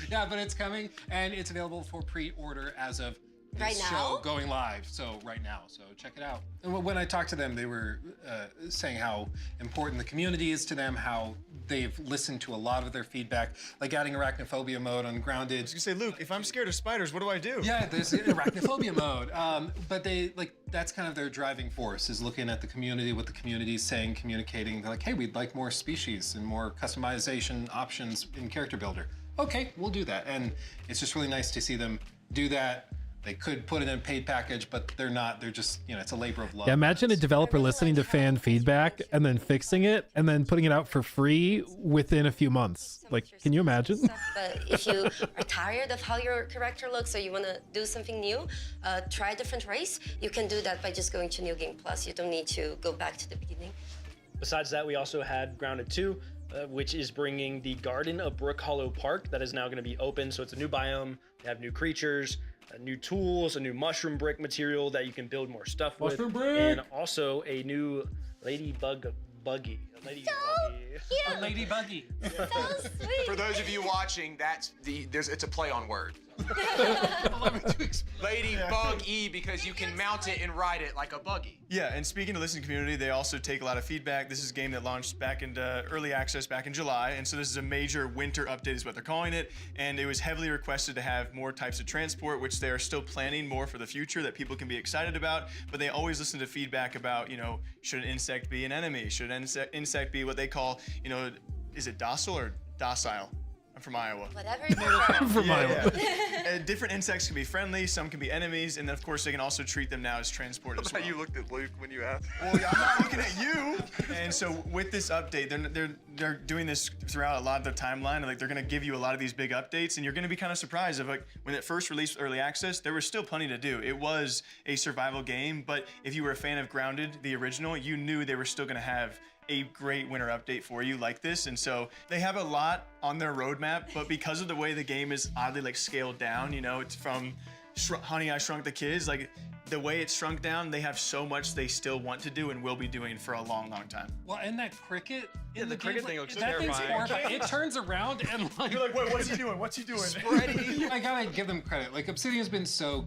yeah, but it's coming and it's available for pre-order as of this Right now? show going live. So right now, so check it out. And when I talked to them, they were saying how important the community is to them, how they've listened to a lot of their feedback, like adding arachnophobia mode on Grounded. I was gonna say, Luke, if I'm scared of spiders, what do I do? Yeah, there's arachnophobia mode. But they that's kind of their driving force, is looking at the community, what the community is saying, communicating. They're like, hey, we'd like more species and more customization options in Character Builder. Okay, we'll do that. And it's just really nice to see them do that. They could put it in a paid package, but they're not. They're just, you know, it's a labor of love. Yeah, imagine a developer listening to fan feedback and then fixing it and then putting it out for free within a few months. Like, can you imagine? But if you are tired of how your character looks or you want to do something new, try a different race, you can do that by just going to New Game Plus. You don't need to go back to the beginning. Besides that, we also had Grounded 2, which is bringing the Garden of Brook Hollow Park that is now going to be open. So it's a new biome. They have new creatures, new tools, a new mushroom brick material that you can build more stuff with, and also a new ladybug buggy. A lady buggy. So sweet. For those of you watching, it's a play on words. Ladybug E, because you can mount it and ride it like a buggy. Yeah, and speaking to listening community, they also take a lot of feedback. This is a game that launched back into early access back in July, and so this is a major winter update is what they're calling it, and it was heavily requested to have more types of transport, which they are still planning more for the future that people can be excited about, but they always listen to feedback about, you know, should an insect be an enemy? Should an insect be what they call, you know, is it docile or docile? I'm from Iowa. Whatever you prefer. I'm from Iowa. Different insects can be friendly, some can be enemies, and then of course they can also treat them now as transport as well. You looked at Luke when you asked. Well, yeah, I'm not looking at you. And so with this update, they're doing this throughout a lot of the timeline. Like they're gonna give you a lot of these big updates, and you're gonna be kind of surprised. Of like when it first released early access, there was still plenty to do. It was a survival game, but if you were a fan of Grounded, the original, you knew they were still gonna have a great winter update for you like this. And so they have a lot on their roadmap, but because of the way the game is oddly like scaled down, you know, it's from Honey, I Shrunk the Kids, like the way it's shrunk down, they have so much they still want to do and will be doing for a long, long time. Well, and that cricket. Yeah, the cricket thing looks that thing's terrifying. horrifying. It turns around and like. You're like, wait, what's he doing? What's he doing? I gotta give them credit. Like Obsidian's been so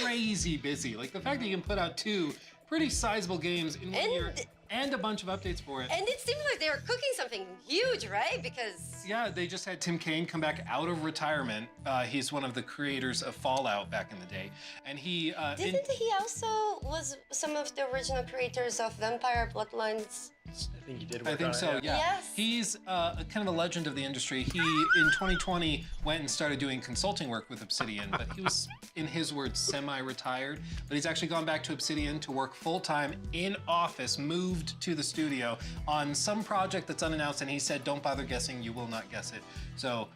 crazy busy. Like the fact that you can put out 2 pretty sizable games in 1 year and a bunch of updates for it. And it seemed like they were cooking something huge, right? Because yeah, they just had Tim Kaine come back out of retirement. He's one of the creators of Fallout back in the day, and he didn't he also was some of the original creators of Vampire Bloodlines? I think he did. I think so. Yeah. Yes. He's kind of a legend of the industry. He in 2020 went and started doing consulting work with Obsidian, but he was, in his words, semi-retired. But he's actually gone back to Obsidian to work full-time in office, moved to the studio on some project that's unannounced, and he said, "Don't bother guessing. You will not guess it." So,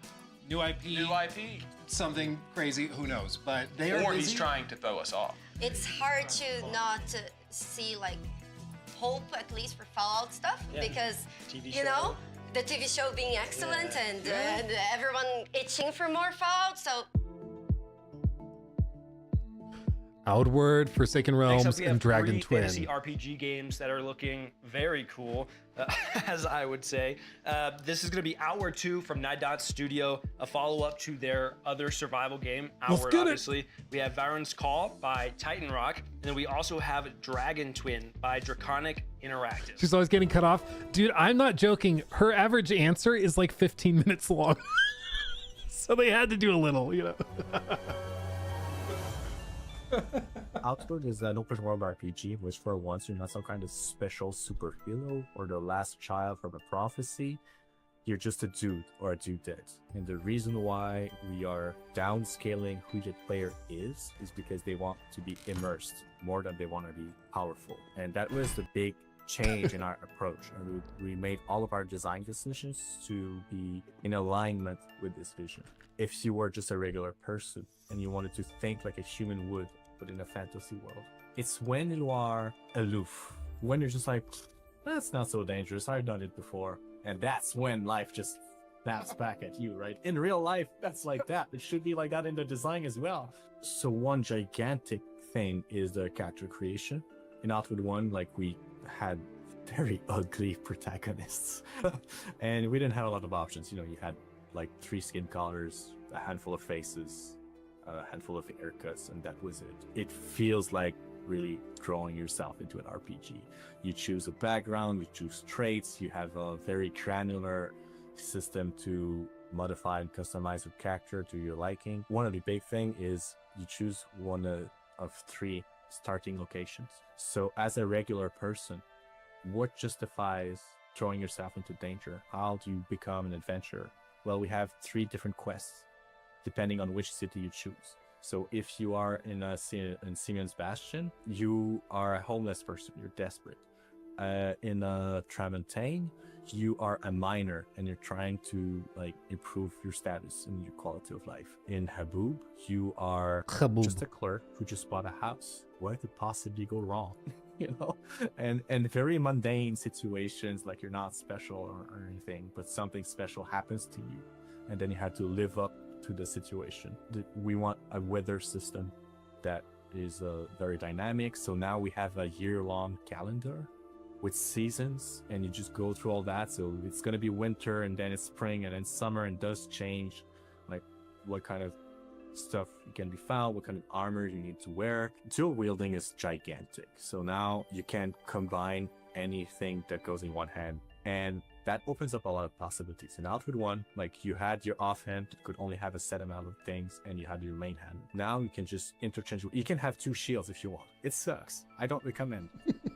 new IP, something crazy. Who knows? But they are. Or busy. he's trying to throw us off. It's hard to not see like hope, at least for Fallout stuff, because you know the TV show being excellent and everyone itching for more Fallout. So Outward, Forsaken Next up, Realms, we and have Dragon 3 Twin. fantasy RPG games that are looking very cool, as I would say. This is going to be Hour 2 from Nine Dots Studio, a follow-up to their other survival game, Let's Hour, get it. obviously. We have Varen's Call by Titan Rock, and then we also have Dragon Twin by Draconic Interactive. She's always getting cut off. Dude, I'm not joking. Her average answer is like 15 minutes long. So they had to do a little, you know. Outward is an open world RPG, which for once you're not some kind of special superhero or the last child from a prophecy. You're just a dude or a dudette. And the reason why we are downscaling who the player is because they want to be immersed more than they want to be powerful. And that was the big change in our approach. And we made all of our design decisions to be in alignment with this vision. If you were just a regular person and you wanted to think like a human would, but in a fantasy world, it's when you are aloof, when you're just like, that's not so dangerous, I've done it before. And that's when life just snaps back at you, right? In real life, that's like that. It should be like that in the design as well. So one gigantic thing is the character creation. In Outward 1, like we had very ugly protagonists and we didn't have a lot of options. You know, you had like 3 skin colors, a handful of faces, a handful of haircuts, and that was it. It feels like really drawing yourself into an RPG. You choose a background, you choose traits, you have a very granular system to modify and customize your character to your liking. One of the big thing is you choose one of 3 starting locations. So as a regular person, what justifies throwing yourself into danger? How do you become an adventurer? Well, we have 3 different quests depending on which city you choose. So if you are in Simeon's Bastion, you are a homeless person, you're desperate. In Tramontane, you are a miner and you're trying to like improve your status and your quality of life. In Haboob, you are just a clerk who just bought a house. What could possibly go wrong? You know, and very mundane situations, like you're not special or anything, but something special happens to you, and then you have to live up to the situation. We want a weather system that is very dynamic. So now we have a year-long calendar with seasons, and you just go through all that. So it's going to be winter, and then it's spring, and then summer, and does change like what kind of stuff can be found, what kind of armor you need to wear. Dual wielding is gigantic. So now you can combine anything that goes in one hand, and that opens up a lot of possibilities. In Outward 1, like you had your offhand could only have a set amount of things, and you had your main hand. Now you can just interchange. You can have 2 shields if you want. It sucks. I don't recommend,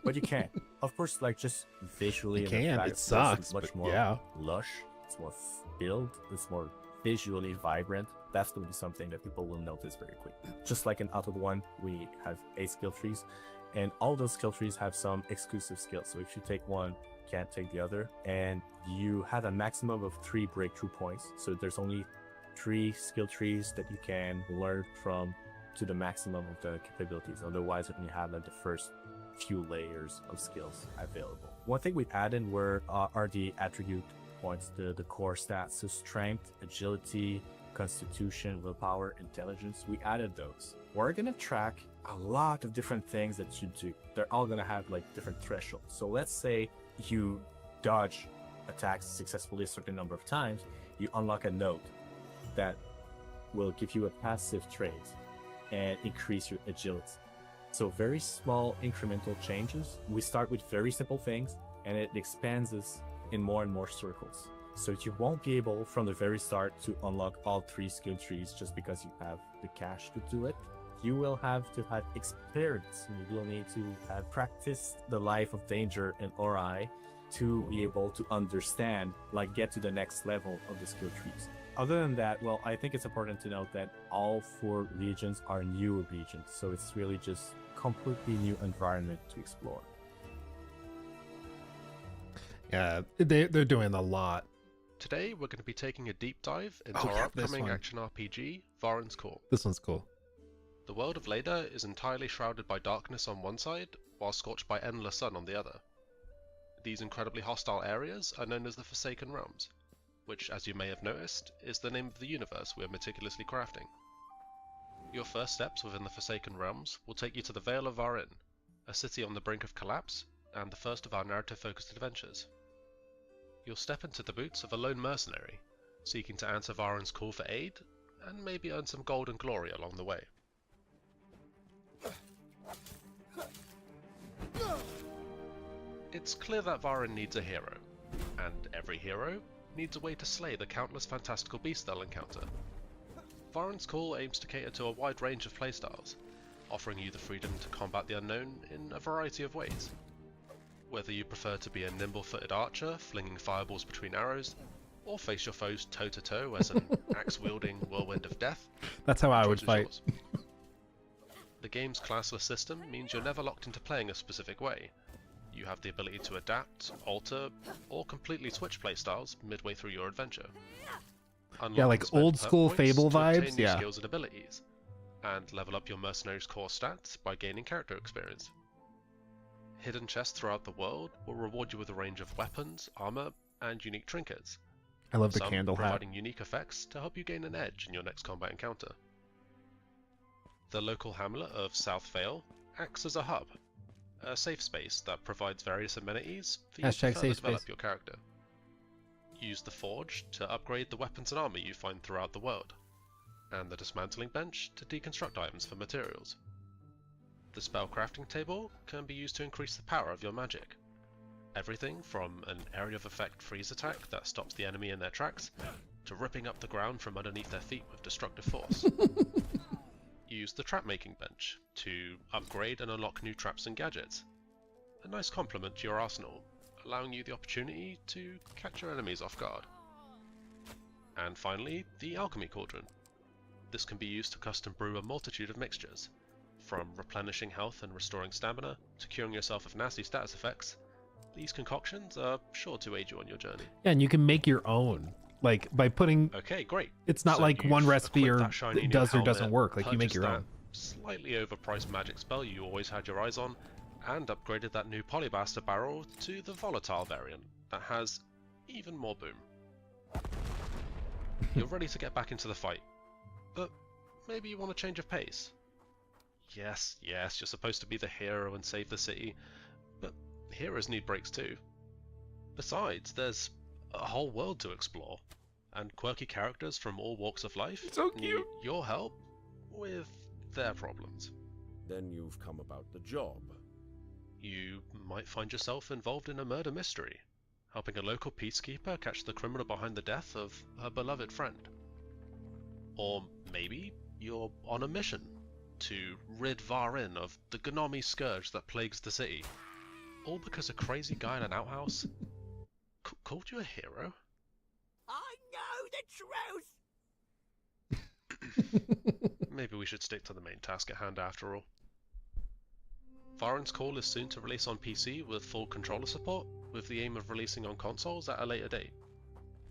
but you can. Of course, like just visually, You and the can. fact It that sucks, it's much but more yeah. lush. It's more build, it's more visually vibrant, that's going to be something that people will notice very quickly. Just like in Auto 1, we have 8 skill trees, and all those skill trees have some exclusive skills. So if you take one, you can't take the other, and you have a maximum of 3 breakthrough points. So there's only 3 skill trees that you can learn from to the maximum of the capabilities. Otherwise, you have like the first few layers of skills available. One thing we added are the attribute points, the core stats, so strength, agility, constitution, willpower, intelligence. We added those. We're gonna track a lot of different things that you do. They're all gonna have like different thresholds. So let's say you dodge attacks successfully a certain number of times, you unlock a node that will give you a passive trait and increase your agility. So very small incremental changes. We start with very simple things and it expands us in more and more circles. So you won't be able from the very start to unlock all 3 skill trees just because you have the cash to do it. You will have to have experience. You will need to have practiced the life of danger in Ori to be able to understand, like get to the next level of the skill trees. Other than that, well, I think it's important to note that all 4 regions are new regions. So it's really just completely new environment to explore. Yeah, they're doing a lot. Today, we're going to be taking a deep dive into our upcoming action RPG, Varen's Call. This one's cool. The world of Leda is entirely shrouded by darkness on one side, while scorched by endless sun on the other. These incredibly hostile areas are known as the Forsaken Realms, which, as you may have noticed, is the name of the universe we are meticulously crafting. Your first steps within the Forsaken Realms will take you to the Vale of Varen, a city on the brink of collapse, and the first of our narrative-focused adventures. You'll step into the boots of a lone mercenary, seeking to answer Varen's call for aid, and maybe earn some gold and glory along the way. It's clear that Varen needs a hero, and every hero needs a way to slay the countless fantastical beasts they'll encounter. Varen's Call aims to cater to a wide range of playstyles, offering you the freedom to combat the unknown in a variety of ways. Whether you prefer to be a nimble-footed archer, flinging fireballs between arrows, or face your foes toe-to-toe as an axe-wielding whirlwind of death, that's how I would fight. The game's classless system means you're never locked into playing a specific way. You have the ability to adapt, alter, or completely switch playstyles midway through your adventure. Yeah, like old school Fable vibes, new yeah. Skills and abilities, and level up your mercenary's core stats by gaining character experience. Hidden chests throughout the world will reward you with a range of weapons, armor, and unique trinkets. I love the Some candle hat. providing unique effects to help you gain an edge in your next combat encounter. The local hamlet of South Vale acts as a hub, a safe space that provides various amenities for you to further develop your character. Use the forge to upgrade the weapons and armor you find throughout the world, and the dismantling bench to deconstruct items for materials. The spell crafting table can be used to increase the power of your magic. Everything from an area of effect freeze attack that stops the enemy in their tracks, to ripping up the ground from underneath their feet with destructive force. Use the trap making bench to upgrade and unlock new traps and gadgets. A nice complement to your arsenal, allowing you the opportunity to catch your enemies off guard. And finally, the alchemy cauldron. This can be used to custom brew a multitude of mixtures, from replenishing health and restoring stamina to curing yourself of nasty status effects. These concoctions are sure to aid you on your journey. Yeah, and you can make your own. Like by putting. Okay, great. It's not So like you've one recipe or equipped that shiny it new does or doesn't helmet, work. Like you make purchased your that own. Slightly overpriced magic spell you always had your eyes on, and upgraded that new Polybuster barrel to the volatile variant that has even more boom. You're ready to get back into the fight, but maybe you want a change of pace. Yes, you're supposed to be the hero and save the city, but heroes need breaks too. Besides, there's a whole world to explore, and quirky characters from all walks of life need your help with their problems. Then you've come about the job. You might find yourself involved in a murder mystery, helping a local peacekeeper catch the criminal behind the death of her beloved friend. Or maybe you're on a mission to rid Varen of the Gnomi scourge that plagues the city, all because a crazy guy in an outhouse called you a hero? I know Maybe we should stick to the main task at hand after all. Varan's Call is soon to release on PC with full controller support, with the aim of releasing on consoles at a later date.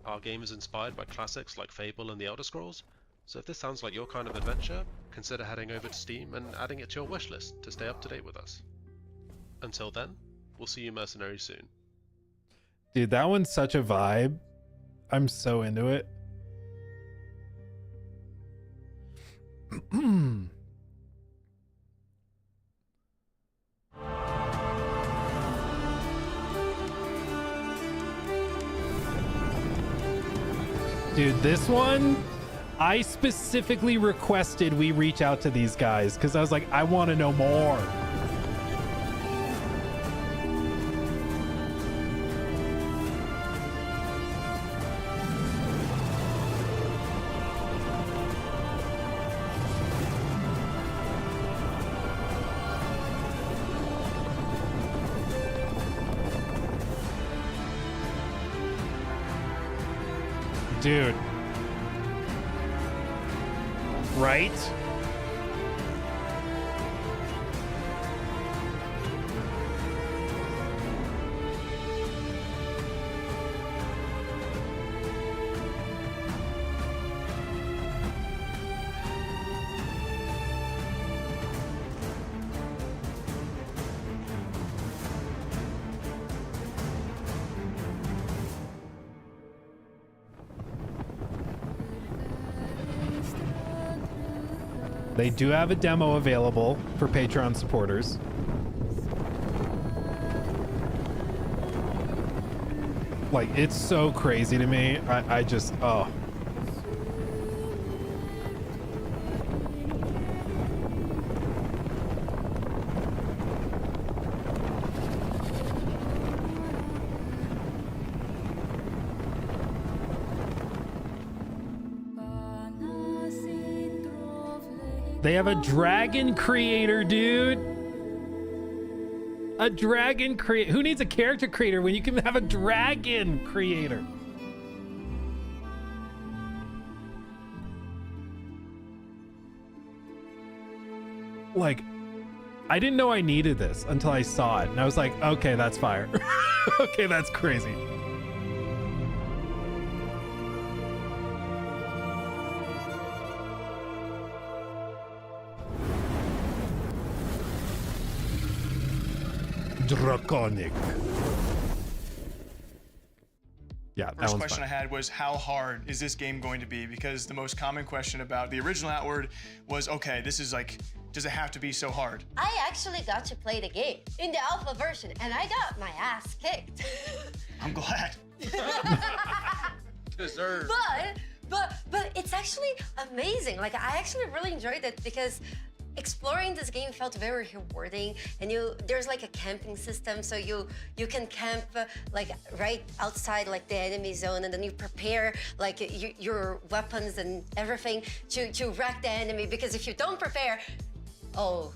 Our game is inspired by classics like Fable and The Elder Scrolls, so if this sounds like your kind of adventure, consider heading over to Steam and adding it to your wishlist to stay up to date with us. Until then, we'll see you mercenaries soon. Dude, that one's such a vibe. I'm so into it. Dude, this one, I specifically requested we reach out to these guys because I was like, I want to know more. Dude. Right? They do have a demo available for Patreon supporters. Like, it's so crazy to me. I just, oh. They have a dragon creator, dude. A dragon creator. Who needs a character creator when you can have a dragon creator? Like, I didn't know I needed this until I saw it. And I was like, okay, that's fire. Okay, that's crazy. Draconic. Yeah, that First one's question fine. I had was, how hard is this game going to be? Because the most common question about the original Outward was, okay, this is like, does it have to be so hard? I actually got to play the game in the alpha version, and I got my ass kicked. I'm glad. Deserved. But it's actually amazing. Like, I actually really enjoyed it because exploring this game felt very rewarding, and there's like a camping system, so you can camp like right outside like the enemy zone, and then you prepare like your weapons and everything to wreck the enemy, because if you don't prepare, oh,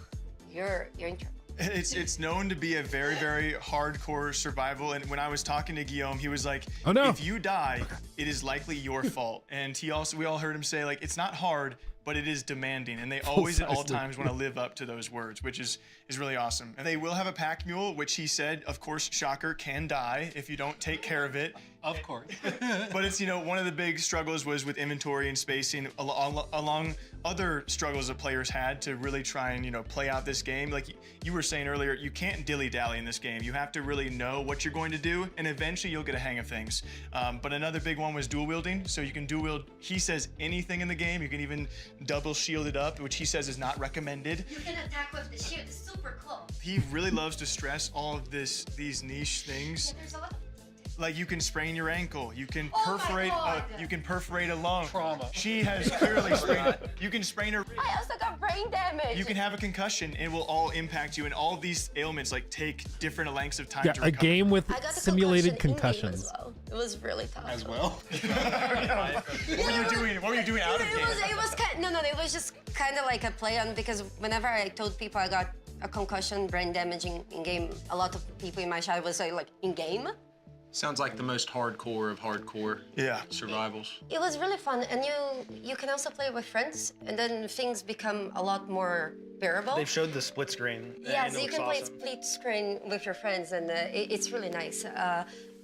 you're in trouble. It's known to be a very, very hardcore survival. And when I was talking to Guillaume, he was like, oh, no. If you die, it is likely your fault. And we all heard him say, like, it's not hard, but it is demanding. And they always at all times want to live up to those words, which is really awesome. And they will have a pack mule, which he said, of course, shocker, can die if you don't take care of it. Of course. But it's, one of the big struggles was with inventory and spacing along other struggles that players had to really try and, play out this game. Like you were saying earlier, you can't dilly-dally in this game. You have to really know what you're going to do, and eventually you'll get a hang of things. But another big one was dual wielding. So you can dual wield, he says, anything in the game. You can even double shield it up, which he says is not recommended. You can attack with the shield. It's super cool. He really loves to stress all of these niche things. Yeah, there's a lot of like you can sprain your ankle, you can perforate a lung. Trauma. She has clearly sprained. You can sprain her. I also got brain damage. You can have a concussion. It will all impact you, and all of these ailments like take different lengths of time to recover. A game with simulated concussions. concussions. Well. It was really tough. As well. What were you doing out of game? It was kind. No. It was just kind of like a play on, because whenever I told people I got a concussion, brain damage in game, a lot of people in my chat was like in game. Sounds like the most hardcore of hardcore survivals. It was really fun, and you can also play with friends, and then things become a lot more bearable. They've showed the split screen. Yeah, and so it you looks can play awesome. split screen with your friends, and it's really nice.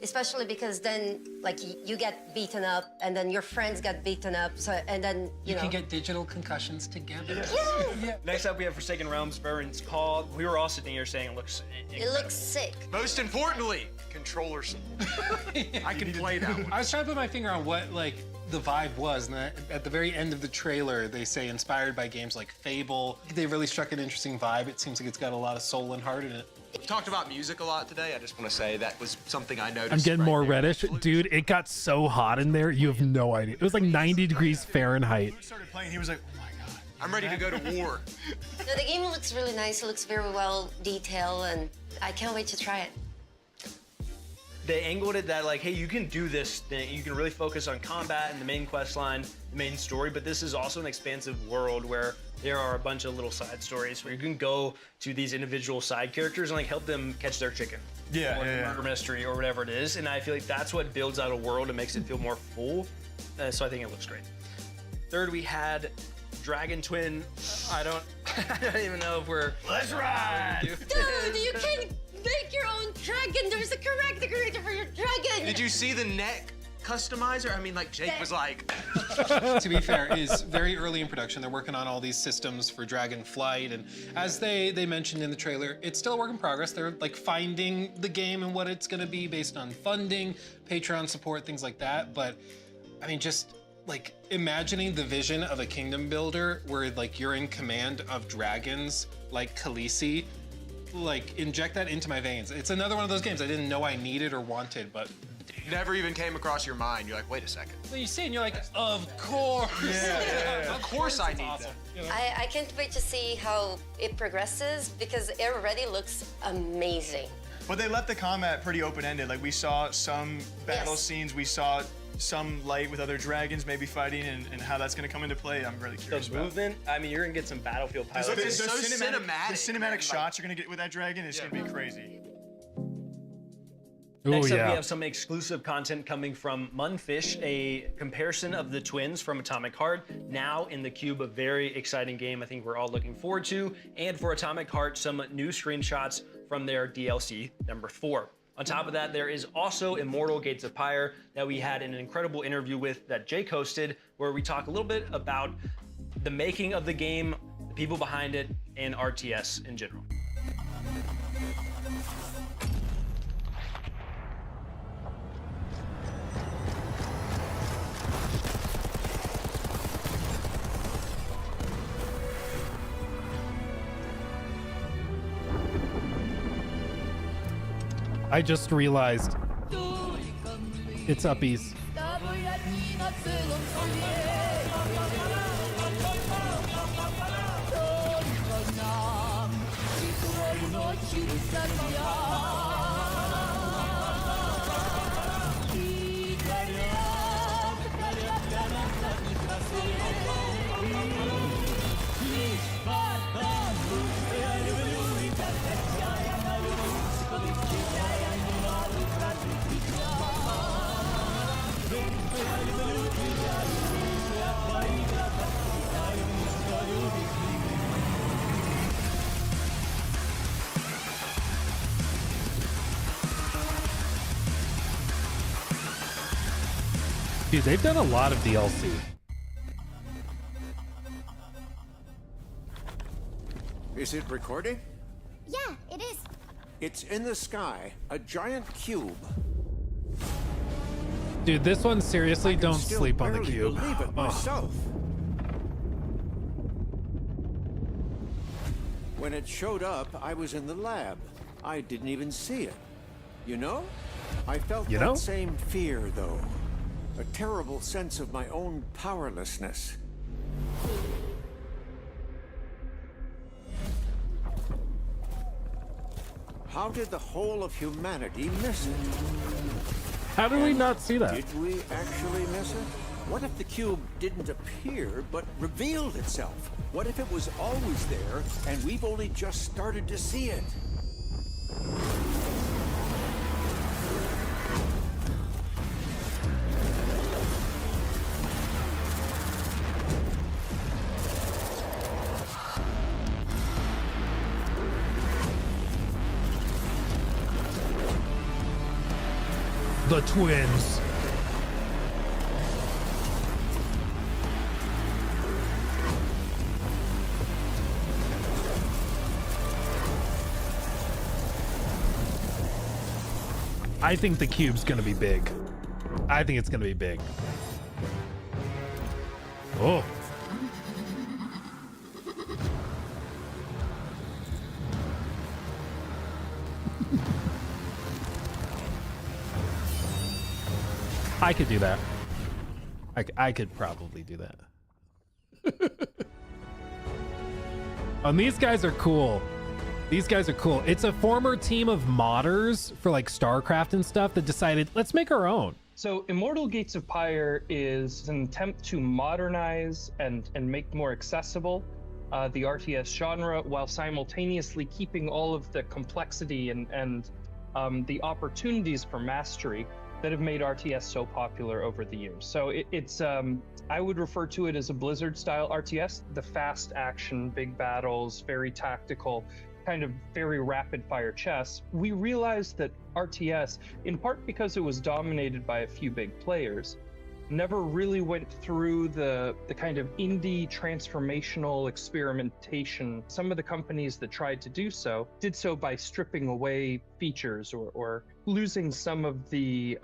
Especially because then, like, you get beaten up, and then your friends get beaten up. So, and then you know. can get digital concussions together. Yeah. Next up, we have Forsaken Realms, Baron's Call. We were all sitting here saying it looks It looks sick. Most importantly, controllers. I can play that one. I was trying to put my finger on what like the vibe was, and at the very end of the trailer, they say inspired by games like Fable. They really struck an interesting vibe. It seems like it's got a lot of soul and heart in it. We've talked about music a lot today. I just want to say that was something I noticed. I'm getting right more there. reddish. Dude, it got so hot in there. You have no idea. It was like 90 degrees Fahrenheit. He started playing, he was like, oh my god. I'm ready to go to war. No, the game looks really nice. It looks very well detailed, and I can't wait to try it. They angled it that like, hey, you can do this thing. You can really focus on combat and the main quest line, the main story, but this is also an expansive world where there are a bunch of little side stories where you can go to these individual side characters and like help them catch their chicken. Or the murder mystery or whatever it is. And I feel like that's what builds out a world and makes it feel more full. So I think it looks great. Third, we had Dragon Twin. I don't even know if we're. Let's ride! Dude, you can make your own dragon. There's a character creator for your dragon. Did you see the neck customizer? I mean, like Jake was like. To be fair, it is very early in production. They're working on all these systems for Dragonflight, and as they mentioned in the trailer, it's still a work in progress. They're like finding the game and what it's gonna be based on funding, Patreon support, things like that. But I mean, just like imagining the vision of a kingdom builder where like you're in command of dragons like Khaleesi, like inject that into my veins. It's another one of those games I didn't know I needed or wanted, but Never even came across your mind. You're like, wait a second. well, you see and you're like, of course. Of course I need awesome. that. I can't wait to see how it progresses because it already looks amazing. But they left the combat pretty open-ended. Like we saw some battle scenes, we saw some light with other dragons maybe fighting, and how that's going to come into play. I'm really curious The about. movement, I mean, you're gonna get some Battlefield pilots. The so cinematic. The cinematic shots you're going to get with that dragon is going to be crazy. Next up, yeah. we have some exclusive content coming from Munfish, a comparison of the twins from Atomic Heart, now in the cube, a very exciting game I think we're all looking forward to. And for Atomic Heart, some new screenshots from their DLC number 4. On top of that, there is also Immortal Gates of Pyre that we had an incredible interview with that Jake hosted, where we talk a little bit about the making of the game, the people behind it, and RTS in general. I just realized it's uppies. Dude, they've done a lot of DLC. Is it recording? Yeah, it is. It's in the sky, a giant cube. Dude, this one seriously, don't Still sleep on the barely cube. believe it Ugh. myself. When it showed up, I was in the lab. I didn't even see it. You know? I felt You that know? same fear, though. A terrible sense of my own powerlessness. How did the whole of humanity miss it? How did we not see that? Did we actually miss it? What if the cube didn't appear, but revealed itself? What if it was always there, and we've only just started to see it? The twins. I think the cube's gonna be big. I think it's gonna be big. Oh. I could do that. I could probably do that. And these guys are cool. These guys are cool. It's a former team of modders for like StarCraft and stuff that decided, let's make our own. So Immortal Gates of Pyre is an attempt to modernize and make more accessible the RTS genre while simultaneously keeping all of the complexity and the opportunities for mastery that have made RTS so popular over the years. So it's I would refer to it as a Blizzard style RTS, the fast action, big battles, very tactical, kind of very rapid fire chess. We realized that RTS, in part because it was dominated by a few big players, never really went through the kind of indie transformational experimentation. Some of the companies that tried to do so did so by stripping away features or losing some of the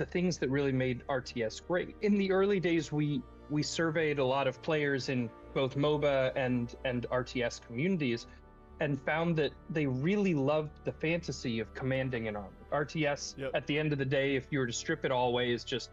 things that really made RTS great. In the early days, we surveyed a lot of players in both MOBA and RTS communities and found that they really loved the fantasy of commanding an army. RTS, at the end of the day, if you were to strip it all away, is just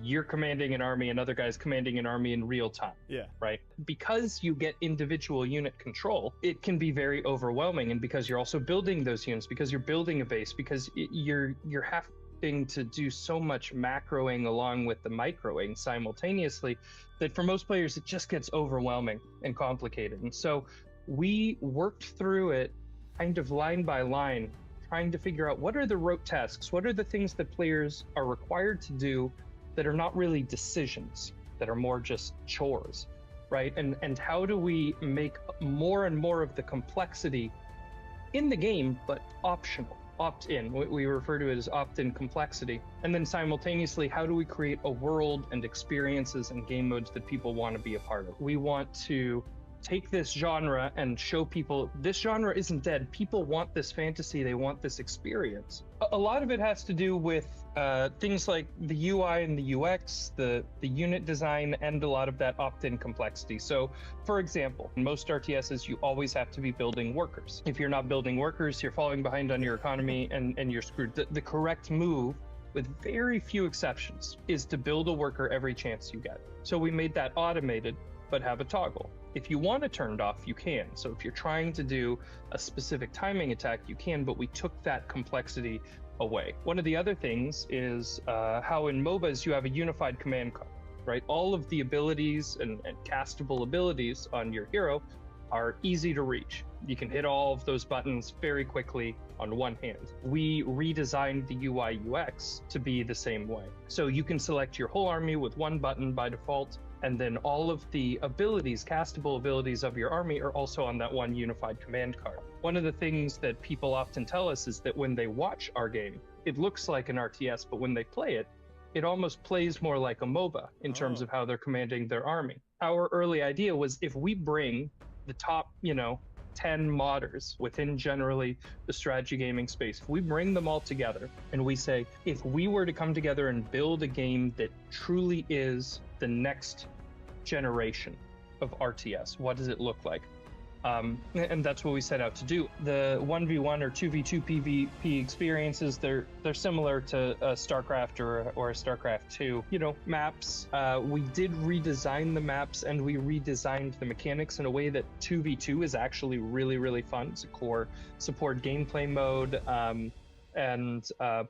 you're commanding an army, another guy's commanding an army in real time. Yeah. Right? Because you get individual unit control, it can be very overwhelming. And because you're also building those units, because you're building a base, because you're having to do so much macroing along with the microing simultaneously, that for most players, it just gets overwhelming and complicated. And so we worked through it kind of line by line, trying to figure out what are the rote tasks, what are the things that players are required to do that are not really decisions, that are more just chores, right? And how do we make more and more of the complexity in the game, but optional, opt-in. We refer to it as opt-in complexity. And then simultaneously, how do we create a world and experiences and game modes that people want to be a part of? We want to take this genre and show people this genre isn't dead. People want this fantasy, they want this experience. A lot of it has to do with things like the UI and the UX, the unit design, and a lot of that opt-in complexity. So for example, in most RTSs, you always have to be building workers. If you're not building workers, you're falling behind on your economy and you're screwed. The correct move, with very few exceptions, is to build a worker every chance you get. So we made that automated, but have a toggle. If you want to turn it off, you can. So if you're trying to do a specific timing attack, you can, but we took that complexity away. One of the other things is how in MOBAs you have a unified command card, right? All of the abilities and castable abilities on your hero are easy to reach. You can hit all of those buttons very quickly on one hand. We redesigned the UI UX to be the same way. So you can select your whole army with one button by default, and then all of the abilities, castable abilities of your army are also on that one unified command card. One of the things that people often tell us is that when they watch our game, it looks like an RTS, but when they play it, it almost plays more like a MOBA in terms of how they're commanding their army. Our early idea was if we bring the top, 10 modders within generally the strategy gaming space, if we bring them all together and we say, if we were to come together and build a game that truly is the next generation of RTS, what does it look like? And that's what we set out to do. The 1v1 or 2v2 PvP experiences, they're similar to a StarCraft or a StarCraft 2. Maps, we did redesign the maps and we redesigned the mechanics in a way that 2v2 is actually really, really fun. It's a core support gameplay mode. And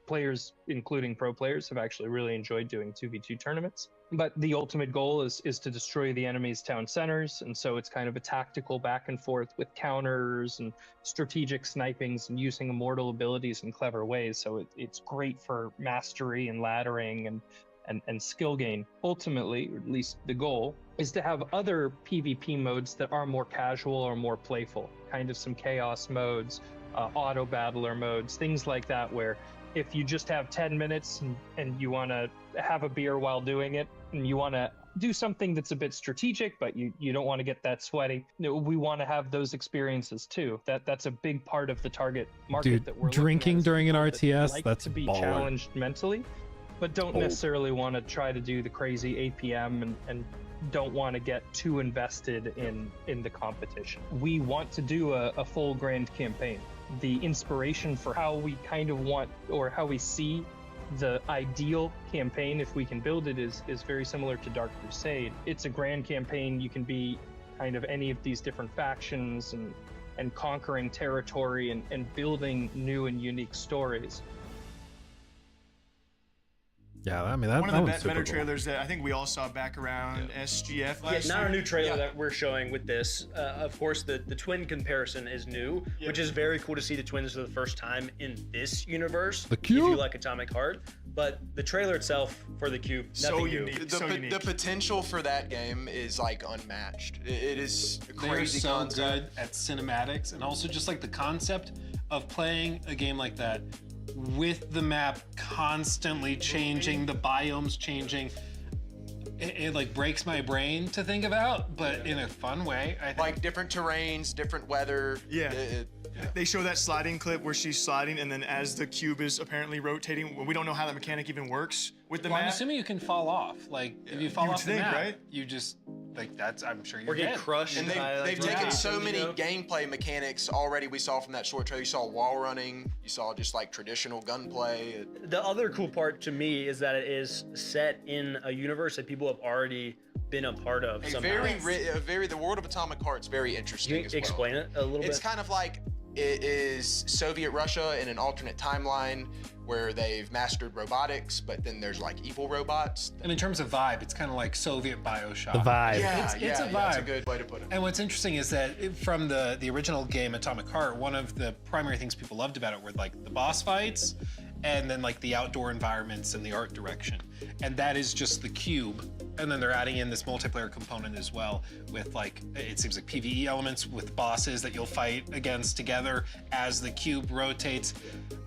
players, including pro players, have actually really enjoyed doing 2v2 tournaments. But the ultimate goal is to destroy the enemy's town centers, and so it's kind of a tactical back and forth with counters and strategic snipings and using immortal abilities in clever ways. So it's great for mastery and laddering and skill gain. Ultimately, or at least the goal, is to have other PvP modes that are more casual or more playful, kind of some chaos modes, auto battler modes, things like that, where If you just have 10 minutes and you want to have a beer while doing it, and you want to do something that's a bit strategic, but you don't want to get that sweaty, we want to have those experiences too. That's a big part of the target market. Dude, that we're drinking during an RTS, like that's to be baller. challenged mentally, but don't necessarily want to try to do the crazy APM and don't want to get too invested in the competition. We want to do a full grand campaign. The inspiration for how we kind of want, or how we see the ideal campaign, if we can build it, is very similar to Dark Crusade. It's a grand campaign. You can be kind of any of these different factions and conquering territory and building new and unique stories. Yeah, I mean, that One that of one's the super better cool. trailers that I think we all saw back around SGF last Not year. a new trailer that we're showing with this. Of course, the twin comparison is new, which is very cool to see the twins for the first time in this universe. The If you Cube? like Atomic Heart, but the trailer itself for the Cube, So nothing unique. new. The potential for that game is like unmatched. It is a They're crazy so concept. good at cinematics, and also just like the concept of playing a game like that with the map constantly changing, the biomes changing. It like breaks my brain to think about, but in a fun way. I think. Like different terrains, different weather. Yeah. They show that sliding clip where she's sliding, and then as the cube is apparently rotating, we don't know how that mechanic even works with the Well, I'm map. assuming you can fall off. Like if you fall You would off the think, map, right? you just like that's. I'm sure you're Or get dead. crushed. And they've taken so many gameplay mechanics already. We saw from that short trailer. You saw wall running. You saw just like traditional gunplay. The other cool part to me is that it is set in a universe that people have already been a part of. somehow. The world of Atomic Heart's very interesting. You as well. explain it a little It's bit? kind of like it is Soviet Russia in an alternate timeline where they've mastered robotics, but then there's like evil robots. And in terms of vibe, it's kind of like Soviet Bioshock. The vibe. Yeah, It's a vibe. that's a good way to put it. And what's interesting is that from the original game Atomic Heart, one of the primary things people loved about it were like the boss fights and then like the outdoor environments and the art direction. And that is just the cube. And then they're adding in this multiplayer component as well with like, it seems like PvE elements with bosses that you'll fight against together as the cube rotates.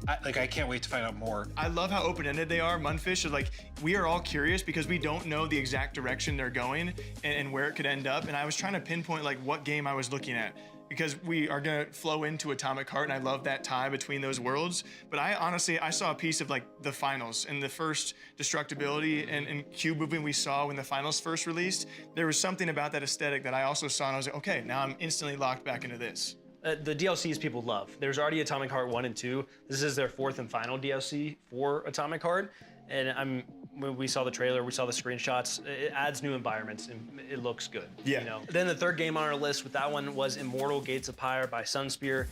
I can't wait to find out more. I love how open-ended they are. Munfish is like, we are all curious because we don't know the exact direction they're going and where it could end up. And I was trying to pinpoint like what game I was looking at, because we are gonna flow into Atomic Heart, and I love that tie between those worlds. But I honestly saw a piece of like the finals and the first destructibility and cube movement we saw when the finals first released. There was something about that aesthetic that I also saw, and I was like, okay, now I'm instantly locked back into this. The DLCs people love. There's already Atomic Heart 1 and 2. This is their fourth and final DLC for Atomic Heart. And when we saw the trailer, we saw the screenshots, it adds new environments and it looks good. Yeah. You know? Then the third game on our list with that one was Immortal Gates of Pyre by Sunspear.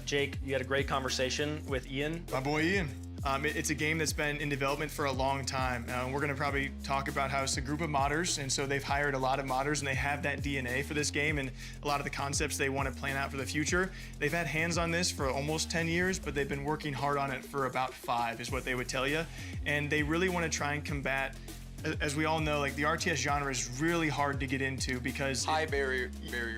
Jake, you had a great conversation with Ian. My boy Ian. It's a game that's been in development for a long time. We're gonna probably talk about how it's a group of modders, and so they've hired a lot of modders, and they have that DNA for this game and a lot of the concepts they want to plan out for the future. They've had hands on this for almost 10 years, but they've been working hard on it for about 5, is what they would tell you. And they really want to try and combat, as we all know, like the RTS genre is really hard to get into because High barrier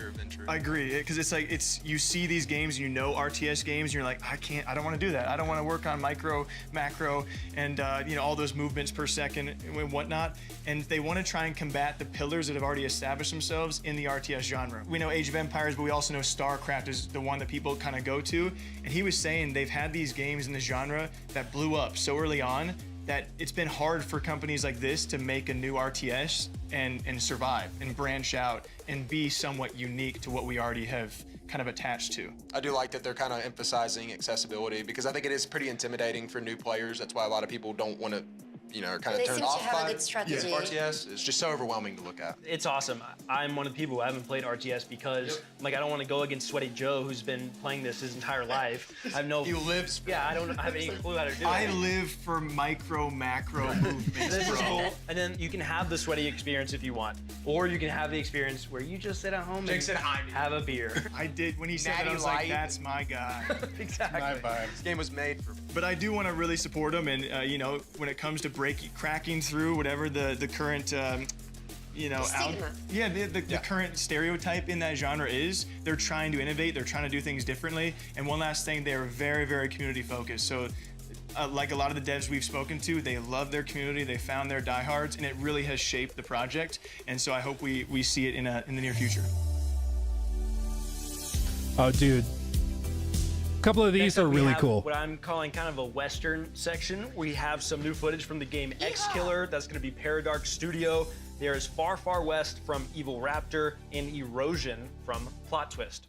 of entry. I agree, because it's like you see these games, you know RTS games, and you're like, I don't want to do that. I don't want to work on micro, macro, and all those movements per second and whatnot. And they want to try and combat the pillars that have already established themselves in the RTS genre. We know Age of Empires, but we also know StarCraft is the one that people kind of go to. And he was saying they've had these games in the genre that blew up so early on that it's been hard for companies like this to make a new RTS and survive and branch out and be somewhat unique to what we already have kind of attached to. I do like that they're kind of emphasizing accessibility because I think it is pretty intimidating for new players. That's why a lot of people don't want to, are kind of They turned seem to off have a by good strategy. RTS. It's just so overwhelming to look at. It's awesome. I'm one of the people who haven't played RTS because I don't want to go against Sweaty Joe, who's been playing this his entire life. I have no. He lives. Yeah, I don't have any clue how to do it. I live for micro, macro movements, This is bro. cool. And then you can have the sweaty experience if you want, or you can have the experience where you just sit at home Jake and said, "I'm have a beer. I did, when he said that, Natty I was like, Light. that's my guy. Exactly. This game was made for. But I do want to really support him, and when it comes to cracking through whatever the current, stigma. the current stereotype in that genre is, they're trying to innovate, they're trying to do things differently. And one last thing, they are very, very community focused. So like a lot of the devs we've spoken to, they love their community, they found their diehards, and it really has shaped the project. And so I hope we see it in the near future. Oh, dude. A couple of these are really cool. What I'm calling kind of a Western section. We have some new footage from the game X Killer. That's going to be Paradark Studio. There is Far Far West from Evil Raptor and Erosion from Plot Twist.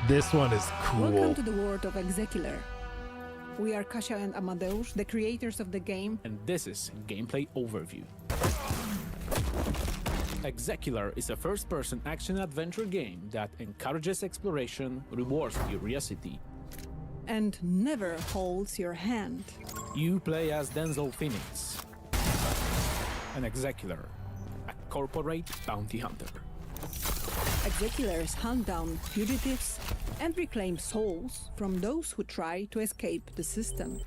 This one is cool. Welcome to the world of Execular. We are Kasia and Amadeus, the creators of the game. And this is Gameplay Overview. Execular is a first-person action-adventure game that encourages exploration, rewards curiosity, and never holds your hand. You play as Denzel Phoenix, an Execular, a corporate bounty hunter. Execulars hunt down fugitives and reclaim souls from those who try to escape the system.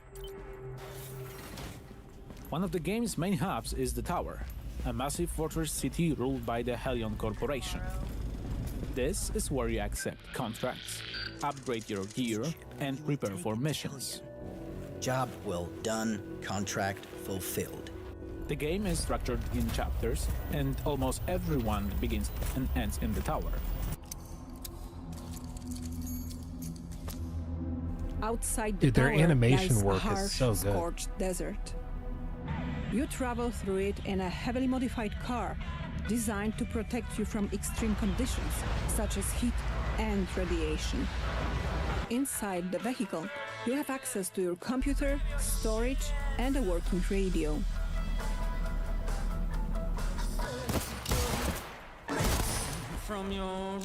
One of the game's main hubs is the Tower, a massive fortress city ruled by the Helion Corporation. This is where you accept contracts, upgrade your gear, and prepare for missions. Job well done, contract fulfilled. The game is structured in chapters, and almost everyone begins and ends in the Tower. Outside the Dude, their tower animation lies work a is harsh, so good. scorched desert. You travel through it in a heavily modified car designed to protect you from extreme conditions such as heat and radiation. Inside the vehicle, you have access to your computer, storage, and a working radio. From your...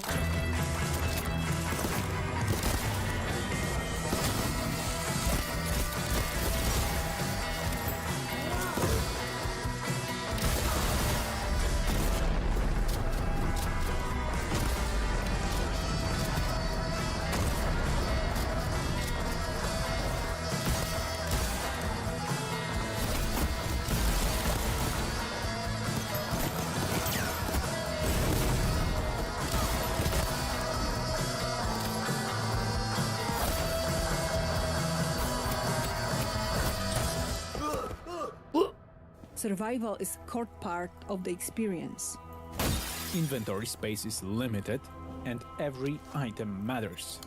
Survival is a core part of the experience. Inventory space is limited, and every item matters,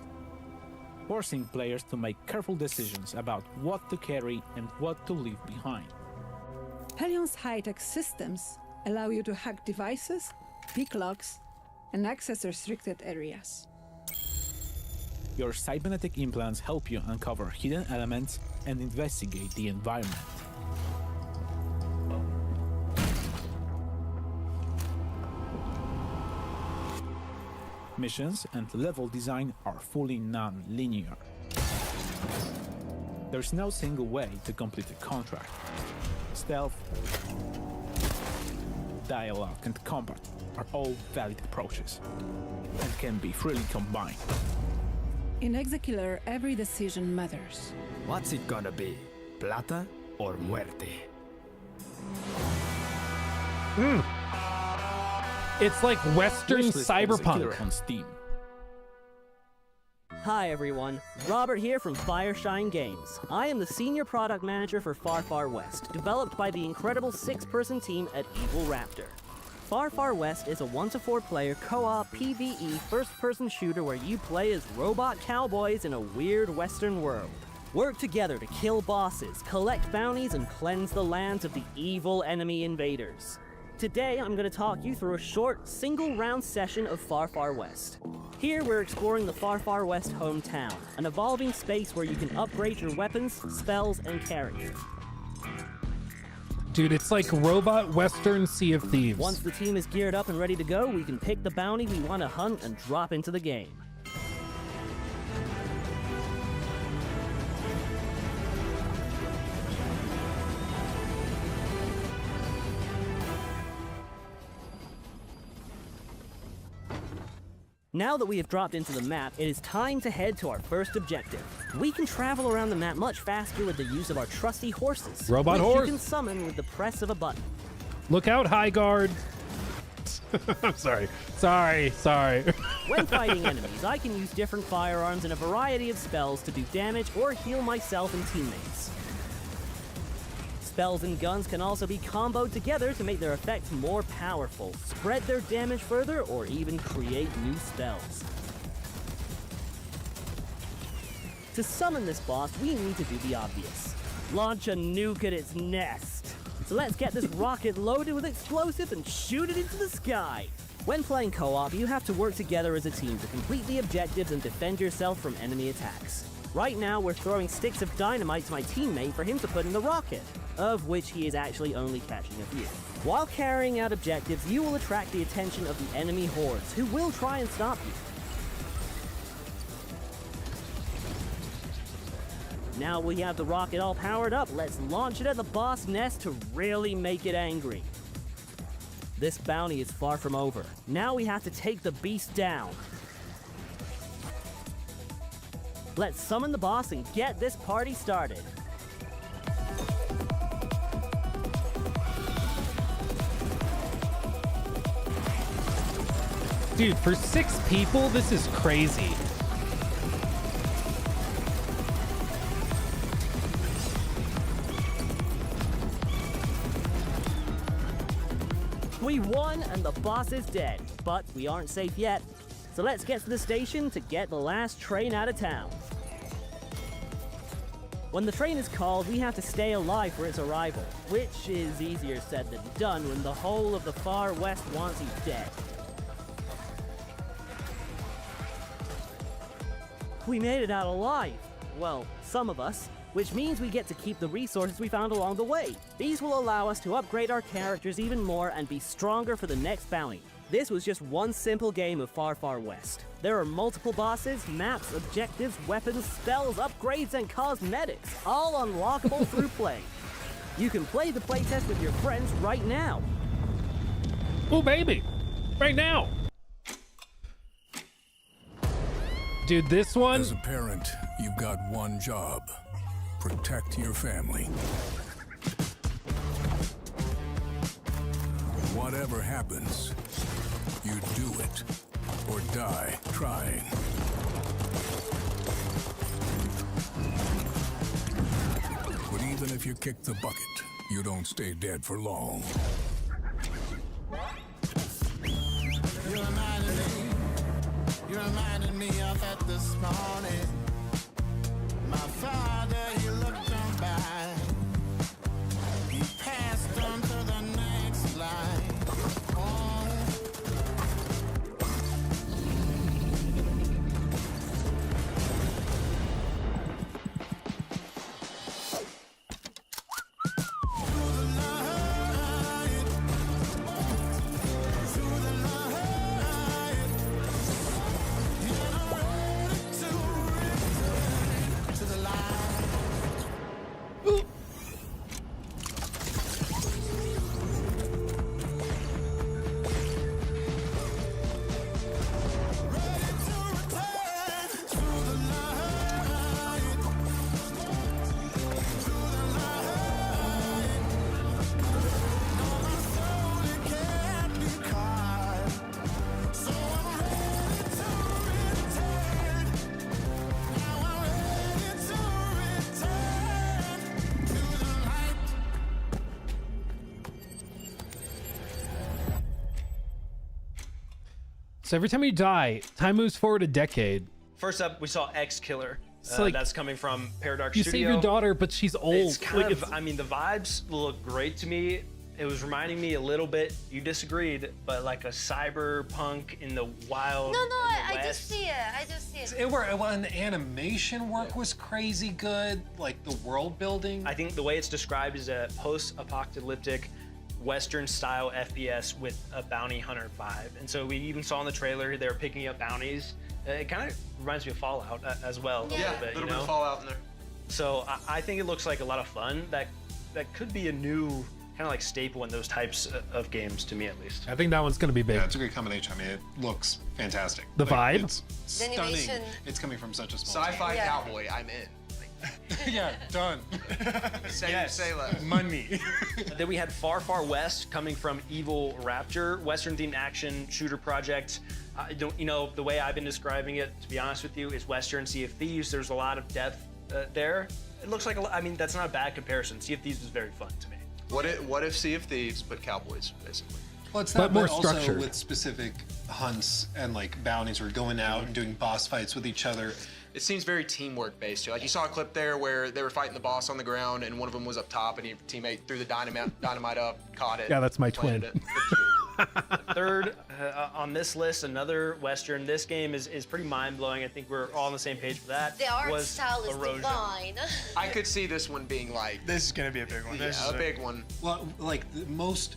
forcing players to make careful decisions about what to carry and what to leave behind. Helion's high-tech systems allow you to hack devices, pick locks, and access restricted areas. Your cybernetic implants help you uncover hidden elements and investigate the environment. Missions and level design are fully non-linear. There's no single way to complete a contract. Stealth, dialogue, and combat are all valid approaches and can be freely combined. In Execular, every decision matters. What's it gonna be? Plata or muerte? It's like Western Wishlist cyberpunk. Execular on Steam. Hi everyone, Robert here from Fireshine Games. I am the Senior Product Manager for Far Far West, developed by the incredible 6-person team at Evil Raptor. Far Far West is a 1-to-4 player co-op PvE first-person shooter where you play as robot cowboys in a weird Western world. Work together to kill bosses, collect bounties, and cleanse the lands of the evil enemy invaders. Today, I'm going to talk you through a short, single-round session of Far Far West. Here, we're exploring the Far Far West hometown, an evolving space where you can upgrade your weapons, spells, and character. Dude, it's like robot Western Sea of Thieves. Once the team is geared up and ready to go, we can pick the bounty we want to hunt and drop into the game. Now that we have dropped into the map, it is time to head to our first objective. We can travel around the map much faster with the use of our trusty horses, Robot which horse. you can summon with the press of a button. Look out, High Guard. I'm sorry. Sorry. When fighting enemies, I can use different firearms and a variety of spells to do damage or heal myself and teammates. Spells and guns can also be comboed together to make their effects more powerful, spread their damage further, or even create new spells. To summon this boss, we need to do the obvious. Launch a nuke at its nest. So let's get this rocket loaded with explosives and shoot it into the sky. When playing co-op, you have to work together as a team to complete the objectives and defend yourself from enemy attacks. Right now, we're throwing sticks of dynamite to my teammate for him to put in the rocket, of which he is actually only catching a few. While carrying out objectives, you will attract the attention of the enemy hordes, who will try and stop you. Now we have the rocket all powered up, let's launch it at the boss nest to really make it angry. This bounty is far from over. Now we have to take the beast down. Let's summon the boss and get this party started. Dude, for 6 people, this is crazy. We won and the boss is dead, but we aren't safe yet. So let's get to the station to get the last train out of town. When the train is called, we have to stay alive for its arrival, which is easier said than done when the whole of the far west wants you dead. We made it out alive. Well, some of us. Which means we get to keep the resources we found along the way. These will allow us to upgrade our characters even more and be stronger for the next bounty. This was just one simple game of Far Far West. There are multiple bosses, maps, objectives, weapons, spells, upgrades, and cosmetics, all unlockable through play. You can play the playtest with your friends right now. Oh baby, right now. Dude, this one... As a parent, you've got one job. Protect your family. Whatever happens, you do it or die trying. But even if you kick the bucket, you don't stay dead for long. You reminded me of that this morning. My father, he looked on by. He passed on to the next line. Oh. So every time you die, time moves forward a decade. First up, we saw X Killer. Like, that's coming from Paradox you Studio. save your daughter, but she's old. It's kind of, I mean, the vibes look great to me. It was reminding me a little bit, you disagreed, but like a cyberpunk in the wild. No, in the I West. just see it. I just see it. And the animation work was crazy good, like the world building. I think the way it's described is a post-apocalyptic Western-style FPS with a bounty hunter vibe. And so we even saw in the trailer they were picking up bounties. It kind of reminds me of Fallout as well. Yeah, a little bit, of Fallout in there. So I think it looks like a lot of fun. That could be a new kind of like staple in those types of games, to me at least. I think that one's gonna be big. Yeah, it's a great combination. I mean, it looks fantastic. The vibe? It's The stunning. animation. It's coming from such a small Sci-fi Yeah. cowboy, I'm in. Yeah, done. Say less. Money. Then we had Far Far West coming from Evil Raptor, Western-themed action shooter project. The way I've been describing it, to be honest with you, is Western Sea of Thieves. There's a lot of depth there. It looks like, that's not a bad comparison. Sea of Thieves was very fun to me. What if Sea of Thieves but cowboys, basically? Well, it's But that, more but also structured. with specific hunts and like bounties. We're going out and doing boss fights with each other. It seems very teamwork based too. Like you saw a clip there where they were fighting the boss on the ground and one of them was up top and your teammate threw the dynamite up, caught it. Yeah, that's my planted twin. it. Third on this list, another Western. This game is pretty mind-blowing. I think we're all on the same page for that. The art was style is Erosion. divine. I could see this one being like This is gonna be a big one. This yeah, is a big one. Well, like the most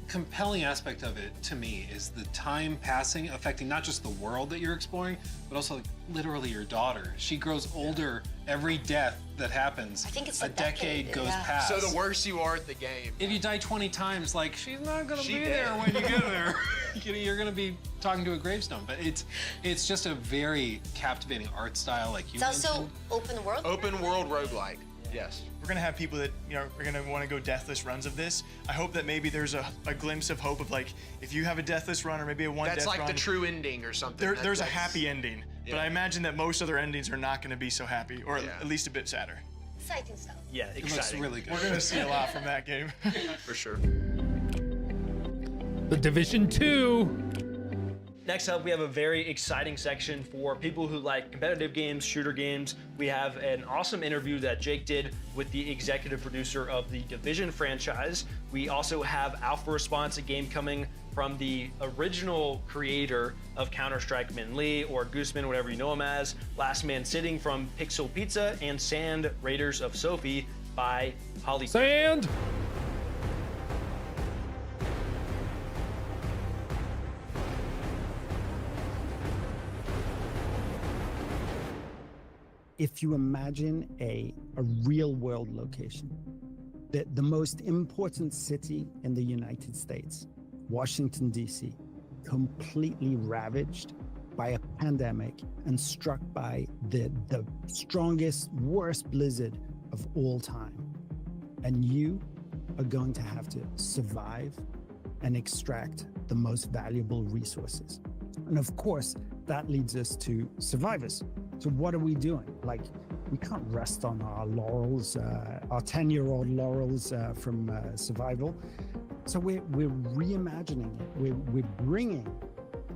compelling aspect of it to me is the time passing affecting not just the world that you're exploring, but also like, literally your daughter. She grows older every death that happens. I think it's a decade goes past. So the worse you are at the game. If you die 20 times, like she's not gonna She be dead. there when you get there. You're gonna be talking to a gravestone. But it's just a very captivating art style, like you It's also mentioned. open world. Open world roguelike. Yes. We're gonna have people that are gonna want to go deathless runs of this. I hope that maybe there's a glimpse of hope of like if you have a deathless run or maybe a one That's death like run, the true ending or something. there's a That's- happy ending. But Yeah. I imagine that most other endings are not gonna be so happy, or at least a bit sadder. Exciting stuff. Yeah, It looks exciting. really good. We're gonna see a lot from that game. For sure. The Division 2. Next up, we have a very exciting section for people who like competitive games, shooter games. We have an awesome interview that Jake did with the executive producer of the Division franchise. We also have Alpha Response, a game coming from the original creator of Counter-Strike, Min Lee, or Gooseman, whatever you know him as. Last Man Sitting from Pixel Pizza, and Sand, Raiders of Sophie by Holly. Sand! If you imagine a real world location, the most important city in the United States, Washington, D.C., completely ravaged by a pandemic and struck by the strongest, worst blizzard of all time. And you are going to have to survive and extract the most valuable resources. And of course, that leads us to survivors. So what are we doing? Like, we can't rest on our laurels, our 10-year-old laurels from survival. So we're reimagining it. We're bringing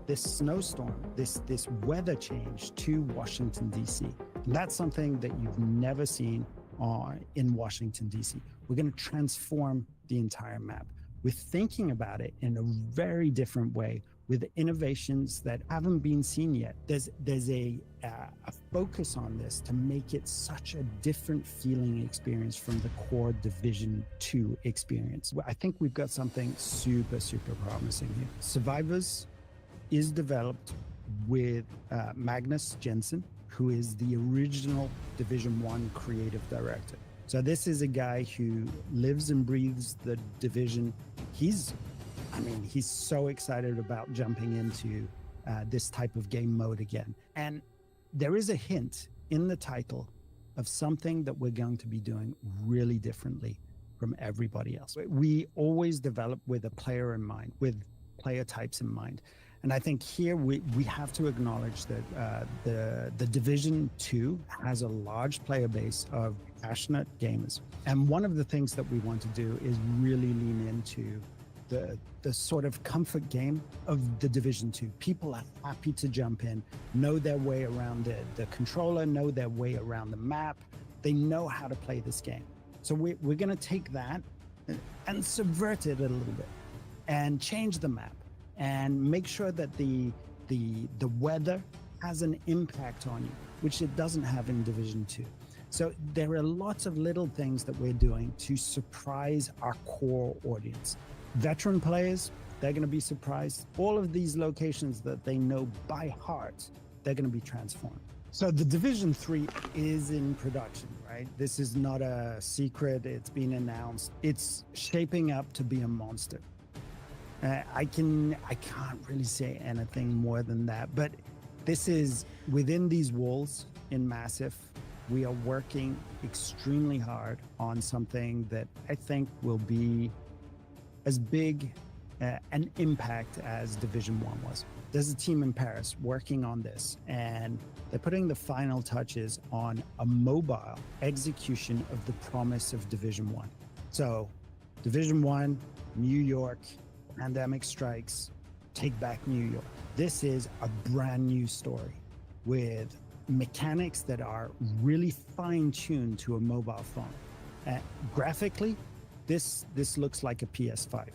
this snowstorm, this weather change to Washington, D.C. And that's something that you've never seen in Washington, D.C. We're going to transform the entire map. We're thinking about it in a very different way, with innovations that haven't been seen yet. There's a focus on this to make it such a different feeling experience from the core Division 2 experience. I think we've got something super, super promising here. Survivors is developed with Magnus Jensen, who is the original Division 1 creative director. So this is a guy who lives and breathes the Division. He's so excited about jumping into this type of game mode again. And there is a hint in the title of something that we're going to be doing really differently from everybody else. We always develop with a player in mind, with player types in mind. And I think here we have to acknowledge that the Division 2 has a large player base of passionate gamers. And one of the things that we want to do is really lean into the sort of comfort game of the Division 2. People are happy to jump in, know their way around the controller, know their way around the map. They know how to play this game. So we're going to take that and subvert it a little bit and change the map and make sure that the weather has an impact on you, which it doesn't have in Division 2. So there are lots of little things that we're doing to surprise our core audience. Veteran players, they're going to be surprised. All of these locations that they know by heart, they're going to be transformed. So the Division 3 is in production, right? This is not a secret. It's been announced. It's shaping up to be a monster. I can't really say anything more than that, but this is within these walls in Massive. we are working extremely hard on something that I think will be as big an impact as Division 1 was. There's a team in Paris working on this, and they're putting the final touches on a mobile execution of the promise of Division 1. So, Division 1, New York, pandemic strikes, take back New York. This is a brand new story with mechanics that are really fine-tuned to a mobile phone. Graphically, this looks like a PS5.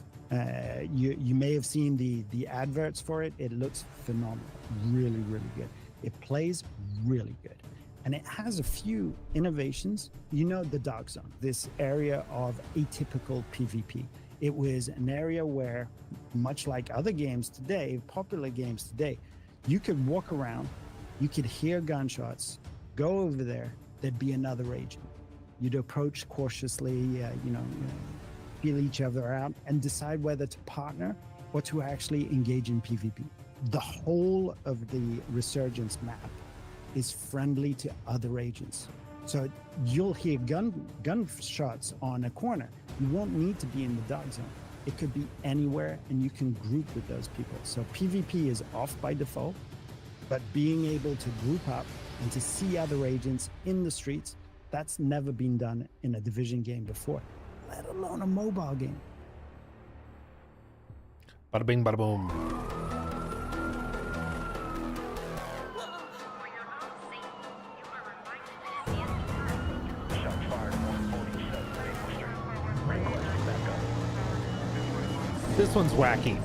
You may have seen the adverts for it. It looks phenomenal, really, really good. It plays really good. And it has a few innovations. You know, the Dark Zone, this area of atypical PvP. It was an area where, much like other games today, popular games today, you could walk around, you could hear gunshots, go over there, there'd be another agent. You'd approach cautiously, feel each other out, and decide whether to partner or to actually engage in PvP. The whole of the Resurgence map is friendly to other agents. So you'll hear gunshots on a corner. You won't need to be in the Dark Zone. It could be anywhere, and you can group with those people. So PvP is off by default, but being able to group up and to see other agents in the streets, that's never been done in a Division game before, let alone a mobile game. Bada bing, bada boom. This one's wacky.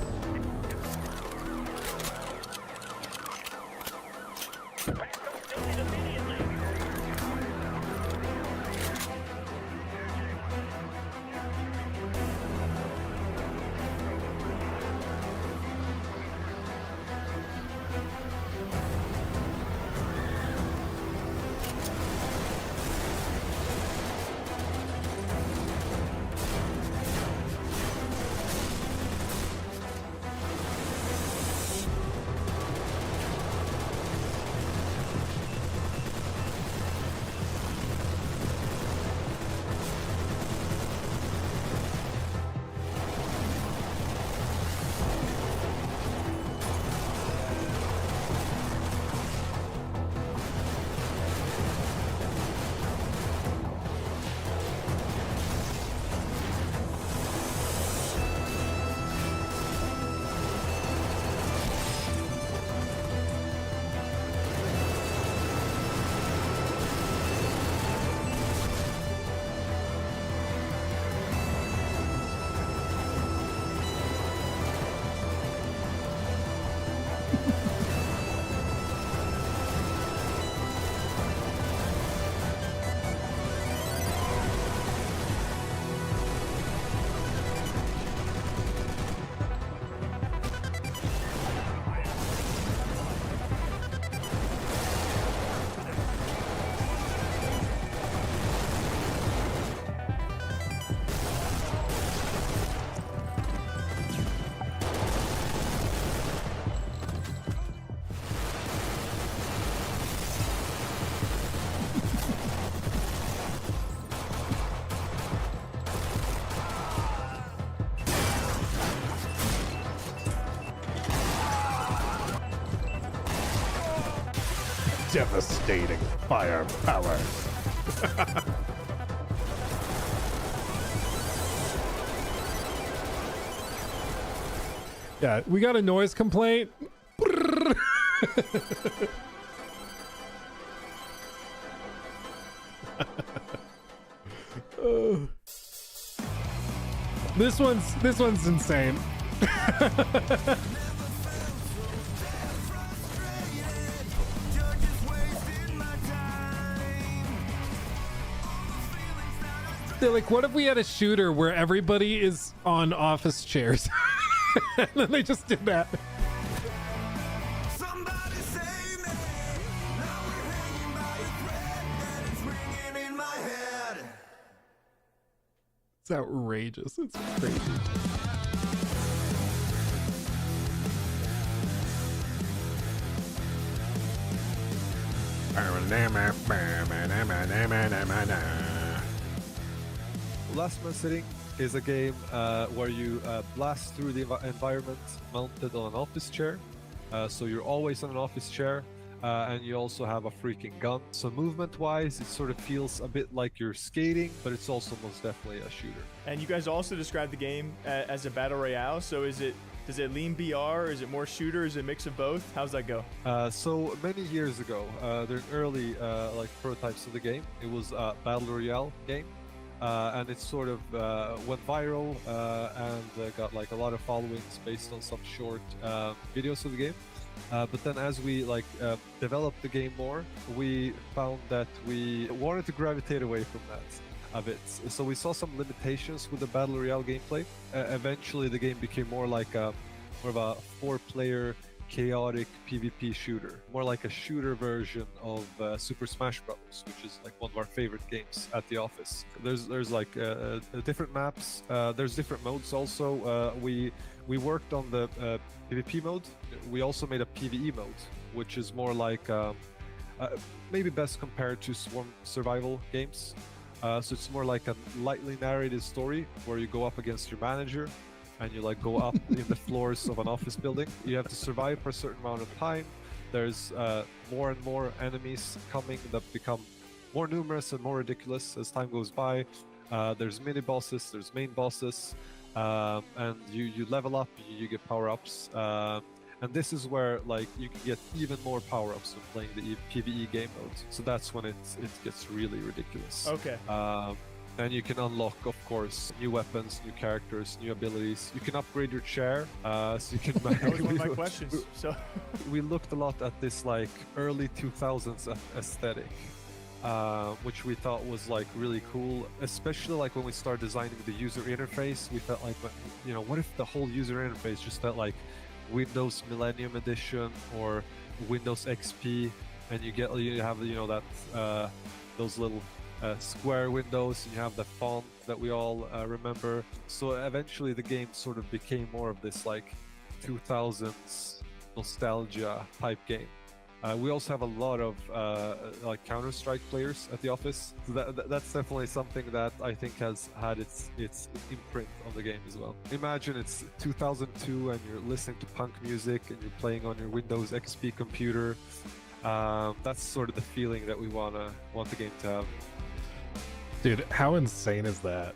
Devastating firepower. Yeah, we got a noise complaint. This one's insane. They're like, what if we had a shooter where everybody is on office chairs? And then they just did that. It's outrageous. It's crazy. Last Man Sitting is a game where you blast through the environment mounted on an office chair. So you're always on an office chair, and you also have a freaking gun. So movement-wise, it sort of feels a bit like you're skating, but it's also most definitely a shooter. And you guys also described the game as a battle royale. So does it lean BR? Is it more shooter? Is it a mix of both? How's that go? So many years ago, there are early like prototypes of the game. It was a battle royale game. And it sort of went viral and got like a lot of followings based on some short videos of the game. But then as we developed the game more, we found that we wanted to gravitate away from that a bit. So we saw some limitations with the battle royale gameplay. Eventually the game became more like more of a 4-player chaotic PvP shooter, more like a shooter version of Super Smash Bros., which is like one of our favorite games at the office. There's like different maps. There's different modes also. We worked on the PvP mode. We also made a PvE mode, which is more like maybe best compared to Swarm survival games. So it's more like a lightly narrated story where you go up against your manager and you like go up in the floors of an office building. You have to survive for a certain amount of time. There's more and more enemies coming that become more numerous and more ridiculous as time goes by. There's mini bosses, there's main bosses, and you level up, you get power-ups. And this is where like you can get even more power-ups when playing the PvE game mode. So that's when it gets really ridiculous. Okay. And you can unlock, of course, new weapons, new characters, new abilities. You can upgrade your chair, so you can. That was one of my questions. So we looked a lot at this like early 2000s aesthetic, which we thought was like really cool. Especially like when we started designing the user interface, we felt like, you know, what if the whole user interface just felt like Windows Millennium Edition or Windows XP, and you have that those little square windows, and you have the font that we all remember. So eventually the game sort of became more of this like 2000s nostalgia type game. We also have a lot of like Counter-Strike players at the office. So that's definitely something that I think has had its imprint on the game as well. Imagine it's 2002 and you're listening to punk music and you're playing on your Windows XP computer. That's sort of the feeling that we want the game to have. Dude, how insane is that?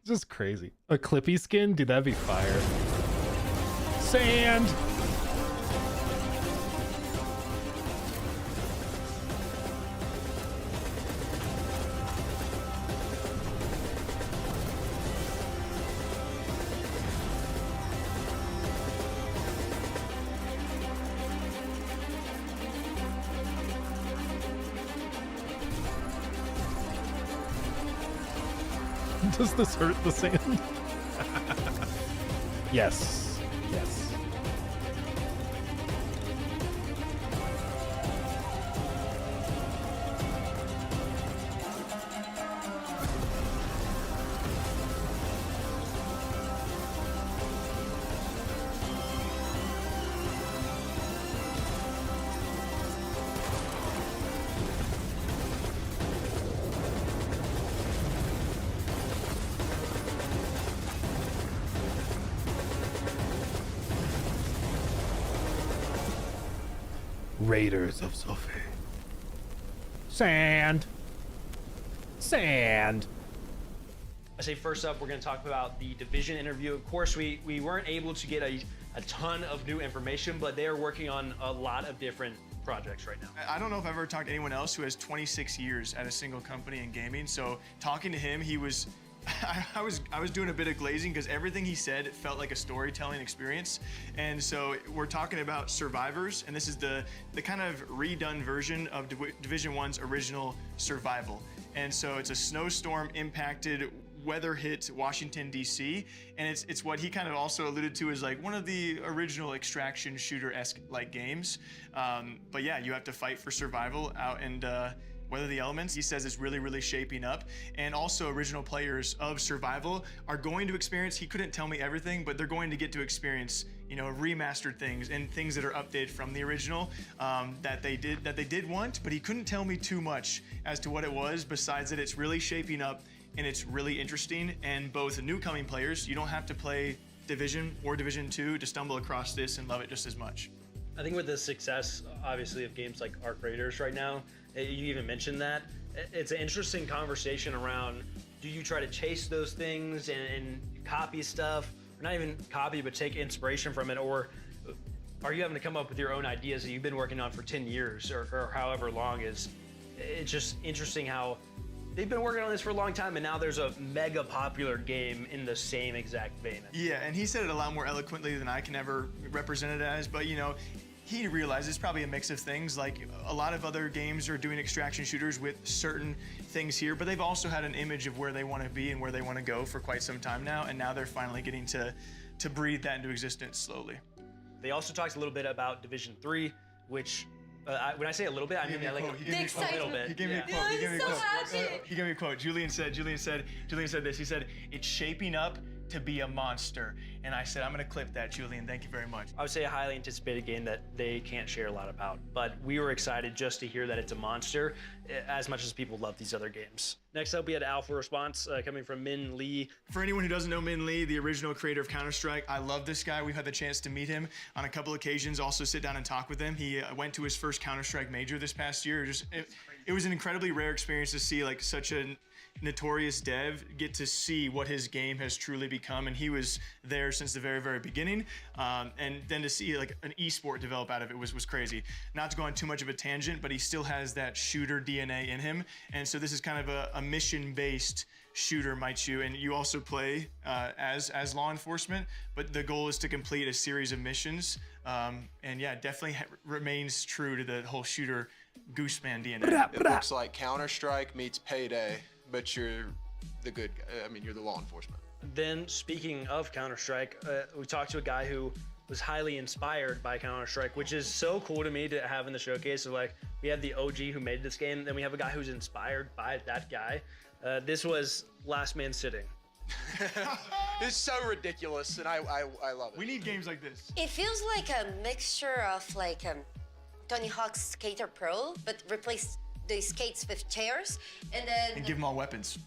Just crazy. A Clippy skin? Dude, that'd be fire. Sand! Does this hurt the sand? Yes. Yes. Raiders of Sophie. Sand. Sand. I say first up, we're going to talk about the Division interview. Of course, we weren't able to get a ton of new information, but they are working on a lot of different projects right now. I don't know if I've ever talked to anyone else who has 26 years at a single company in gaming. So talking to him, he was I was doing a bit of glazing because everything he said felt like a storytelling experience. And so we're talking about Survivors, and this is the kind of redone version of Division 1's original Survival. And so it's a snowstorm impacted, weather hit Washington, D.C., and it's what he kind of also alluded to as like one of the original extraction shooter-esque like games. But yeah, you have to fight for survival out Weather the Elements. He says it's really, really shaping up. And also original players of Survival are going to experience, he couldn't tell me everything, but they're going to get to experience, you know, remastered things and things that are updated from the original that they did want, but he couldn't tell me too much as to what it was, besides that it's really shaping up and it's really interesting. And both newcoming players, you don't have to play Division or Division 2 to stumble across this and love it just as much. I think with the success, obviously, of games like Arc Raiders right now, you even mentioned that, it's an interesting conversation around, do you try to chase those things and copy stuff, or not even copy, but take inspiration from it, or are you having to come up with your own ideas that you've been working on for 10 years or however long? It's just interesting how they've been working on this for a long time, and now there's a mega popular game in the same exact vein. Yeah, and he said it a lot more eloquently than I can ever represent it as, but you know, he realizes it's probably a mix of things. Like a lot of other games are doing extraction shooters with certain things here, but they've also had an image of where they want to be and where they want to go for quite some time now, and now they're finally getting to breathe that into existence slowly. They also talked a little bit about Division 3, which when I say a little bit, I mean like a little bit. He gave me a quote. He gave me a quote. He gave me a quote. Julian said this. He said, "It's shaping up to be a monster." And I said, I'm gonna clip that, Julian. Thank you very much. I would say a highly anticipated game that they can't share a lot about, but we were excited just to hear that it's a monster as much as people love these other games. Next up, we had Alpha Response coming from Min Lee. For anyone who doesn't know Min Lee, the original creator of Counter-Strike, I love this guy. We've had the chance to meet him on a couple occasions, also sit down and talk with him. He went to his first Counter-Strike major this past year. It was an incredibly rare experience to see like such a notorious dev get to see what his game has truly become, and he was there since the very, very beginning. And then to see like an esport develop out of it was crazy. Not to go on too much of a tangent, but he still has that shooter DNA in him, and so this is kind of a mission-based shooter, might you, and you also play as law enforcement, but the goal is to complete a series of missions, and yeah, definitely remains true to the whole shooter Gooseman DNA. It looks like Counter-Strike meets Payday, but you're the good guy. I mean, you're the law enforcement. Then, speaking of Counter-Strike, we talked to a guy who was highly inspired by Counter-Strike, which is so cool to me to have in the showcase. So, like, we have the OG who made this game, then we have a guy who's inspired by that guy. This was Last Man Sitting. It's so ridiculous, and I love it. We need games like this. It feels like a mixture of like Tony Hawk's Skater Pro, but replace the skates with chairs, and then And give them all weapons.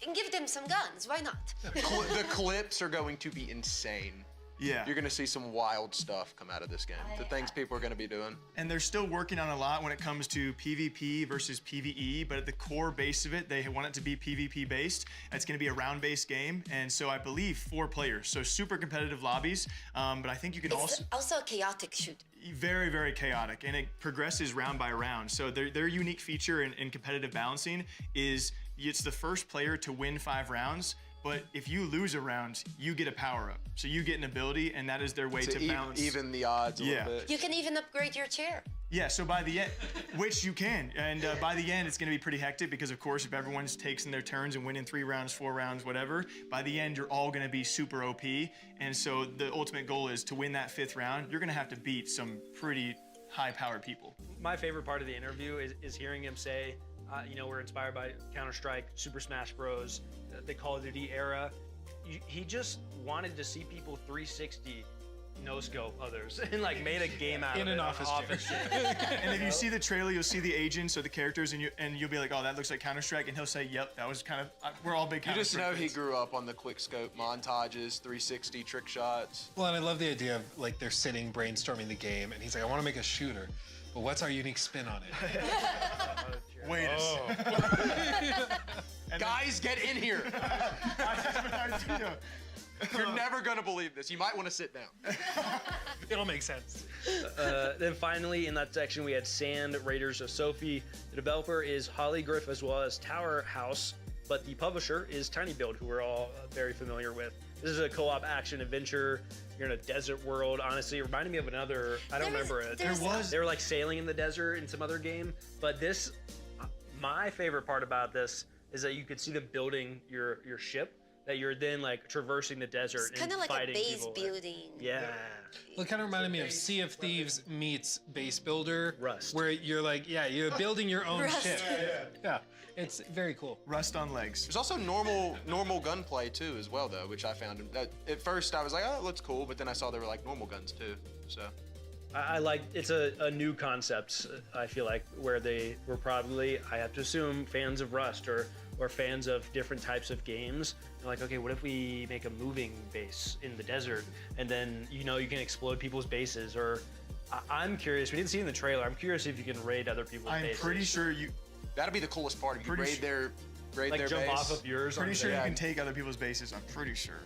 and give them some guns. Why not? The clips are going to be insane. Yeah. You're going to see some wild stuff come out of this game. The things people are going to be doing. And they're still working on a lot when it comes to PvP versus PvE, but at the core base of it, they want it to be PvP based. It's going to be a round based game, and so I believe 4 players, so super competitive lobbies, but I think you can It's also a chaotic shoot. very, very chaotic, and it progresses round by round. So their unique feature in competitive balancing is it's the first player to win 5 rounds, but if you lose a round, you get a power-up. So you get an ability, and that is their way to balance. Even the odds a little bit. You can even upgrade your chair. Yeah, so by the end, which you can, and by the end, it's gonna be pretty hectic because, of course, if everyone's taking their turns and winning 3 rounds, 4 rounds, whatever, by the end, you're all gonna be super OP, and so the ultimate goal is to win that 5th round. You're gonna have to beat some pretty high-powered people. My favorite part of the interview is hearing him say, you know, we're inspired by Counter-Strike, Super Smash Bros, the Call of Duty era. He just wanted to see people 360 no-scope others and like made a game out of it. In an office chair. And if you see the trailer, you'll see the agents or the characters, and you'll be like, oh, that looks like Counter-Strike, and he'll say, yep, that was kind of, we're all big You just Counter-Strike know he fans. grew up on the quick scope montages, 360 trick shots. Well, and I love the idea of like they're sitting brainstorming the game, and he's like, I want to make a shooter, but what's our unique spin on it? Wait a second. Guys, get in here. You're never gonna believe this. You might want to sit down. It'll make sense. Then finally, in that section, we had Sand Raiders of Sophie. The developer is Holly Griff as well as Tower House, but the publisher is Tiny Build, who we're all very familiar with. This is a co-op action adventure. You're in a desert world. Honestly, it reminded me of another, I don't remember it. They were like sailing in the desert in some other game. But this, my favorite part about this is that you could see them building your ship. that you're then like traversing the desert It's kind of and like a fighting base people. building. Yeah. Well, it kind of reminded me of Sea of Thieves meets Base Builder. Rust. Where you're like, yeah, you're building your own Rust. ship. Yeah, it's very cool. Rust on legs. There's also normal gunplay too as well though, which I found. At first I was like, oh, it looks cool, but then I saw there were like normal guns too. So. I like it's a new concept. I feel like where they were probably, I have to assume, fans of Rust or fans of different types of games. They're like, okay, what if we make a moving base in the desert, and then you can explode people's bases? Or I'm curious. We didn't see it in the trailer. I'm curious if you can raid other people's bases. I'm pretty sure you. That'd be the coolest part. If you raid their like jump base. off of yours. Pretty sure you can take other people's bases. I'm pretty sure.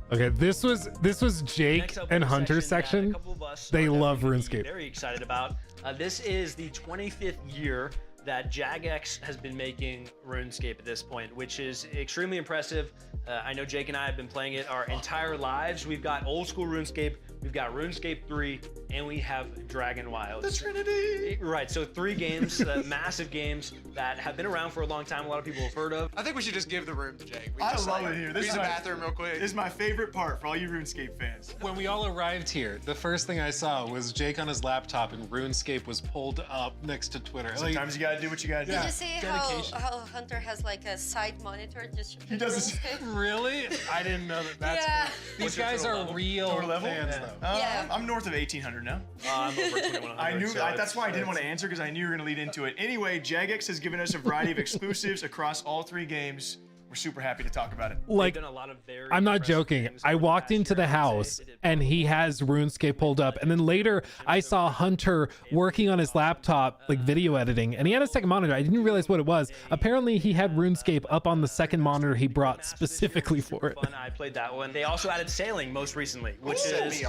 Okay, this was Jake Next up and is a Hunter's section that a section. couple of us They are love definitely gonna be RuneScape. Very excited about. This is the 25th year that Jagex has been making RuneScape at this point, which is extremely impressive. I know Jake and I have been playing it our entire lives. We've got old school RuneScape, we've got RuneScape 3, and we have Dragon Wilds. The Trinity! Right, so 3 games, massive games that have been around for a long time. A lot of people have heard of. I think we should just give the room to Jake. I love it here. Use the bathroom real quick. This is my favorite part for all you RuneScape fans. When we all arrived here, the first thing I saw was Jake on his laptop and RuneScape was pulled up next to Twitter. Sometimes you gotta do what you gotta do. Did you see how Hunter has like a side monitor just He does this. Really? I didn't know that. That's Yeah. cool. These guys are real Lower level? fans, Yeah. though. Yeah. I'm north of 1800 now. I'm over 2100. I knew so that's why I didn't want to answer, because I knew you were going to lead into it. Anyway, Jagex has given us a variety of exclusives across all 3 games. We're super happy to talk about it. Like, done a lot of very I'm not impressive joking. things I over the walked past into year, the I would say. house and he has RuneScape pulled up. And then later I saw Hunter working on his laptop, like video editing, and he had a second monitor. I didn't realize what it was. Apparently he had RuneScape up on the second monitor he brought specifically for it. Fun. I played that one. They also added sailing most recently, which is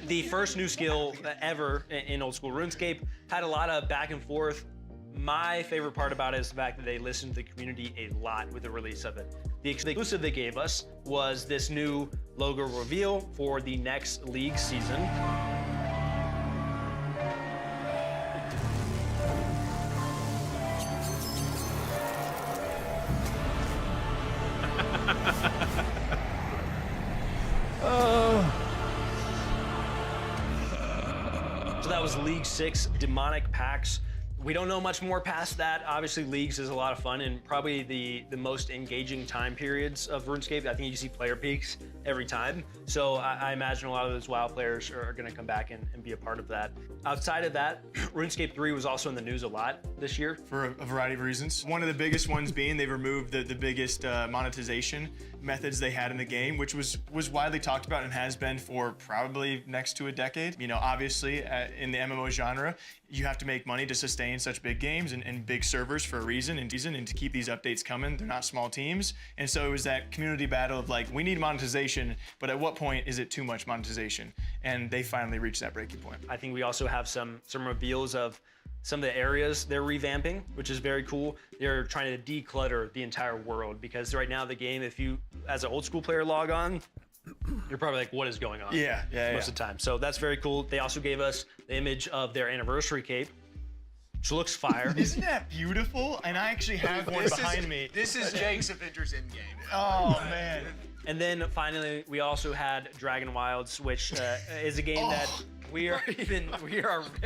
the first new skill ever in old school RuneScape. Had a lot of back and forth. My favorite part about it is the fact that they listened to the community a lot with the release of it. The exclusive they gave us was this new logo reveal for the next league season. So that was League 6 Demonic Packs. We don't know much more past that. Obviously, Leagues is a lot of fun and probably the most engaging time periods of RuneScape. I think you see player peaks every time. So I imagine a lot of those WoW players are going to come back and be a part of that. Outside of that, RuneScape 3 was also in the news a lot this year. For a variety of reasons. One of the biggest ones being they've removed the biggest monetization methods they had in the game, which was widely talked about and has been for probably next to a decade. Obviously, in the MMO genre, you have to make money to sustain such big games and big servers for a reason and to keep these updates coming. They're not small teams. And so it was that community battle of like, we need monetization, but at what point is it too much monetization? And they finally reached that breaking point. I think we also have some reveals of some of the areas they're revamping, which is very cool. They're trying to declutter the entire world because right now the game, if you, as an old school player, log on, you're probably like, what is going on? Yeah, most of the time. So that's very cool. They also gave us the image of their anniversary cape, which looks fire. Isn't that beautiful? And I actually have one behind me. This is Jake's Avengers Endgame. Oh, man. And then finally, we also had Dragon Wilds, which is a game that we are very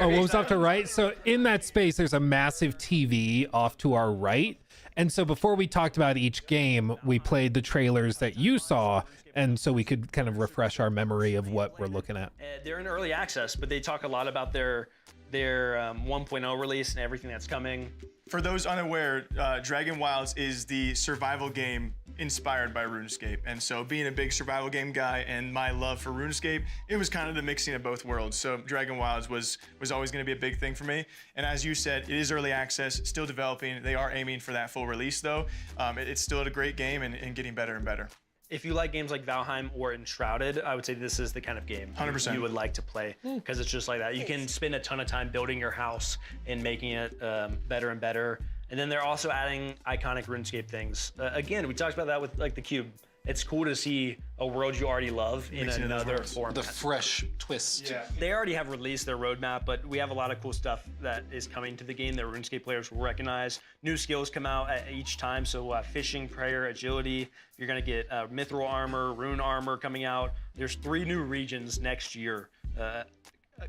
Oh, what was off to right? So in that space, there's a massive TV off to our right. And so before we talked about each game, we played the trailers that you saw. And so we could kind of refresh our memory of what we're looking at. They're in early access, but they talk a lot about their 1.0 release and everything that's coming. For those unaware, Dragon Wilds is the survival game inspired by RuneScape. And so being a big survival game guy and my love for RuneScape, it was kind of the mixing of both worlds. So Dragon Wilds was always going to be a big thing for me. And as you said, it is early access, still developing. They are aiming for that full release though. It's still a great game and getting better and better. If you like games like Valheim or Enshrouded, I would say this is the kind of game 100%. you would like to play because it's just like that. You can spend a ton of time building your house and making it better and better. And then they're also adding iconic RuneScape things. Again, we talked about that with like the cube. it's cool to see a world you already love in another format. The fresh twist. Yeah. They already have released their roadmap, but we have a lot of cool stuff that is coming to the game that RuneScape players will recognize. New skills come out at each time, so fishing, prayer, agility. You're gonna get mithril armor, rune armor coming out. There's 3 new regions next year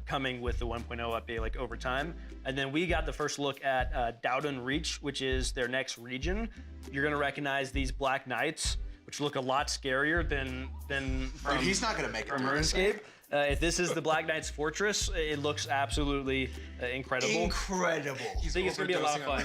coming with the 1.0 update, like over time. And then we got the first look at Dowden Reach, which is their next region. You're gonna recognize these Black Knights, which look a lot scarier than from, he's not gonna make it from through this. RuneScape. If this is the Black Knight's fortress, it looks absolutely incredible. Incredible. I think it's gonna be a lot of fun.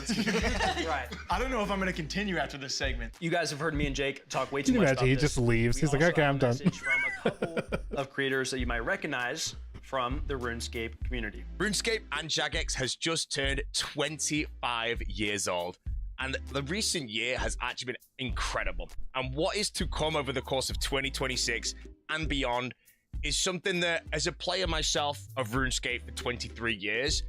Right. I don't know if I'm gonna continue after this segment. You guys have heard me and Jake talk way too Can you much imagine about he this. just leaves? We He's like, also okay, have I'm a done. message from a couple of creators that you might recognize from the RuneScape community. RuneScape and Jagex has just turned 25 years old. And the recent year has actually been incredible. And what is to come over the course of 2026 and beyond is something that, as a player myself of RuneScape for 23 years,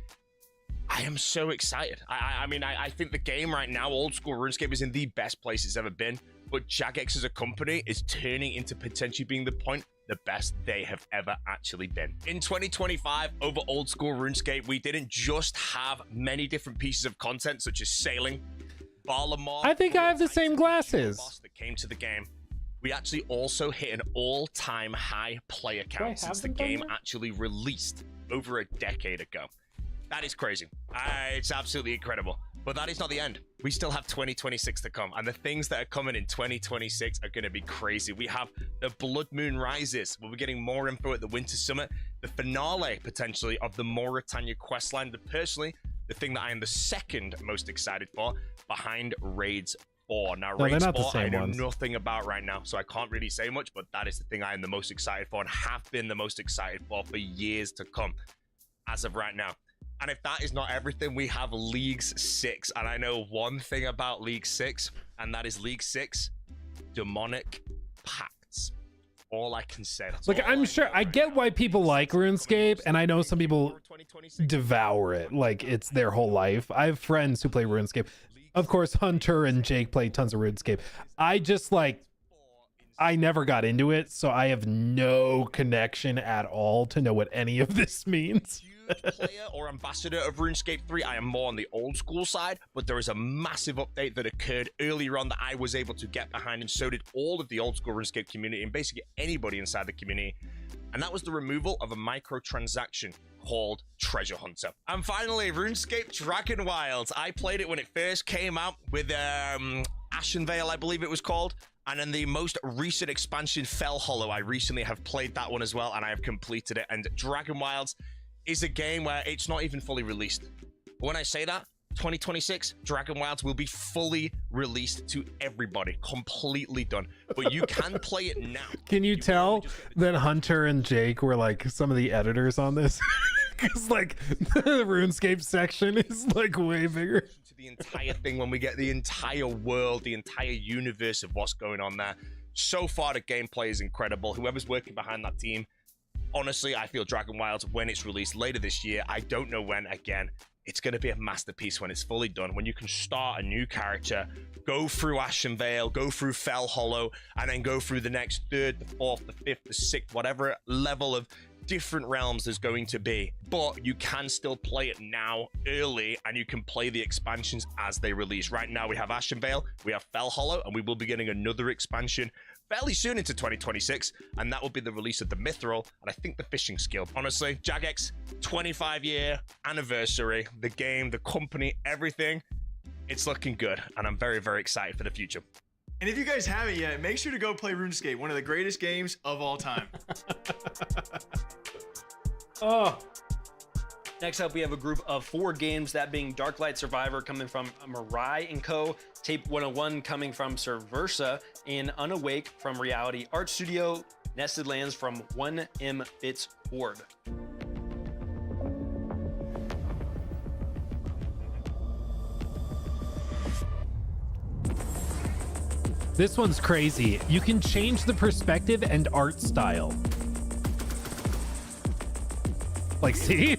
I am so excited. I mean, I think the game right now, old school RuneScape, is in the best place it's ever been. But Jagex as a company is turning into potentially being the best they have ever actually been. In 2025, over old school RuneScape, we didn't just have many different pieces of content, such as sailing, Balamar. I think I have the same glasses. That came to the game. We actually also hit an all-time high player count since the game actually released over a decade ago. That is crazy. It's absolutely incredible. But that is not the end. We still have 2026 to come, and the things that are coming in 2026 are going to be crazy. We have the Blood Moon Rises, where we're getting more info at the Winter Summit, the finale, potentially, of the Mauritania questline, but personally, the thing that I am the second most excited for, behind Raids 4. Now, No, Raids they're not the 4, same I know ones. nothing about right now, so I can't really say much, but that is the thing I am the most excited for and have been the most excited for years to come, as of right now. And if that is not everything, we have Leagues 6. And I know one thing about League 6, and that is League 6, Demonic Pacts. All I can say. That's Like, all I'm sure I get why people like RuneScape, and I know some people devour it like it's their whole life. I have friends who play RuneScape. Of course, Hunter and Jake play tons of RuneScape. I just like, I never got into it, so I have no connection at all to know what any of this means. Player or ambassador of RuneScape 3. I am more on the old school side, but there is a massive update that occurred earlier on that I was able to get behind, and so did all of the old school RuneScape community and basically anybody inside the community. And that was the removal of a microtransaction called Treasure Hunter. And finally, RuneScape Dragon Wilds. I played it when it first came out with Ashenvale, I believe it was called. And then the most recent expansion, Fell Hollow. I recently have played that one as well, and I have completed it. And Dragon Wilds is a game where it's not even fully released. When I say that, 2026, Dragon Wilds will be fully released to everybody, completely done. But you can play it now. Can you tell that Hunter and Jake were like some of the editors on this? Because like the RuneScape section is like way bigger. To the entire thing when we get the entire world, the entire universe of what's going on there. So far, the gameplay is incredible. Whoever's working behind that team, honestly, I feel Dragon Wilds, when it's released later this year, I don't know when, again, it's going to be a masterpiece when it's fully done, when you can start a new character, go through Ashenvale, go through Fell Hollow, and then go through the next 3rd, the 4th, the 5th, the 6th, whatever level of different realms there's going to be. But you can still play it now, early, and you can play the expansions as they release. Right now, we have Ashenvale, we have Fell Hollow, and we will be getting another expansion fairly soon into 2026, and that will be the release of the Mithril, and I think the Fishing Skill. Honestly, Jagex, 25-year anniversary, the game, the company, everything, it's looking good, and I'm very, very excited for the future. And if you guys haven't yet, make sure to go play RuneScape, one of the greatest games of all time. Oh. Next up, we have a group of 4 games, that being Darklight Survivor coming from Mirai & Co., Tape 101 coming from Subversa, and Unawake from Reality Art Studio, Nested Lands from 1M Bits Horde. This one's crazy. You can change the perspective and art style. Like, see?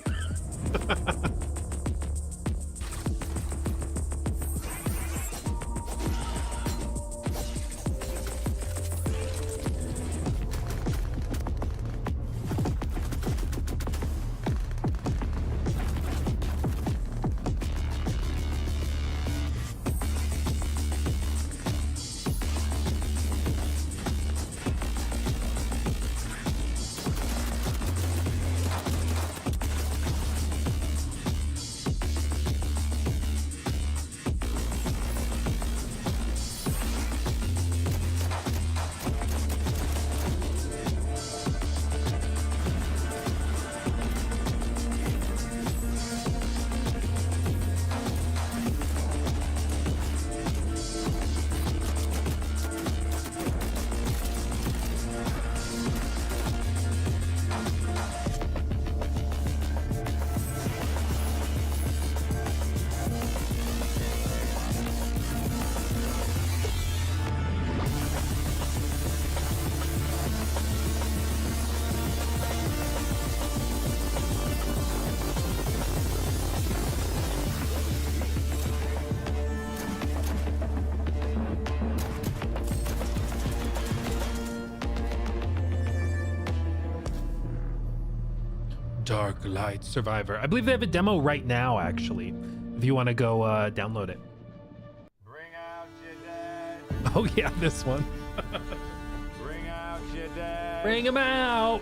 Dark Light Survivor. I believe they have a demo right now, actually, if you want to go download it. Bring out your dead. Oh yeah, this one. Bring out your dead. Bring him out.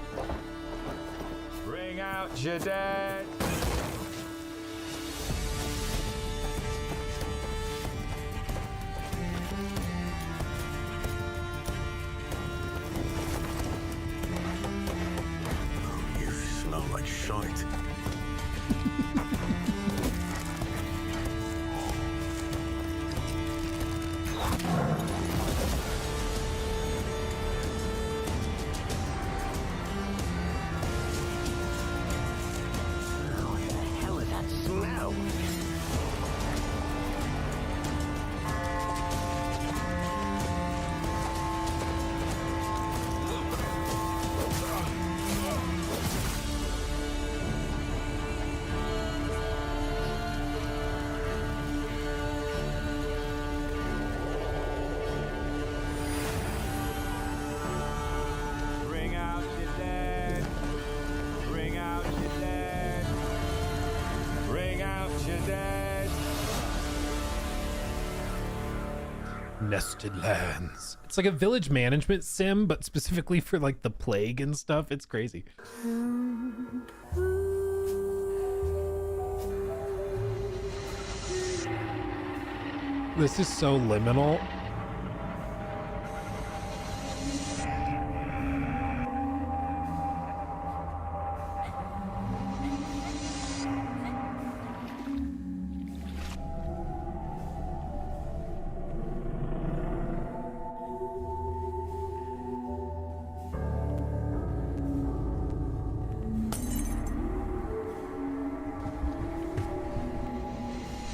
Bring out your dead. You smell like shite. What the hell is that smell? Bring out your dead. Bring out your dead. Bring out your dead. Nested Lands. It's like a village management sim, but specifically for like the plague and stuff. It's crazy. This is so liminal.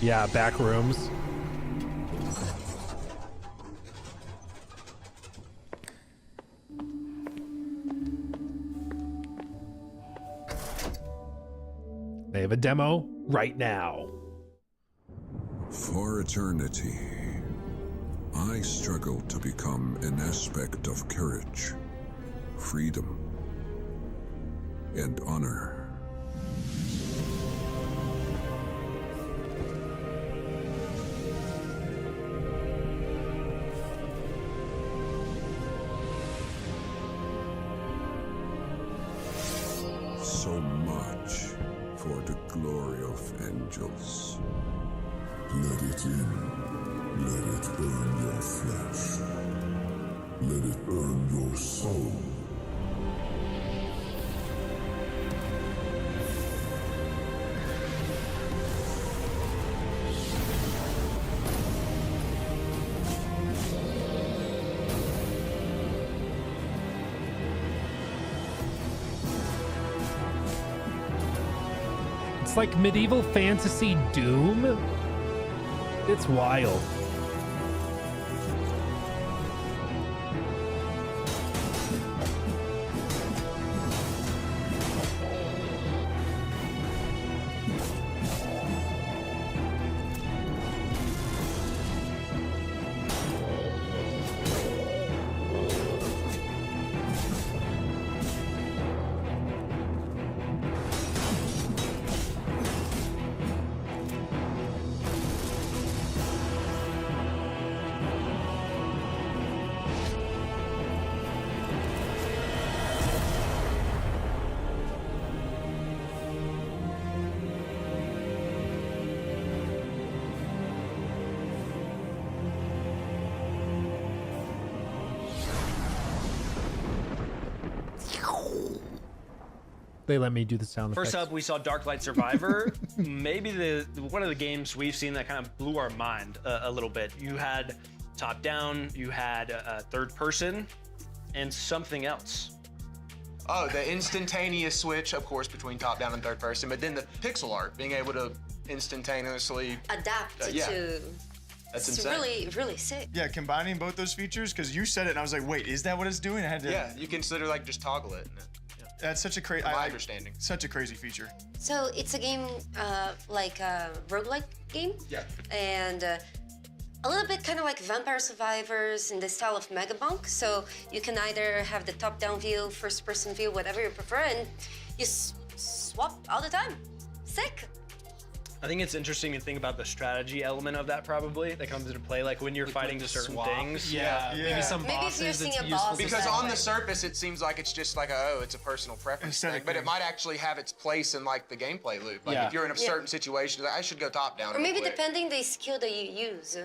Yeah, back rooms. They have a demo right now. For eternity, I struggled to become an aspect of courage, freedom, and honor. So much for the glory of angels. Let it in. Let it burn your flesh. Let it burn your soul. It's like medieval fantasy Doom. It's wild. They let me do the sound effects. First up, we saw Dark Light Survivor. Maybe one of the games we've seen that kind of blew our mind a little bit. You had top down, you had third person, and something else. Oh, the instantaneous switch, of course, between top down and third person, but then the pixel art, being able to instantaneously adapt yeah. to. That's it's insane. really sick. Yeah, combining both those features, because you said it and I was like, wait, is that what it's doing? I had to. Yeah, you can sort of like just toggle it. That's such a crazy. My understanding. Such a crazy feature. So it's a game like a roguelike game. Yeah. And a little bit kind of like Vampire Survivors in the style of Megabunk. So you can either have the top-down view, first-person view, whatever you prefer, and you swap all the time. Sick. I think it's interesting to think about the strategy element of that probably that comes into play, like when you're fighting certain swap. things. Yeah, maybe some Maybe if bosses. you're it's seeing a useful boss to Because swap. on the surface, it seems like it's just like it's a personal preference thing, but it might actually have its place in like the gameplay loop. Like Yeah. if you're in a certain situation, like, I should go top down. Or maybe real quick. depending the skill that you use.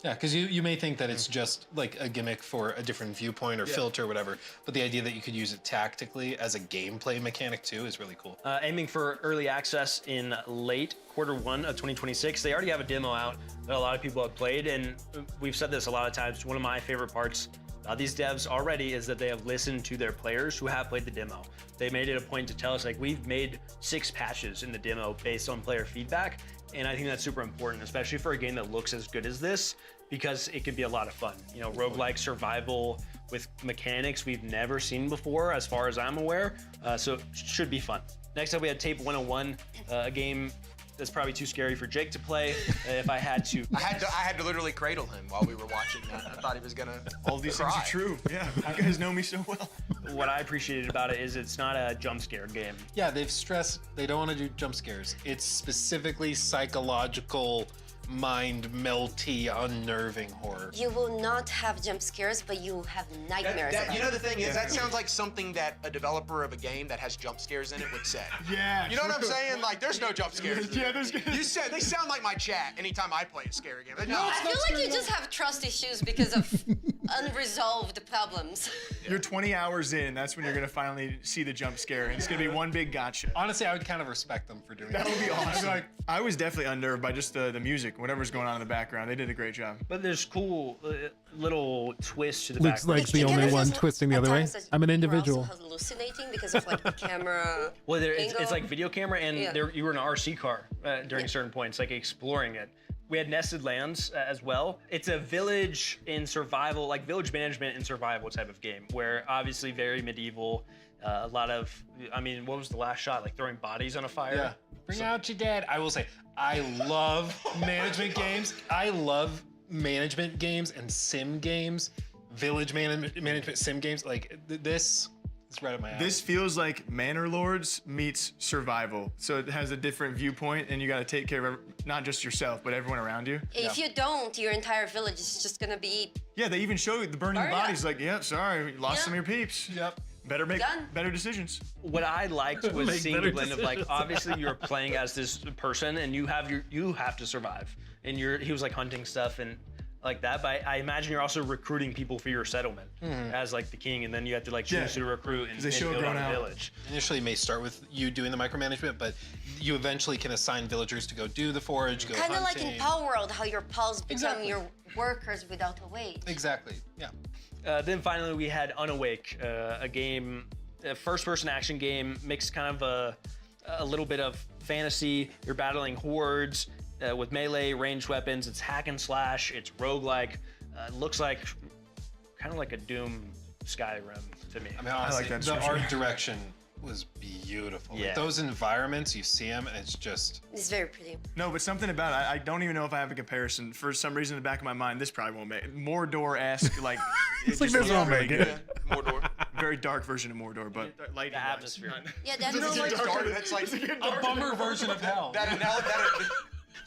Yeah, because you may think that it's just like a gimmick for a different viewpoint or filter or whatever, but the idea that you could use it tactically as a gameplay mechanic too is really cool. Aiming for early access in late Q1 of 2026. They already have a demo out that a lot of people have played, and we've said this a lot of times. One of my favorite parts about these devs already is that they have listened to their players who have played the demo. They made it a point to tell us, like, we've made 6 patches in the demo based on player feedback, and I think that's super important, especially for a game that looks as good as this, because it can be a lot of fun. You know, roguelike survival with mechanics we've never seen before, as far as I'm aware, so it should be fun. Next up, we had Tape 101, a game that's probably too scary for Jake to play. If I had to, I had to literally cradle him while we were watching that. I thought he was gonna. All these things are true. Yeah, you guys know me so well. What I appreciated about it is it's not a jump scare game. Yeah, they've stressed they don't want to do jump scares. It's specifically psychological, mind melty, unnerving horror. You will not have jump scares, but you will have nightmares. You know the thing is, that sounds like something that a developer of a game that has jump scares in it would say. Yeah. You know what I'm saying? Like, there's no jump scares. Yeah, there's. They sound like my chat anytime I play a scary game. No, I feel like you just have trust issues because of unresolved problems. You're 20 hours in, that's when you're gonna finally see the jump scare, and it's gonna be one big gotcha. Honestly, I would kind of respect them for doing That that. would be awesome. I was definitely unnerved by just the music, whatever's going on in the background. They did a great job. But there's cool little twists to the Luke's background. like the only one twisting the other way. I'm an individual. Hallucinating because of like the camera. Well, it's angle. like video camera, and Yeah. you were in an RC car during certain points, like exploring it. We had nested lands as well. It's a village in survival, like village management in survival type of game, where obviously very medieval. A lot of, I mean, what was the last shot? Like throwing bodies on a fire? Yeah. Bring out your dad. I will say, I love management games. I love management games and sim games, village management sim games. Like this is right up my alley. This feels like Manor Lords meets survival. So it has a different viewpoint, and you got to take care of not just yourself, but everyone around you. If you don't, your entire village is just gonna be. Yeah, they even show you the burning Burn bodies. Like, yeah, sorry, we lost some of your peeps. Yep. Better make Done. better decisions. What I liked was Make seeing the better blend of, like, decisions. obviously you're playing as this person and you have to survive, and he was like hunting stuff and like that, but I imagine you're also recruiting people for your settlement as like the king, and then you have to like choose who to recruit and, they show build grown out a out. village. Initially, it may start with you doing the micromanagement, but you eventually can assign villagers to go do the forage, go Kind of like hunting. in Power World, how your pals become Exactly. your workers without a wage. Exactly. Yeah. Then finally we had Unawake, a game, a first-person action game, mixed kind of a little bit of fantasy. You're battling hordes with melee, ranged weapons. It's hack and slash. It's roguelike. Looks like kind of like a Doom Skyrim to me. I mean, honestly, that the description. art direction was beautiful. Yeah. Like, those environments, you see them, and it's just. It's very pretty. No, but something about it, I don't even know if I have a comparison. For some reason in the back of my mind, this probably won't make it. Mordor-esque, like. It's like this won't make it. Mordor. Very dark version of Mordor, but The atmosphere. Yeah, that's That's like A bummer version of hell.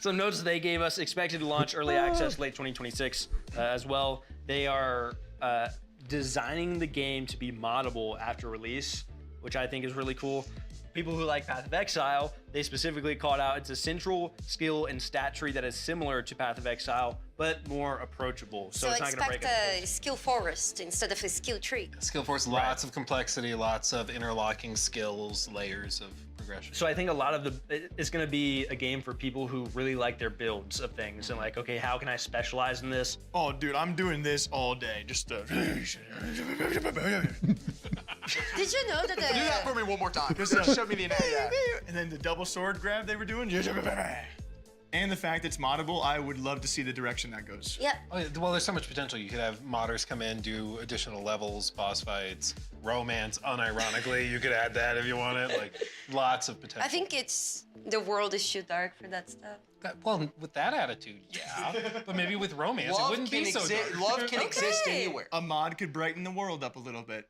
Some notes they gave us: expected to launch early access late 2026 as well. They are designing the game to be moddable after release, which I think is really cool. People who like Path of Exile, they specifically called out it's a central skill and stat tree that is similar to Path of Exile, but more approachable. So it's not going to break expect it. a skill forest instead of a skill tree. Skill Force, lots of complexity, lots of interlocking skills, layers of progression. So I think a lot of it's going to be a game for people who really like their builds of things and like, okay, how can I specialize in this? oh, dude, I'm doing this all day. Just Did you know that Do that for me one more time. Just show me the and then the double sword grab they were doing. And the fact it's moddable, I would love to see the direction that goes. Yeah. Oh, yeah, well, there's so much potential. You could have modders come in, do additional levels, boss fights, romance. Unironically, you could add that if you want it. Like, lots of potential. I think it's the world is too dark for that stuff. Well, with that attitude, yeah. But maybe with romance, it Love wouldn't can be so exi- dark. love can exist anywhere. A mod could brighten the world up a little bit.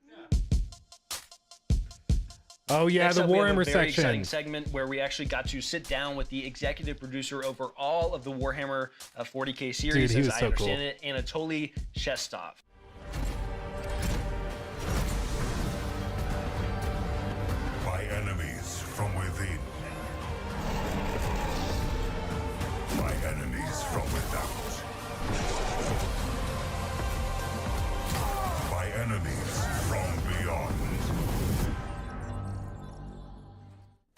Oh yeah, Next the up, we have Warhammer a very section. exciting segment where we actually got to sit down with the executive producer over all of the Warhammer 40K series, Dude, he as was I so cool. understand it, Anatoly Shestov. By enemies from within. By enemies from without. By enemies from beyond.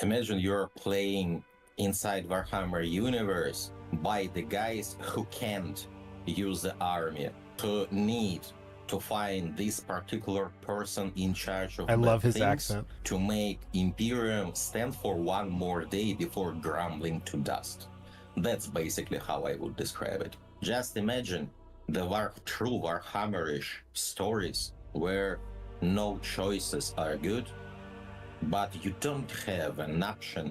Imagine you're playing inside Warhammer universe by the guys who can't use the army, who need to find this particular person in charge of I the love his things accent. to make Imperium stand for one more day before grumbling to dust. That's basically how I would describe it. Just imagine the true Warhammerish stories where no choices are good, but you don't have an option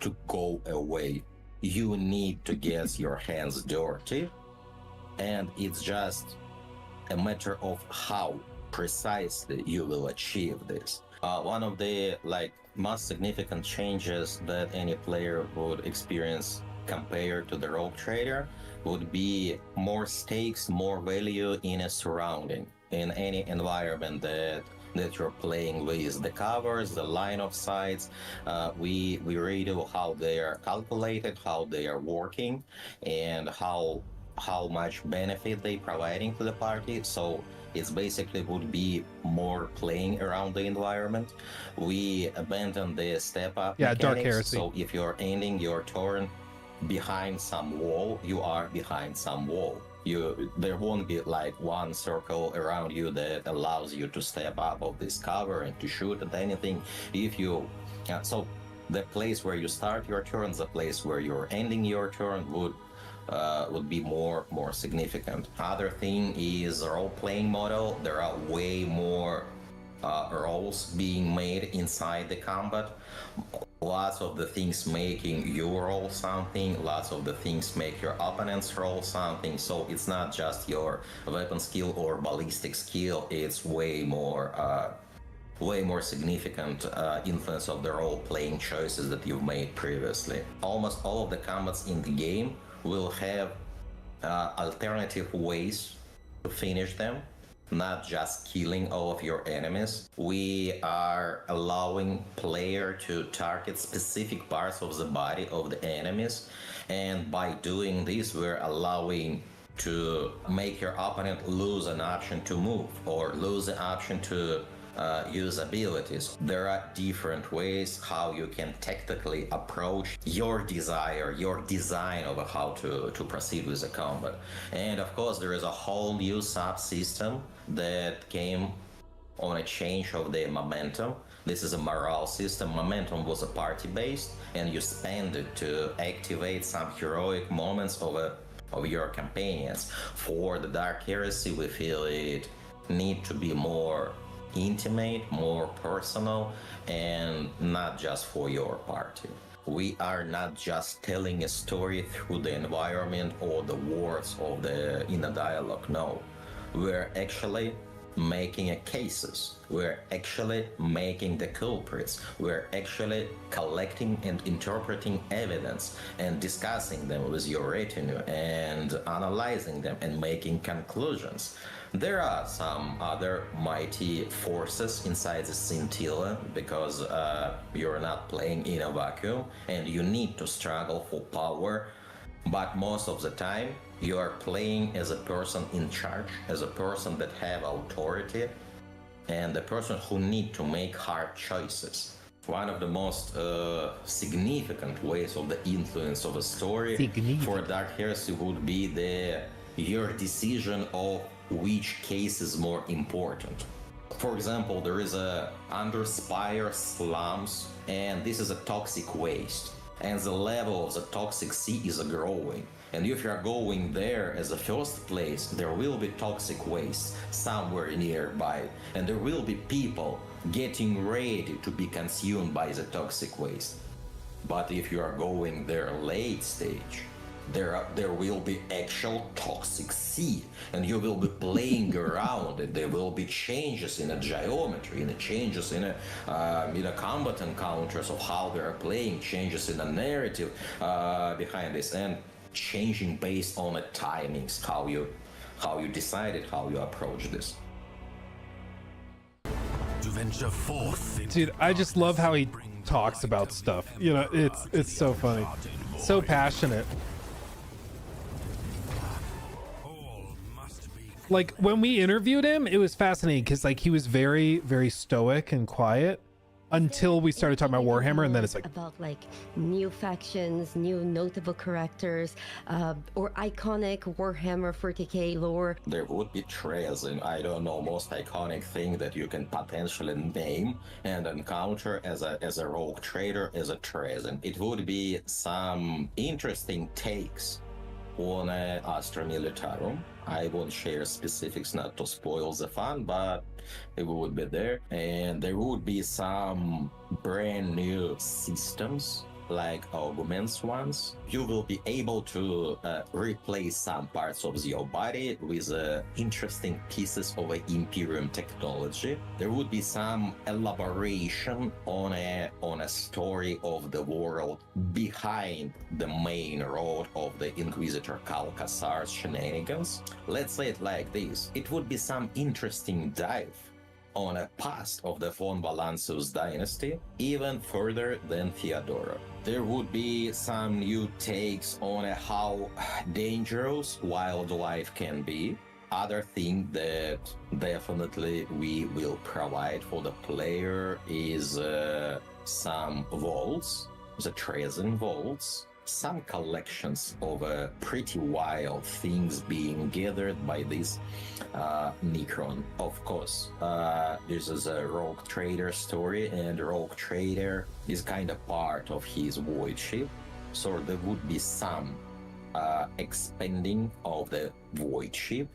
to go away. You need to get your hands dirty, and it's just a matter of how precisely you will achieve this. One of the most significant changes that any player would experience compared to the Rogue Trader would be more stakes, more value in a surrounding, in any environment that you're playing with. The covers, the line of sights, we radio how they are calculated, how they are working, and how much benefit they providing to the party. So it's basically would be more playing around the environment. We abandoned the step up mechanics, Dark Heresy. so if you're ending your turn behind some wall, you are behind some wall. There won't be one circle around you that allows you to step up of this cover and to shoot at anything. If you so the place where you start your turn, the place where you're ending your turn would be more significant. Other thing is role-playing model. There are way more roles being made inside the combat. Lots of the things making you roll something, lots of the things make your opponents roll something, so it's not just your weapon skill or ballistic skill, it's way more significant influence of the role-playing choices that you've made previously. Almost all of the combats in the game will have alternative ways to finish them, not just killing all of your enemies. We are allowing player to target specific parts of the body of the enemies, and by doing this we're allowing to make your opponent lose an option to move or lose an option to use abilities. There are different ways how you can tactically approach your desire, your design of how to proceed with the combat. And of course there is a whole new subsystem that came on a change of the momentum. This is a morale system. Momentum was a party based, and you spend it to activate some heroic moments of your companions. For the Dark Heresy, we feel it need to be more intimate, more personal, and not just for your party. We are not just telling a story through the environment or the words of in the dialogue. No, we're actually making cases. We're actually making the culprits. We're actually collecting and interpreting evidence and discussing them with your retinue and analyzing them and making conclusions. There are some other mighty forces inside the scintilla because you're not playing in a vacuum and you need to struggle for power, but most of the time you are playing as a person in charge, as a person that have authority, and the person who need to make hard choices. One of the most significant ways of the influence of a story for Dark Heresy would be your decision of which case is more important. For example, there is a under Spire slums, and this is a toxic waste, and the level of the toxic sea is growing. And if you're going there as a first place, there will be toxic waste somewhere nearby, and there will be people getting ready to be consumed by the toxic waste. But if you are going there late stage, there will be actual toxic sea, and you will be playing around it. There will be changes in the geometry, changes in the combat encounters of how they are playing, changes in the narrative behind this, and changing based on the timings, how you decided how you approach this. To venture forth. Dude, I just love how he talks about stuff. You know, it's so funny, so passionate. Like when we interviewed him, it was fascinating because like he was very, very stoic and quiet until we started talking about Warhammer, and then it's like about like new factions, new notable characters, or iconic Warhammer 40k lore. There would be Trezen, I don't know, most iconic thing that you can potentially name and encounter as a rogue trader, as a Trezen. It would be some interesting takes on Astra Militarum. I won't share specifics not to spoil the fun, but it would be there. And there would be some brand new systems, like augments ones. You will be able to replace some parts of your body with interesting pieces of Imperium technology. There would be some elaboration on a story of the world behind the main road of the Inquisitor Kal Kassar's shenanigans. Let's say it like this. It would be some interesting dive on a past of the von Valancius dynasty, even further than Theodora. There would be some new takes on how dangerous wildlife can be. Other thing that definitely we will provide for the player is some vaults, the Trezen vaults, some collections of pretty wild things being gathered by this Necron. Of course, this is a Rogue Trader story, and Rogue Trader is kind of part of his void ship, so there would be some expanding of the void ship,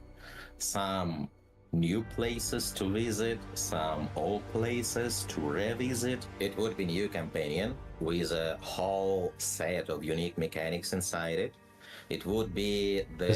some new places to visit, some old places to revisit. It would be new companion with a whole set of unique mechanics inside it. It would be the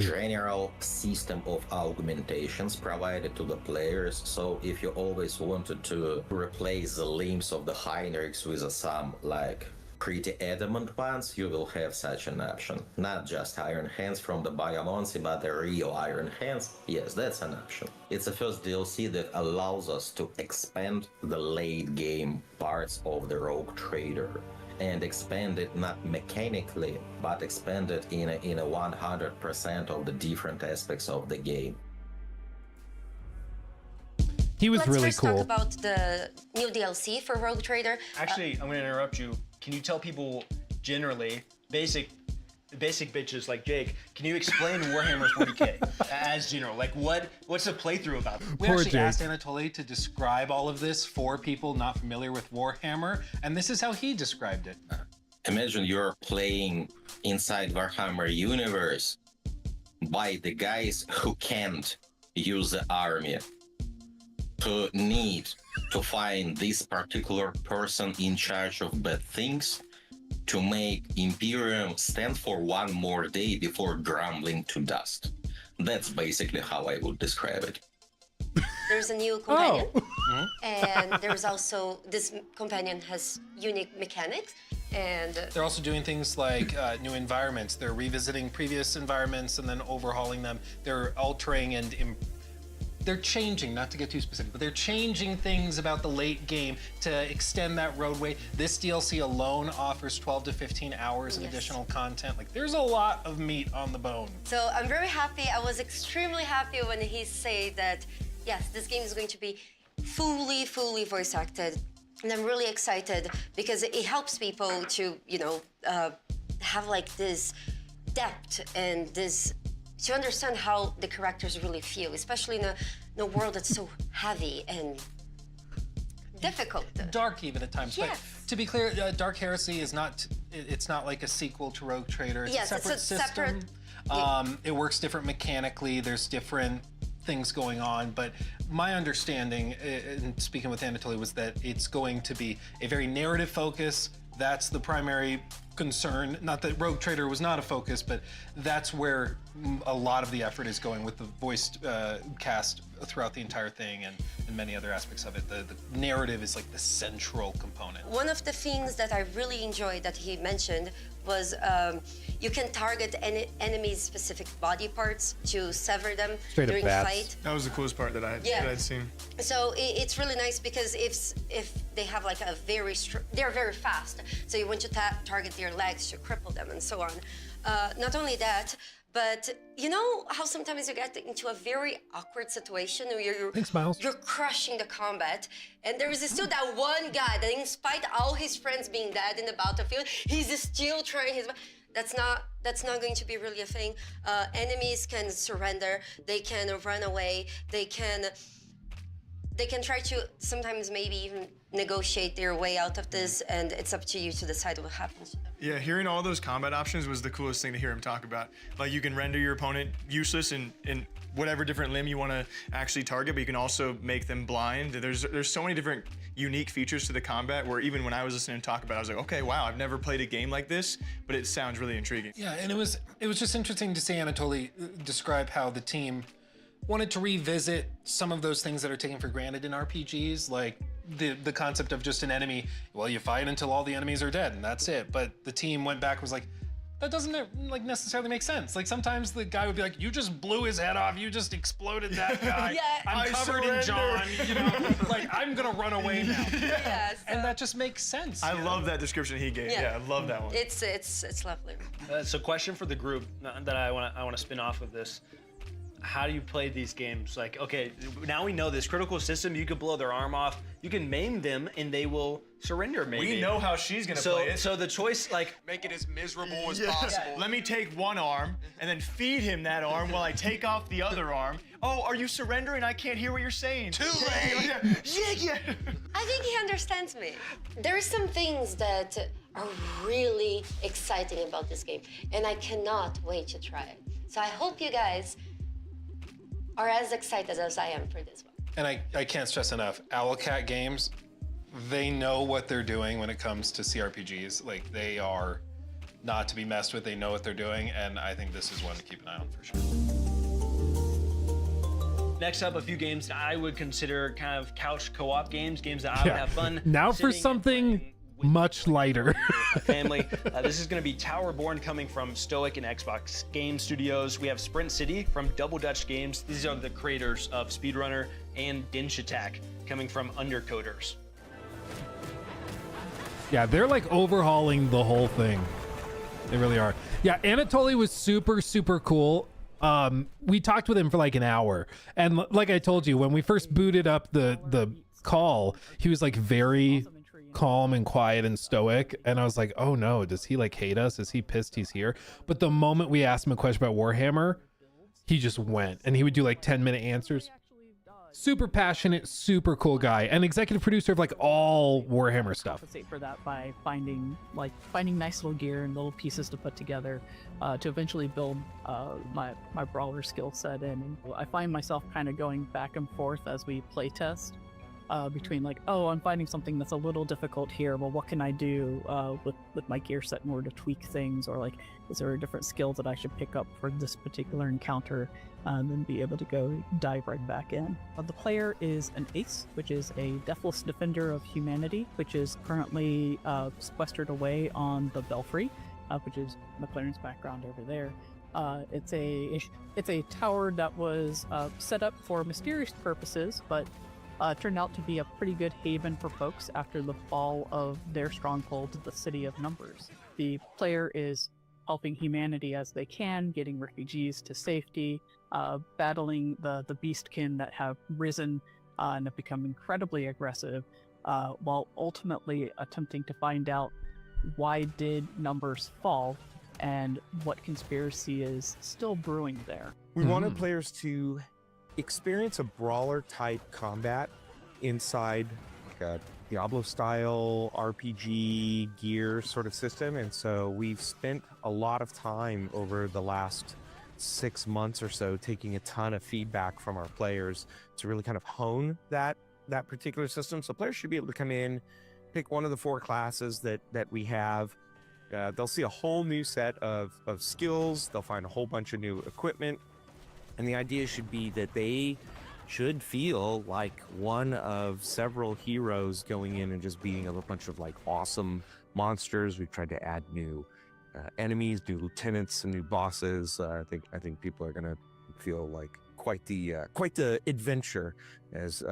general system of augmentations provided to the players. So if you always wanted to replace the limbs of the Heinrichs with some like pretty adamant ones, you will have such an option. Not just Iron Hands from the Biomonsi, but the real Iron Hands. Yes, that's an option. It's the first DLC that allows us to expand the late game parts of the Rogue Trader, and expand it not mechanically, but expand it in a 100% of the different aspects of the game. He was really Let's cool. first talk about the new DLC for Rogue Trader. Actually, I'm going to interrupt you. Can you tell people generally, basic bitches like Jake, can you explain Warhammer 40k as general? Like what's the playthrough about? We actually asked Anatoly to describe all of this for people not familiar with Warhammer, and this is how he described it. Imagine you're playing inside Warhammer universe by the guys who can't use the army, who need to find this particular person in charge of bad things to make Imperium stand for one more day before grumbling to dust. That's basically how I would describe it. There's a new companion, and there's also, this companion has unique mechanics, and They're also doing things like new environments. They're revisiting previous environments and then overhauling them. They're altering and they're changing, not to get too specific, but they're changing things about the late game to extend that roadway. This DLC alone offers 12 to 15 hours of additional content. Like, there's a lot of meat on the bone. so I'm very happy. I was extremely happy when he said that, yes, this game is going to be fully voice acted. And I'm really excited because it helps people to, have like this depth and this, to understand how the characters really feel, especially in a world that's so heavy and difficult. Dark even at times. Yes. But to be clear, Dark Heresy is not, it's not like a sequel to Rogue Trader. It's Yes, a separate it's a system. separate- It works different mechanically. There's different things going on, but my understanding, and speaking with Anatoly, was that it's going to be a very narrative focus, That's the primary concern. Not that Rogue Trader was not a focus, but that's where a lot of the effort is going with the voiced cast throughout the entire thing and many other aspects of it. The narrative is like the central component. One of the things that I really enjoyed that he mentioned was you can target enemies' specific body parts to sever them during fight. That was the coolest part that I'd seen. So it's really nice because if they have like a they're very fast. So you want to target their legs to cripple them and so on. Not only that, but you know how sometimes you get into a very awkward situation where you're crushing the combat, and there is still that one guy that, in spite of all his friends being dead in the battlefield, he's still trying his. That's not going to be really a thing. Enemies can surrender. They can run away. They can try to sometimes maybe even negotiate their way out of this, and it's up to you to decide what happens to them. Yeah, hearing all those combat options was the coolest thing to hear him talk about. Like, you can render your opponent useless in whatever different limb you want to actually target, but you can also make them blind. There's so many different unique features to the combat where even when I was listening to talk about it, I was like, okay, wow, I've never played a game like this, but it sounds really intriguing. Yeah, and it was just interesting to see Anatoly describe how the team wanted to revisit some of those things that are taken for granted in RPGs, like the concept of just an enemy. Well, you fight until all the enemies are dead, and that's it. But the team went back and was like, that doesn't like necessarily make sense. Like sometimes the guy would be like, you just blew his head off, you just exploded that guy. I'm covered in John, you know, like I'm gonna run away now. And that just makes sense. I love that description he gave. Yeah, I love that one. It's lovely. So question for the group that I want to spin off of this. How do you play these games? Like, okay, now we know this critical system, you can blow their arm off, you can maim them, and they will surrender, maybe. We know how she's gonna play it. So the choice, like... Make it as miserable as possible. Let me take one arm, and then feed him that arm while I take off the other arm. Oh, are you surrendering? I can't hear what you're saying. Too late! Yeah. I think he understands me. There are some things that are really exciting about this game, and I cannot wait to try it. So I hope you guys are as excited as I am for this one. And I can't stress enough, Owlcat Games, they know what they're doing when it comes to CRPGs. Like, they are not to be messed with. They know what they're doing, and I think this is one to keep an eye on for sure. Next up, a few games I would consider kind of couch co-op games that I would have fun. Now for something much lighter. Family. This is going to be Towerborn, coming from Stoic and Xbox Game Studios. We have Sprint City from Double Dutch Games. These are the creators of Speedrunner, and Dinch Attack, coming from Undercoders. Yeah, they're like overhauling the whole thing. They really are. Yeah, Anatoly was super cool. We talked with him for like an hour, and like I told you, when we first booted up the call, he was like very calm and quiet and stoic, and I was like, oh no, does he like hate us? Is he pissed he's here? But the moment we asked him a question about Warhammer, he just went, and he would do like 10-minute answers. Super passionate, super cool guy, and executive producer of like all Warhammer stuff. Compensate for that by finding nice little gear and little pieces to put together to eventually build my brawler skill set in. And I find myself kind of going back and forth as we play test between like, oh, I'm finding something that's a little difficult here. Well, what can I do with my gear set in order to tweak things, or like, is there a different skill that I should pick up for this particular encounter? And then be able to go dive right back in. The player is an Ace, which is a deathless defender of humanity, which is currently sequestered away on the Belfry, which is McLaren's background over there. It's a tower that was set up for mysterious purposes, but turned out to be a pretty good haven for folks after the fall of their stronghold, the City of Numbers. The player is helping humanity as they can, getting refugees to safety, battling the beastkin that have risen and have become incredibly aggressive, while ultimately attempting to find out why did Numbers fall and what conspiracy is still brewing there. We wanted players to experience a brawler type combat inside like a Diablo style RPG gear sort of system, and so we've spent a lot of time over the last 6 months or so taking a ton of feedback from our players to really kind of hone that particular system. So players should be able to come in pick one of the 4 classes that we have. They'll see a whole new set of skills. They'll find a whole bunch of new equipment. And the idea should be that they should feel like one of several heroes going in and just beating a bunch of like awesome monsters. We've tried to add new enemies, new lieutenants, and new bosses. I think people are gonna feel like quite the adventure as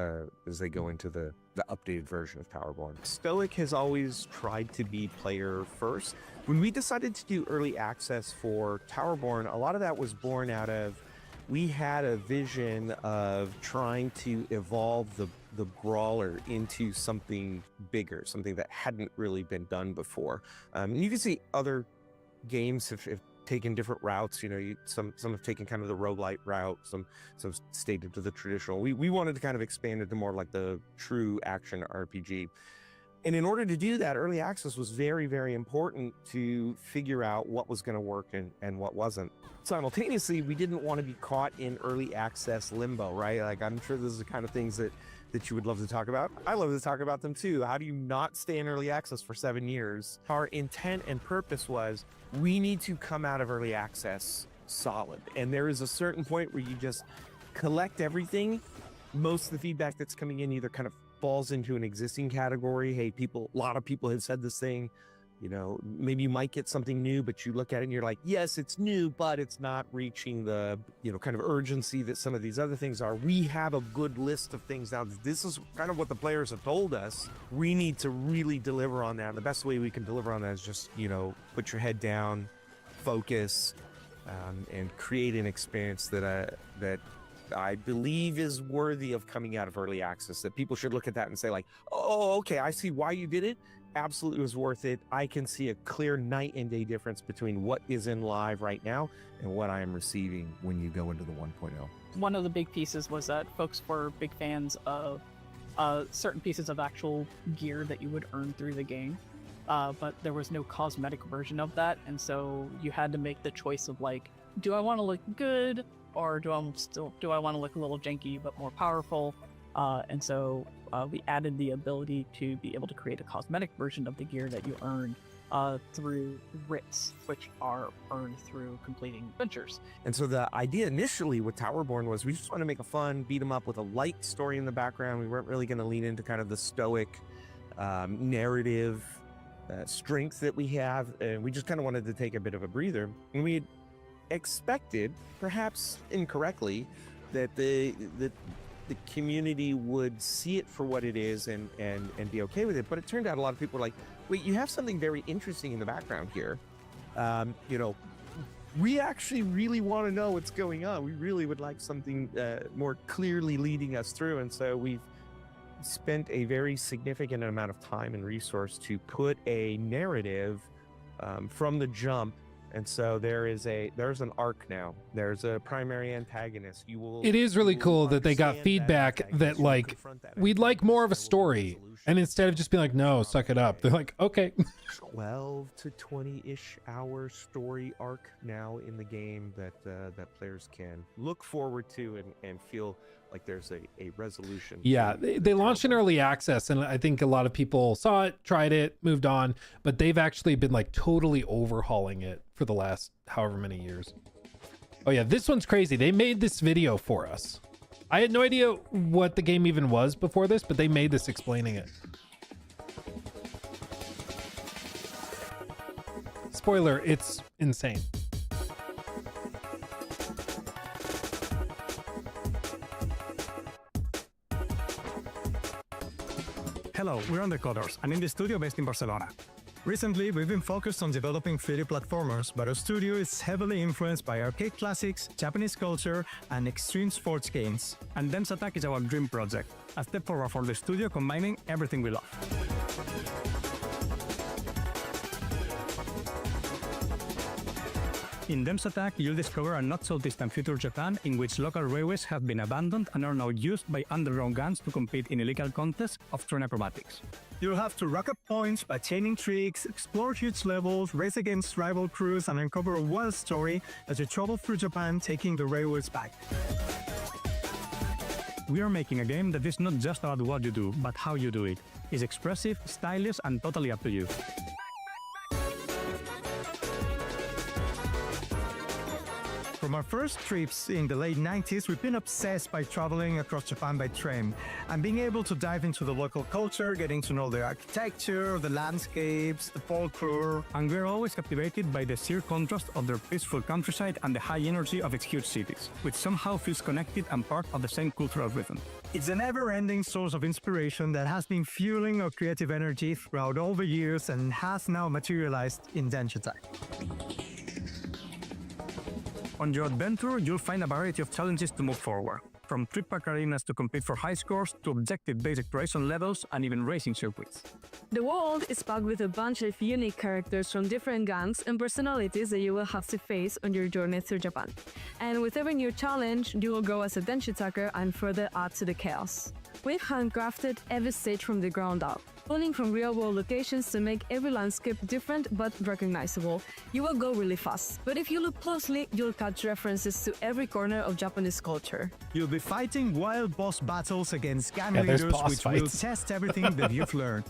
they go into the updated version of Towerborn. Stoic has always tried to be player first. When we decided to do early access for Towerborn, a lot of that was born out of we had a vision of trying to evolve the brawler into something bigger, something that hadn't really been done before. You can see other games have taken different routes. Some have taken kind of the roguelite route, some stayed into the traditional. We wanted to kind of expand into more like the true action RPG. And in order to do that, early access was very, very important to figure out what was going to work and what wasn't. Simultaneously, we didn't want to be caught in early access limbo, right? Like, I'm sure this is the kind of things that you would love to talk about. I love to talk about them too. How do you not stay in early access for 7 years? Our intent and purpose was we need to come out of early access solid. And there is a certain point where you just collect everything. Most of the feedback that's coming in either kind of falls into an existing category. Hey, a lot of people have said this thing, maybe you might get something new, but you look at it and you're like, yes, it's new, but it's not reaching the, kind of urgency that some of these other things are. We have a good list of things now. This is kind of what the players have told us. We need to really deliver on that. And the best way we can deliver on that is just, put your head down, focus, and create an experience that I believe is worthy of coming out of early access, that people should look at that and say like, oh, okay, I see why you did it. Absolutely was worth it. I can see a clear night and day difference between what is in live right now and what I am receiving when you go into the 1.0. One of the big pieces was that folks were big fans of certain pieces of actual gear that you would earn through the game. But there was no cosmetic version of that. And so you had to make the choice of like, do I want to look good? Or do I want to look a little janky but more powerful? And so we added the ability to be able to create a cosmetic version of the gear that you earn through writs, which are earned through completing adventures. And so the idea initially with Towerborn was we just want to make a fun beat 'em up with a light story in the background. We weren't really going to lean into kind of the stoic narrative strength that we have, and we just kind of wanted to take a bit of a breather. And we had expected, perhaps incorrectly, that the community would see it for what it is and be okay with it. But it turned out a lot of people were like, wait, you have something very interesting in the background here. We actually really want to know what's going on. We really would like something more clearly leading us through. And so we've spent a very significant amount of time and resource to put a narrative from the jump. And so there's an arc now. There's a primary antagonist. It is really cool that they got feedback that like, we'd like more of a story. And instead of just being like, no, suck it up, they're like, okay. 12 to 20-ish hour story arc now in the game that players can look forward to and feel like there's a resolution. Yeah, they launched in early access, and I think a lot of people saw it, tried it, moved on, but they've actually been like totally overhauling it for the last however many years. Oh yeah, this one's crazy. They made this video for us. I had no idea what the game even was before this, but they made this explaining it. Spoiler, it's insane. Hello, we're Undercoders, and in the studio based in Barcelona. Recently, we've been focused on developing 3D platformers, but our studio is heavily influenced by arcade classics, Japanese culture, and extreme sports games. And Dem's Attack is our dream project, a step forward for the studio combining everything we love. In Dem's Attack, you'll discover a not-so-distant future Japan in which local railways have been abandoned and are now used by underground gangs to compete in illegal contests of train acrobatics. You'll have to rack up points by chaining tricks, explore huge levels, race against rival crews, and uncover a wild story as you travel through Japan taking the railways back. we are making a game that is not just about what you do, but how you do it. It's expressive, stylish, and totally up to you. From our first trips in the late 90s, we've been obsessed by traveling across Japan by train and being able to dive into the local culture, getting to know the architecture, the landscapes, the folklore, and we're always captivated by the sheer contrast of their peaceful countryside and the high energy of its huge cities, which somehow feels connected and part of the same cultural rhythm. It's a never-ending source of inspiration that has been fueling our creative energy throughout all the years and has now materialized in Densha Attack. On your adventure, you'll find a variety of challenges to move forward, from trip-pack arenas to compete for high scores, to objective-based exploration levels, and even racing circuits. The world is packed with a bunch of unique characters from different gangs and personalities that you will have to face on your journey through Japan. And with every new challenge, you will grow as a Densha attacker and further add to the chaos. We've handcrafted every stage from the ground up, pulling from real-world locations to make every landscape different but recognizable. You will go really fast, but if you look closely, you'll catch references to every corner of Japanese culture. You'll be fighting wild boss battles against gang there's leaders, boss which fights. will test everything that you've learned.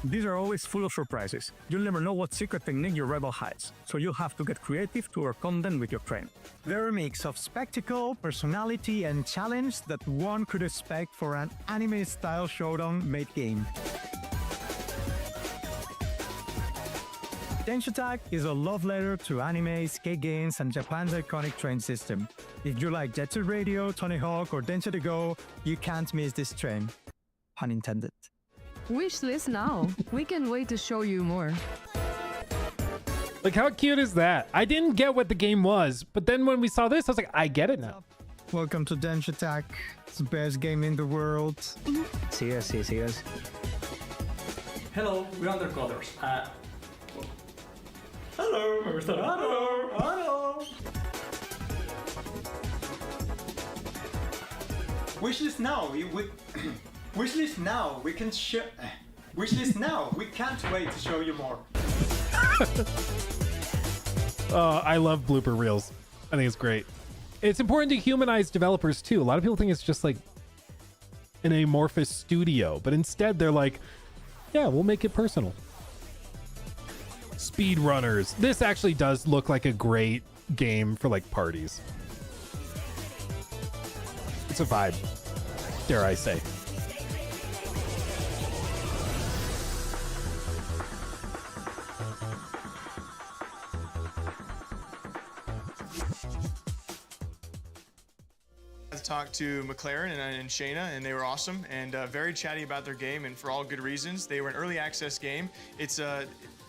These are always full of surprises. You'll never know what secret technique your rival hides, so you'll have to get creative to overcome them with your train. They're a mix of spectacle, personality, and challenge that one could expect for an anime-style showdown made game. Densha Attack is a love letter to anime, skate games, and Japan's iconic train system. If you like Jet Set Radio, Tony Hawk, or Densha to Go, you can't miss this train. Pun intended. Wishlist now. We can't wait to show you more. Like, how cute is that? I didn't get what the game was, but then when we saw this, I was like, I get it now. Welcome to Densha Attack. It's the best game in the world. See us. Hello, we're Undercoders. Hello, hello. Wishlist now. Wishlist now. We can share. Wishlist now. We can't wait to show you more. I love blooper reels. I think it's great. It's important to humanize developers too. A lot of people think it's just like an amorphous studio, but instead they're like, yeah, we'll make it personal. Speedrunners. This actually does look like a great game for like parties. It's a vibe, dare I say. Talked to McLaren and Shayna, and they were awesome and very chatty about their game, and for all good reasons. They were an early access game. It's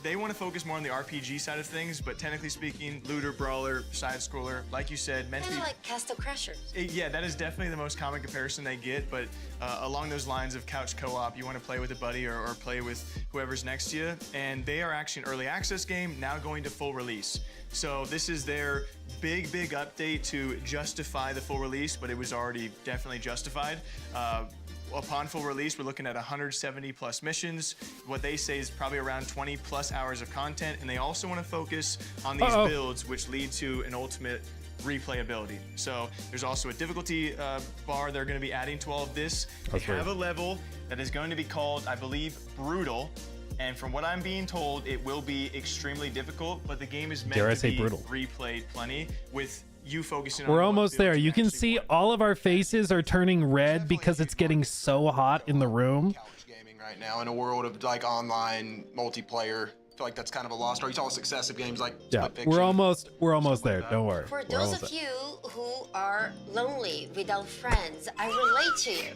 they want to focus more on the RPG side of things, but technically speaking, looter, brawler, side scroller, like you said, meant to Kind be. of like Castle Crashers. Yeah, that is definitely the most common comparison they get, but along those lines of couch co-op, you want to play with a buddy or play with whoever's next to you, and they are actually an early access game, now going to full release. So this is their big update to justify the full release, but it was already definitely justified. Upon full release, we're looking at 170 plus missions. What they say is probably around 20 plus hours of content, and they also want to focus on these builds, which lead to an ultimate replayability. So there's also a difficulty bar they're going to be adding to all of this. They have a level that is going to be called, I believe, Brutal. And from what I'm being told, it will be extremely difficult, but the game is meant to be replayed plenty with you focusing on. We're almost there. You can see all of our faces are turning red because it's getting so hot in the room. Gaming right now in a world of like online multiplayer. I feel like that's kind of a lost art. You saw successive games like Yeah, Split Fiction. we're almost there. Don't worry. For We're those almost of there. you who are lonely without friends, I relate to you.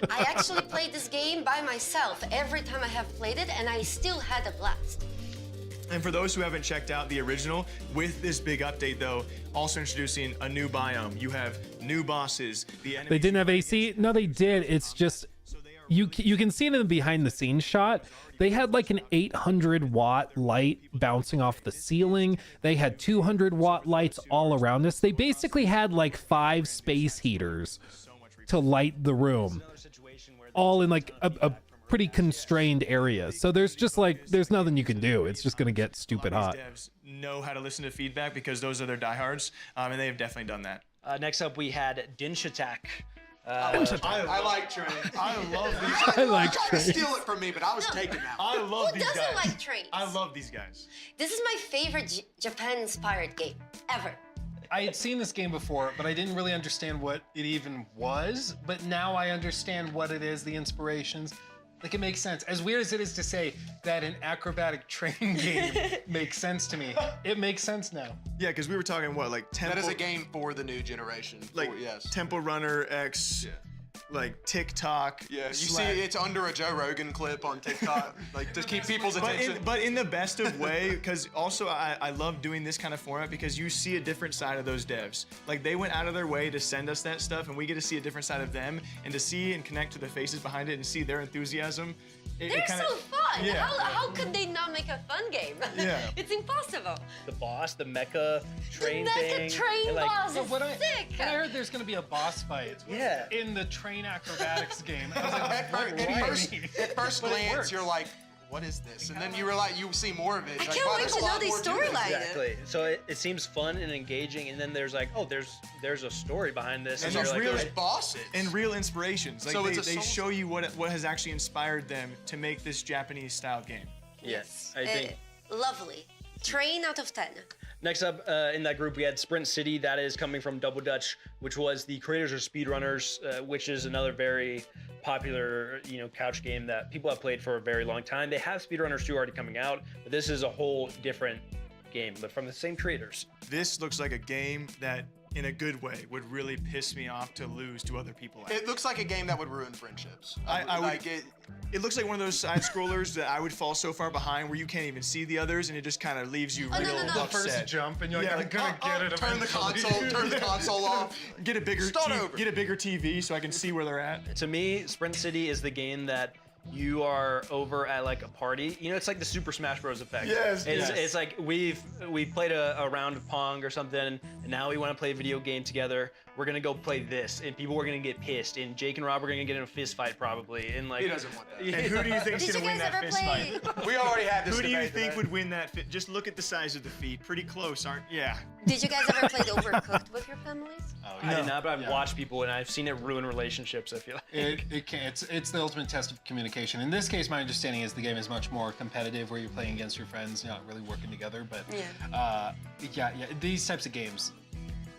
I actually played this game by myself every time I have played it, and I still had a blast. And for those who haven't checked out the original, with this big update though, also introducing a new biome. You have new bosses. The They didn't have AC? No, they did. It's just you can see it in the behind the scenes shot. They had like an 800 watt light bouncing off the ceiling. They had 200 watt lights all around us. They basically had like 5 space heaters to light the room, all in like a pretty constrained areas. So there's just like, there's nothing you can do. It's just going to get stupid hot. Devs know how to listen to feedback because those are their diehards, and they have definitely done that. Next up, we had Dinch Attack. I like trains. I love these. I like tried trains. to steal it from me, but I was taking that. I love Who these doesn't guys. like trains? I love these guys. This is my favorite Japan-inspired game ever. I had seen this game before, but I didn't really understand what it even was. But now I understand what it is, the inspirations. Like, it makes sense. As weird as it is to say that an acrobatic train game makes sense to me, it makes sense now. Yeah, because we were talking what, like Temple. That is a game for the new generation. Like yes. Temple Runner X, like TikTok. Yeah, you Slack. see it's under a Joe Rogan clip on TikTok, like to keep people's But attention. but in the best of way, because also I love doing this kind of format because you see a different side of those devs. Like they went out of their way to send us that stuff, and we get to see a different side of them, and to see and connect to the faces behind it and see their enthusiasm. They're kinda, so fun. Yeah. How could they not make a fun game? Yeah. It's impossible. The boss, the mecha train the mecha thing. train and, like, boss So is when I sick. heard there's gonna be a boss fight in the train acrobatics game, I was like, what do you mean? At first But it glance, works. you're like, what is this? And then you realize you see more of it. I Like, can't wow, wait there's to a know lot the more to this. storyline. Exactly. So it seems fun and engaging, and then there's like, oh, there's a story behind this. And you're there's like, real oh, bosses and real inspirations. Like So they, it's a they Souls- show you what has actually inspired them to make this Japanese style game. Yes, I think. Lovely. Train out of 10. Next up in that group, we had Sprint City. That is coming from Double Dutch, which was the creators of Speedrunners, which is another very popular, couch game that people have played for a very long time. They have Speedrunners 2 already coming out, but this is a whole different game, but from the same creators. This looks like a game that, in a good way, would really piss me off to lose to other people. At. It looks like a game that would ruin friendships. I would. like it. It looks like one of those side scrollers that I would fall so far behind where you can't even see the others, and it just kind of leaves you real The upset. first jump, and you're like, I'm gonna get it Turn the eventually. turn the console off. Get a bigger Start over. Get a bigger TV so I can see where they're at. To me, Sprint City is the game that you are over at like a party. It's like the Super Smash Bros. Effect. Yes, It's like we've played a round of Pong or something, and now we want to play a video game together. We're gonna go play this, and people are gonna get pissed, and Jake and Rob are gonna get in a fist fight probably, and like. He doesn't want that. And who do you think's Did gonna you win guys that ever fist play- fight? We already had this Who do you debate think today. would win that? Just look at the size of the feet. Pretty close, aren't? Yeah. Did you guys ever play Overcooked with your families? I did not, but I've watched people and I've seen it ruin relationships. I feel like. It can. It's the ultimate test of communication. In this case, my understanding is the game is much more competitive, where you're playing against your friends, not really working together. But yeah, these types of games,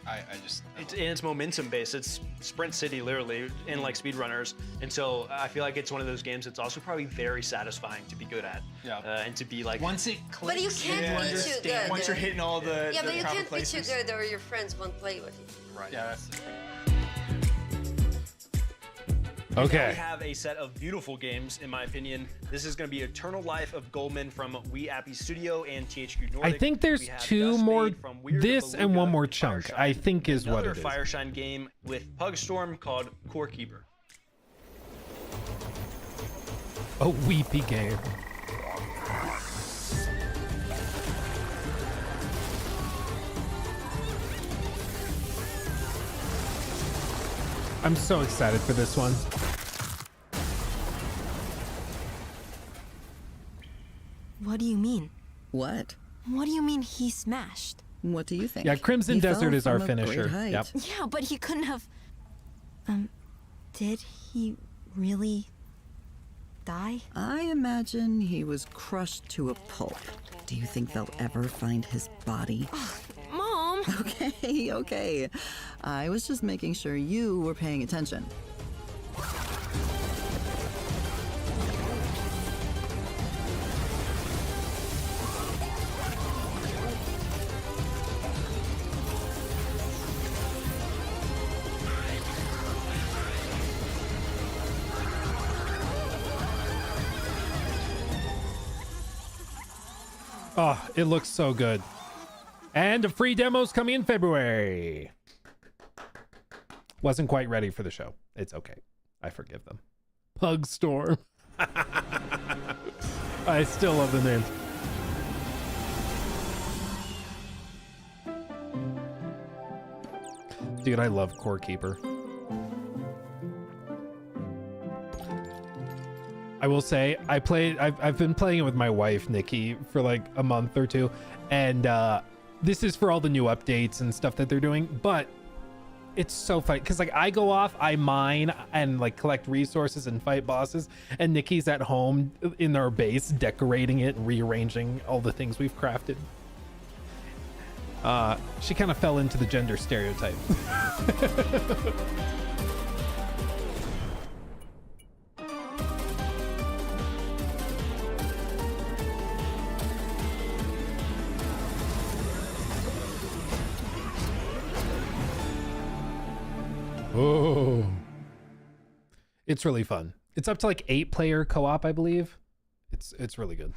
I just. It's momentum based. It's Sprint City, literally, in like speedrunners, and so I feel like it's one of those games that's also probably very satisfying to be good at. Yeah. And to be like. Once it clicks. But you can't be too good. Once you're hitting all the Yeah, the but you proper can't places. be too good or your friends won't play with you. Right. Yeah, that's the thing. Okay. We have a set of beautiful games, in my opinion. This is going to be Eternal Life of Goldman from We Appy Studio and THQ Nordic. I think there's We have two Dust more, Made from Weird this and Beluga, one more chunk, Fireshine, I think is what another it is. Fireshine game with Pugstorm called Core Keeper. A weepy game. I'm so excited for this one. What do you mean? What? What do you mean he smashed? What do you think? Yeah, Crimson He Desert fell is our from a great finisher. height. Yep. Yeah, but he couldn't have. Did he really die? I imagine he was crushed to a pulp. Do you think they'll ever find his body? Mom! Okay. I was just making sure you were paying attention. Oh, it looks so good. And a free demo's coming in February. Wasn't quite ready for the show. It's okay. I forgive them. Pugstorm. I still love the name. Dude, I love Core Keeper. I will say I've been playing it with my wife Nikki for like a month or two, and this is for all the new updates and stuff that they're doing, but it's so fun because like I go off, I mine and like collect resources and fight bosses, and Nikki's at home in our base decorating it and rearranging all the things we've crafted. She kind of fell into the gender stereotype. Oh, it's really fun. It's up to like 8-player co-op, I believe. It's really good.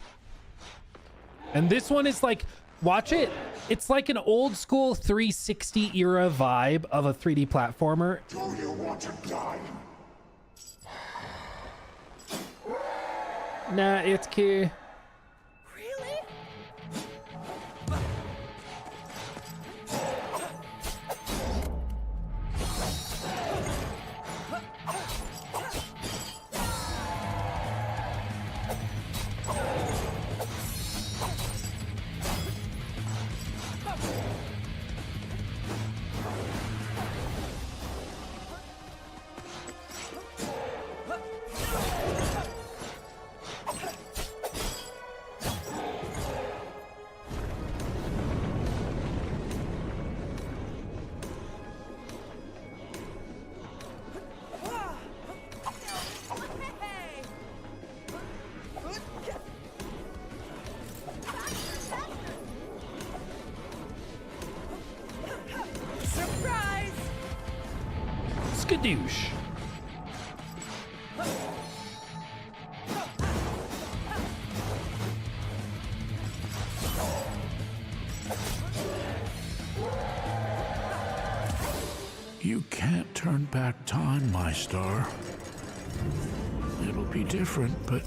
And this one is like, watch it. It's like an old school 360 era vibe of a 3D platformer. Do you want to die? Nah, it's cute. Skadoosh. You can't turn back time, my star. It'll be different, but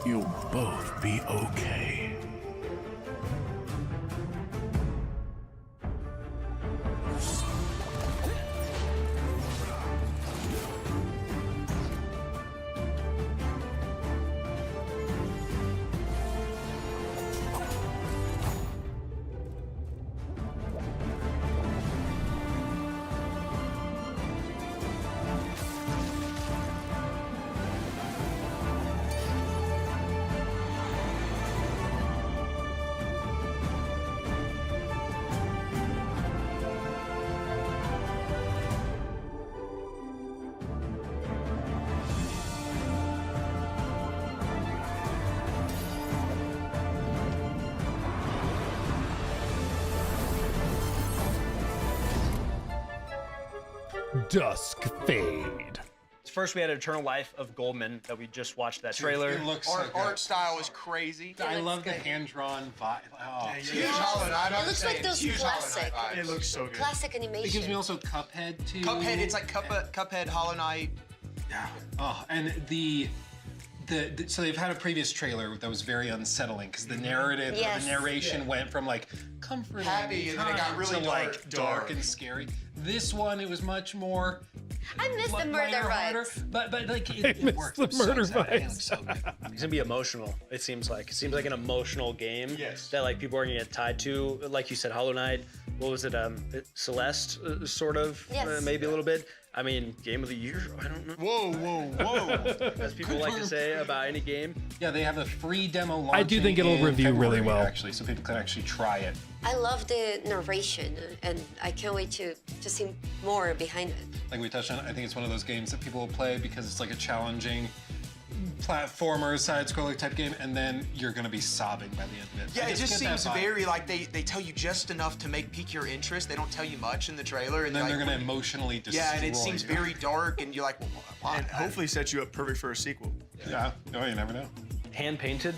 you'll both be okay. Dusk Fade. First, we had Eternal Life of Goldman that we just watched that trailer. It looks so good. Art style is crazy. I love the hand-drawn vibe. Oh, Huge Hollow Knight. It looks like those Huge Hollow classic. Knight vibes. It looks so good. Classic animation. it gives me also Cuphead too. Cuphead, it's like Cuphead, Hollow Knight. Yeah. Oh, and the so they've had a previous trailer that was very unsettling because the narrative, Yes. the narration went from like comforting, Happy, and then it got kind really to like dark. dark and scary. This one, it was much more. I miss the murder lighter-hearted, vibes. but like I it miss worked. the It was so murder exciting. It vibes. looked so good. It's gonna be emotional. It seems like an emotional game. Yes. That like people are gonna get tied to. Like you said, Hollow Knight. What was it? Celeste, sort of. Yes. Maybe a little bit. I mean, game of the year. I don't know. Whoa. As people like to say about any game. Yeah, they have a free demo. I do think launching it'll in review really February, well. actually, so people can actually try it. I love the narration, and I can't wait to see more behind it. Like we touched on, I think it's one of those games that people will play because it's like a challenging platformer, side-scrolling type game, and then you're gonna be sobbing by the end of it. Yeah, I it just get that seems vibe. very like they tell you just enough to pique your interest. They don't tell you much in the trailer, And then like, they're gonna emotionally destroy. Yeah, and it seems you. very dark, and you're like, well, why? And hopefully set you up perfect for a sequel. Yeah. Oh, you never know. Hand painted.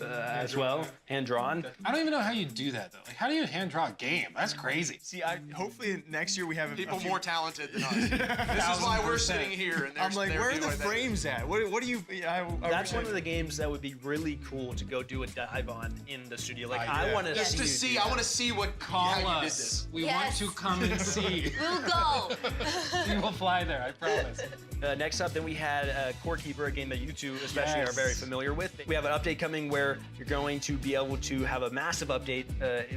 as well, hand drawn. I don't even know how you do that though. Like, how do you hand draw a game? That's crazy. See, hopefully next year we have people more talented than us. This is why we're sitting here. And I'm like, where are the frames at? What do you? That's one of the games that would be really cool to go do a dive on in the studio. Like I want to just to see. I want to see what Call how you did us. this. We want to come and see. We'll go. We will fly there. I promise. Next up, then we had Core Keeper, a game that you two especially are very familiar with. We have an update coming where you're going to be able to have a massive update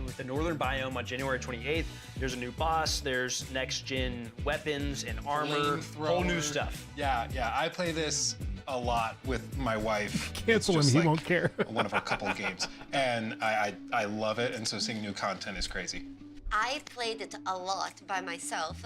with the Northern Biome on January 28th. There's a new boss. There's next-gen weapons and armor. Whole new stuff. Yeah. I play this a lot with my wife. Cancel him. He won't care. One of our couple of games, and I love it. And so seeing new content is crazy. I played it a lot by myself.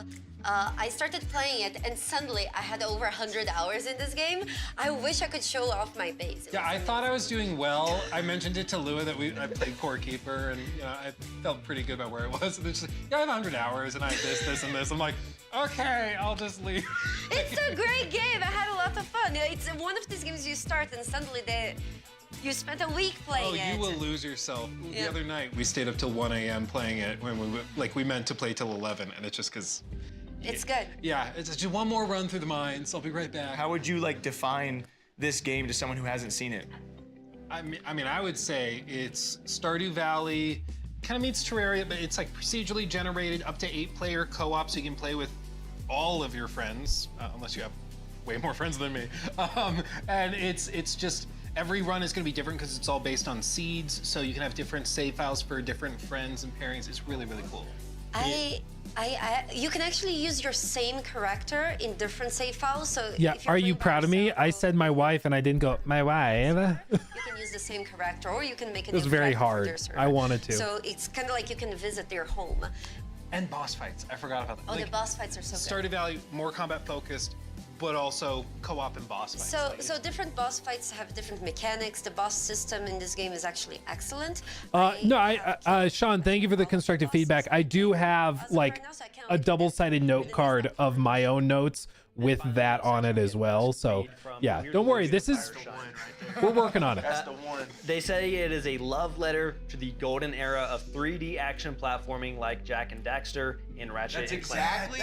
I started playing it and suddenly I had over 100 hours in this game. I wish I could show off my base. Yeah, I thought I was doing well. I mentioned it to Lua that I played Core Keeper, and I felt pretty good about where it was. And it's just like, yeah, I have 100 hours, and I have this, and this. I'm like, okay, I'll just leave. It's a great game. I had a lot of fun. It's one of these games you start and suddenly you spent a week playing it. Oh, you will lose yourself. Yeah. The other night, we stayed up till 1 a.m. playing it when we meant to play till 11, and it's just because. It's good. Yeah, it's just one more run through the mines. I'll be right back. How would you define this game to someone who hasn't seen it? I mean, I would say it's Stardew Valley, kind of meets Terraria, but it's like procedurally generated, up to 8-player co-op, so you can play with all of your friends, unless you have way more friends than me. And it's just. Every run is going to be different because it's all based on seeds, so you can have different save files for different friends and pairings. It's really, really cool. You can actually use your same character in different save files. So Yeah, if you're are you playing by proud of me? yourself, I said my wife and I didn't go, my wife. you can use the same character, or you can make a It was new very character for hard. their server. I wanted to. So it's kind of like you can visit their home. And boss fights. I forgot about that. Oh, the boss fights are so good. Stardew Valley, more combat focused, but also co-op and boss fights. So different boss fights have different mechanics. The boss system in this game is actually excellent. Sean, thank you for the constructive feedback. I do have a double-sided note card of my own notes with that on it as well. So yeah, don't worry. We're working on it. That's the one. They say it is a love letter to the golden era of 3D action platforming like Jak and Daxter in Ratchet and Clank.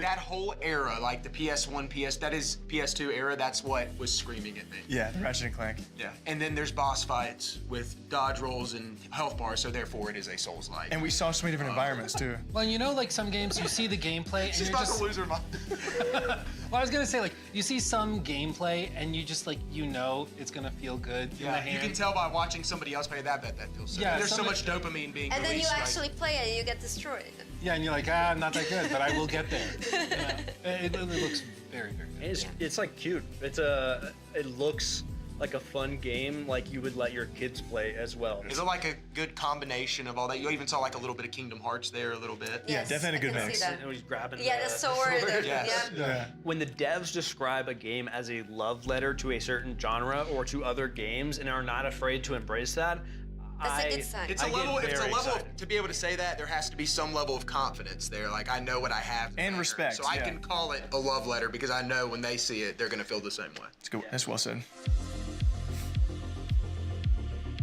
That whole era, like the PS1, PS2 era, that's what was screaming at me. Yeah, the Ratchet and Clank. Yeah, and then there's boss fights with dodge rolls and health bars, so therefore it is a Souls-like. And we saw so many different environments too. Well, like some games, you see the gameplay and She's you're about just... to lose her mind. Well, I was gonna say, you see some gameplay and you just it's gonna feel good in the hand. You can tell by watching somebody else play that feels so good. There's so much dopamine being And then you released, actually play it and you get destroyed. Yeah, and you're like, I'm not that good, but I will get there. It looks very, very good. It's cute. It looks like a fun game, like you would let your kids play as well. Is it like a good combination of all that? You even saw a little bit of Kingdom Hearts there, a little bit. Yeah, Yes, definitely a good I can mix. see that. And he's grabbing Yeah, the sword. Yes. Yeah. When the devs describe a game as a love letter to a certain genre or to other games and are not afraid to embrace that, That's a good sign. It's a level. To be able to say that, there has to be some level of confidence there. Like I know what I have. And respect, So I yeah. can call it a love letter because I know when they see it, they're gonna feel the same way. That's good. That's well said.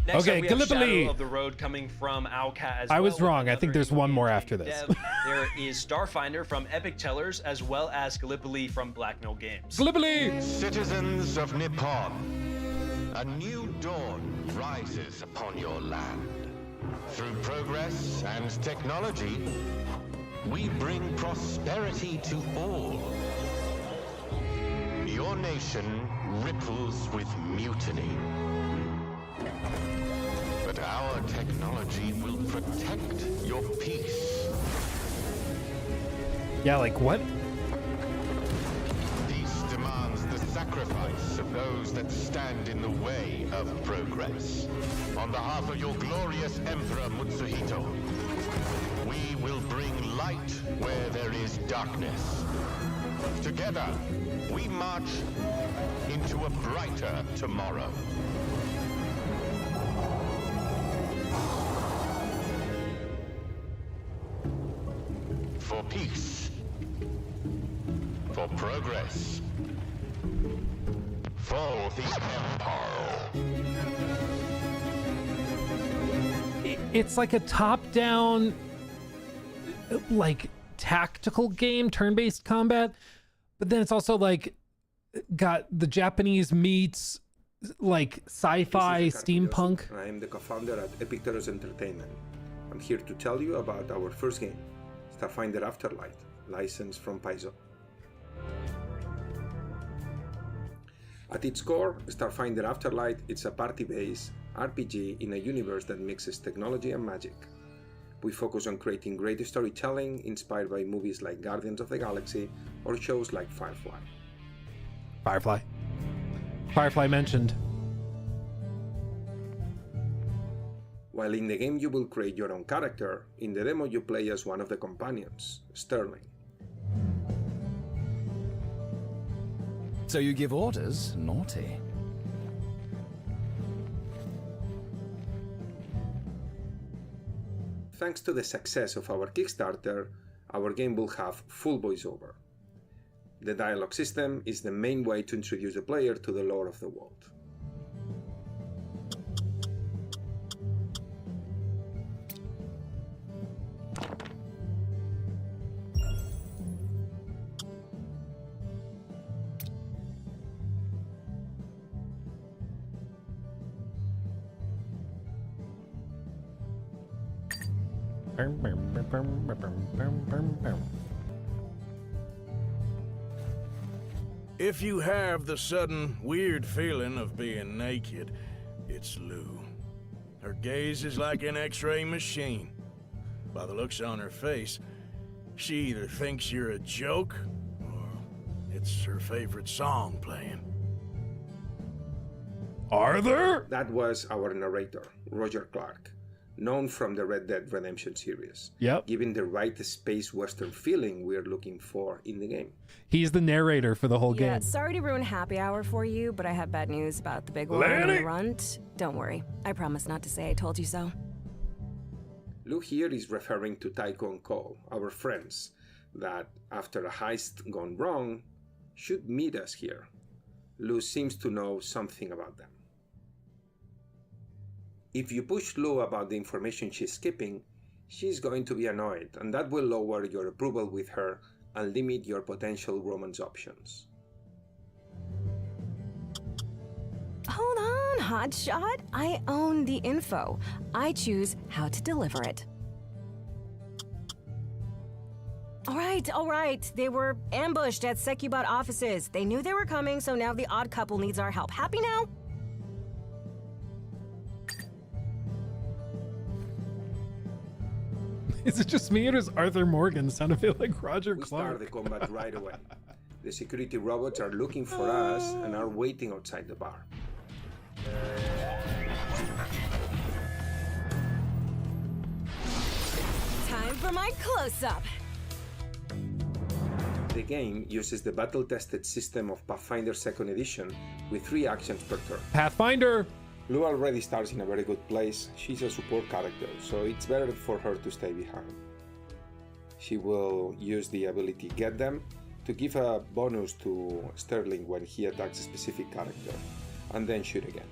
Next Okay, up, we have Gallipoli. Shadow of the Road coming from Owlcat as I well. was wrong. I think there's one more after this. Dev. There is Starfinder from Epic Tellers as well as Gallipoli from Black Mill Games. Gallipoli! Citizens of Nippon, a new dawn rises upon your land. Through progress and technology, we bring prosperity to all. Your nation ripples with mutiny. But our technology will protect your peace. Yeah, like what? Peace demands the sacrifice of those that stand in the way of progress. On behalf of your glorious Emperor Mutsuhito, we will bring light where there is darkness. Together, we march into a brighter tomorrow. For peace. For progress. For the Empire. it's like a top-down, like tactical game, turn-based combat, but then it's also like got the Japanese meets like sci-fi steampunk. I am the co-founder at Epicteros Entertainment. I'm here to tell you about our first game, Starfinder Afterlight, licensed from Paizo. At its core, Starfinder Afterlight is a party-based RPG in a universe that mixes technology and magic. We focus on creating great storytelling inspired by movies like Guardians of the Galaxy or shows like Firefly. Firefly mentioned. While in the game you will create your own character, in the demo you play as one of the companions, Sterling. So you give orders? Naughty. Thanks to the success of our Kickstarter, our game will have full voiceover. The dialogue system is the main way to introduce the player to the lore of the world. If you have the sudden, weird feeling of being naked, it's Lou. Her gaze is like an X-ray machine. By the looks on her face, she either thinks you're a joke, or it's her favorite song playing. Arthur? That was our narrator, Roger Clark, known from the Red Dead Redemption series. Yep. Giving the right space western feeling we're looking for in the game. He's the narrator for the whole Yeah, game. sorry to ruin happy hour for you, but I have bad news about the big one on the runt. Don't worry. I promise not to say I told you so. Lou here is referring to Tycho and Cole, our friends, that after a heist gone wrong, should meet us here. Lou seems to know something about them. If you push Lou about the information she's skipping, she's going to be annoyed, and that will lower your approval with her and limit your potential romance options. Hold on, hotshot. I own the info. I choose how to deliver it. All right. They were ambushed at Secubot offices. They knew they were coming, so now the odd couple needs our help. Happy now? Is it just me or does Arthur Morgan sound a bit like Roger We Clark? start the combat right away. The security robots are looking for us and are waiting outside the bar. Time for my close-up. The game uses the battle-tested system of Pathfinder 2nd Edition with 3 actions per turn. Pathfinder! Lou already starts in a very good place. She's a support character, so it's better for her to stay behind. She will use the ability Get Them to give a bonus to Sterling when he attacks a specific character, and then shoot again.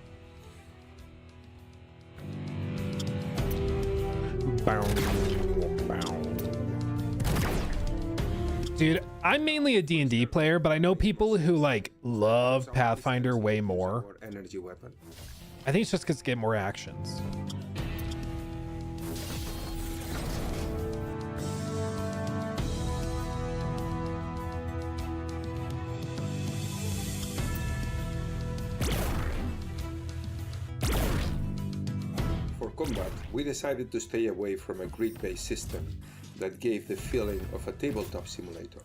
Dude, I'm mainly a D&D player, but I know people who like love Pathfinder way more. Energy weapon. I think it's just because get more actions. For combat, we decided to stay away from a grid-based system that gave the feeling of a tabletop simulator.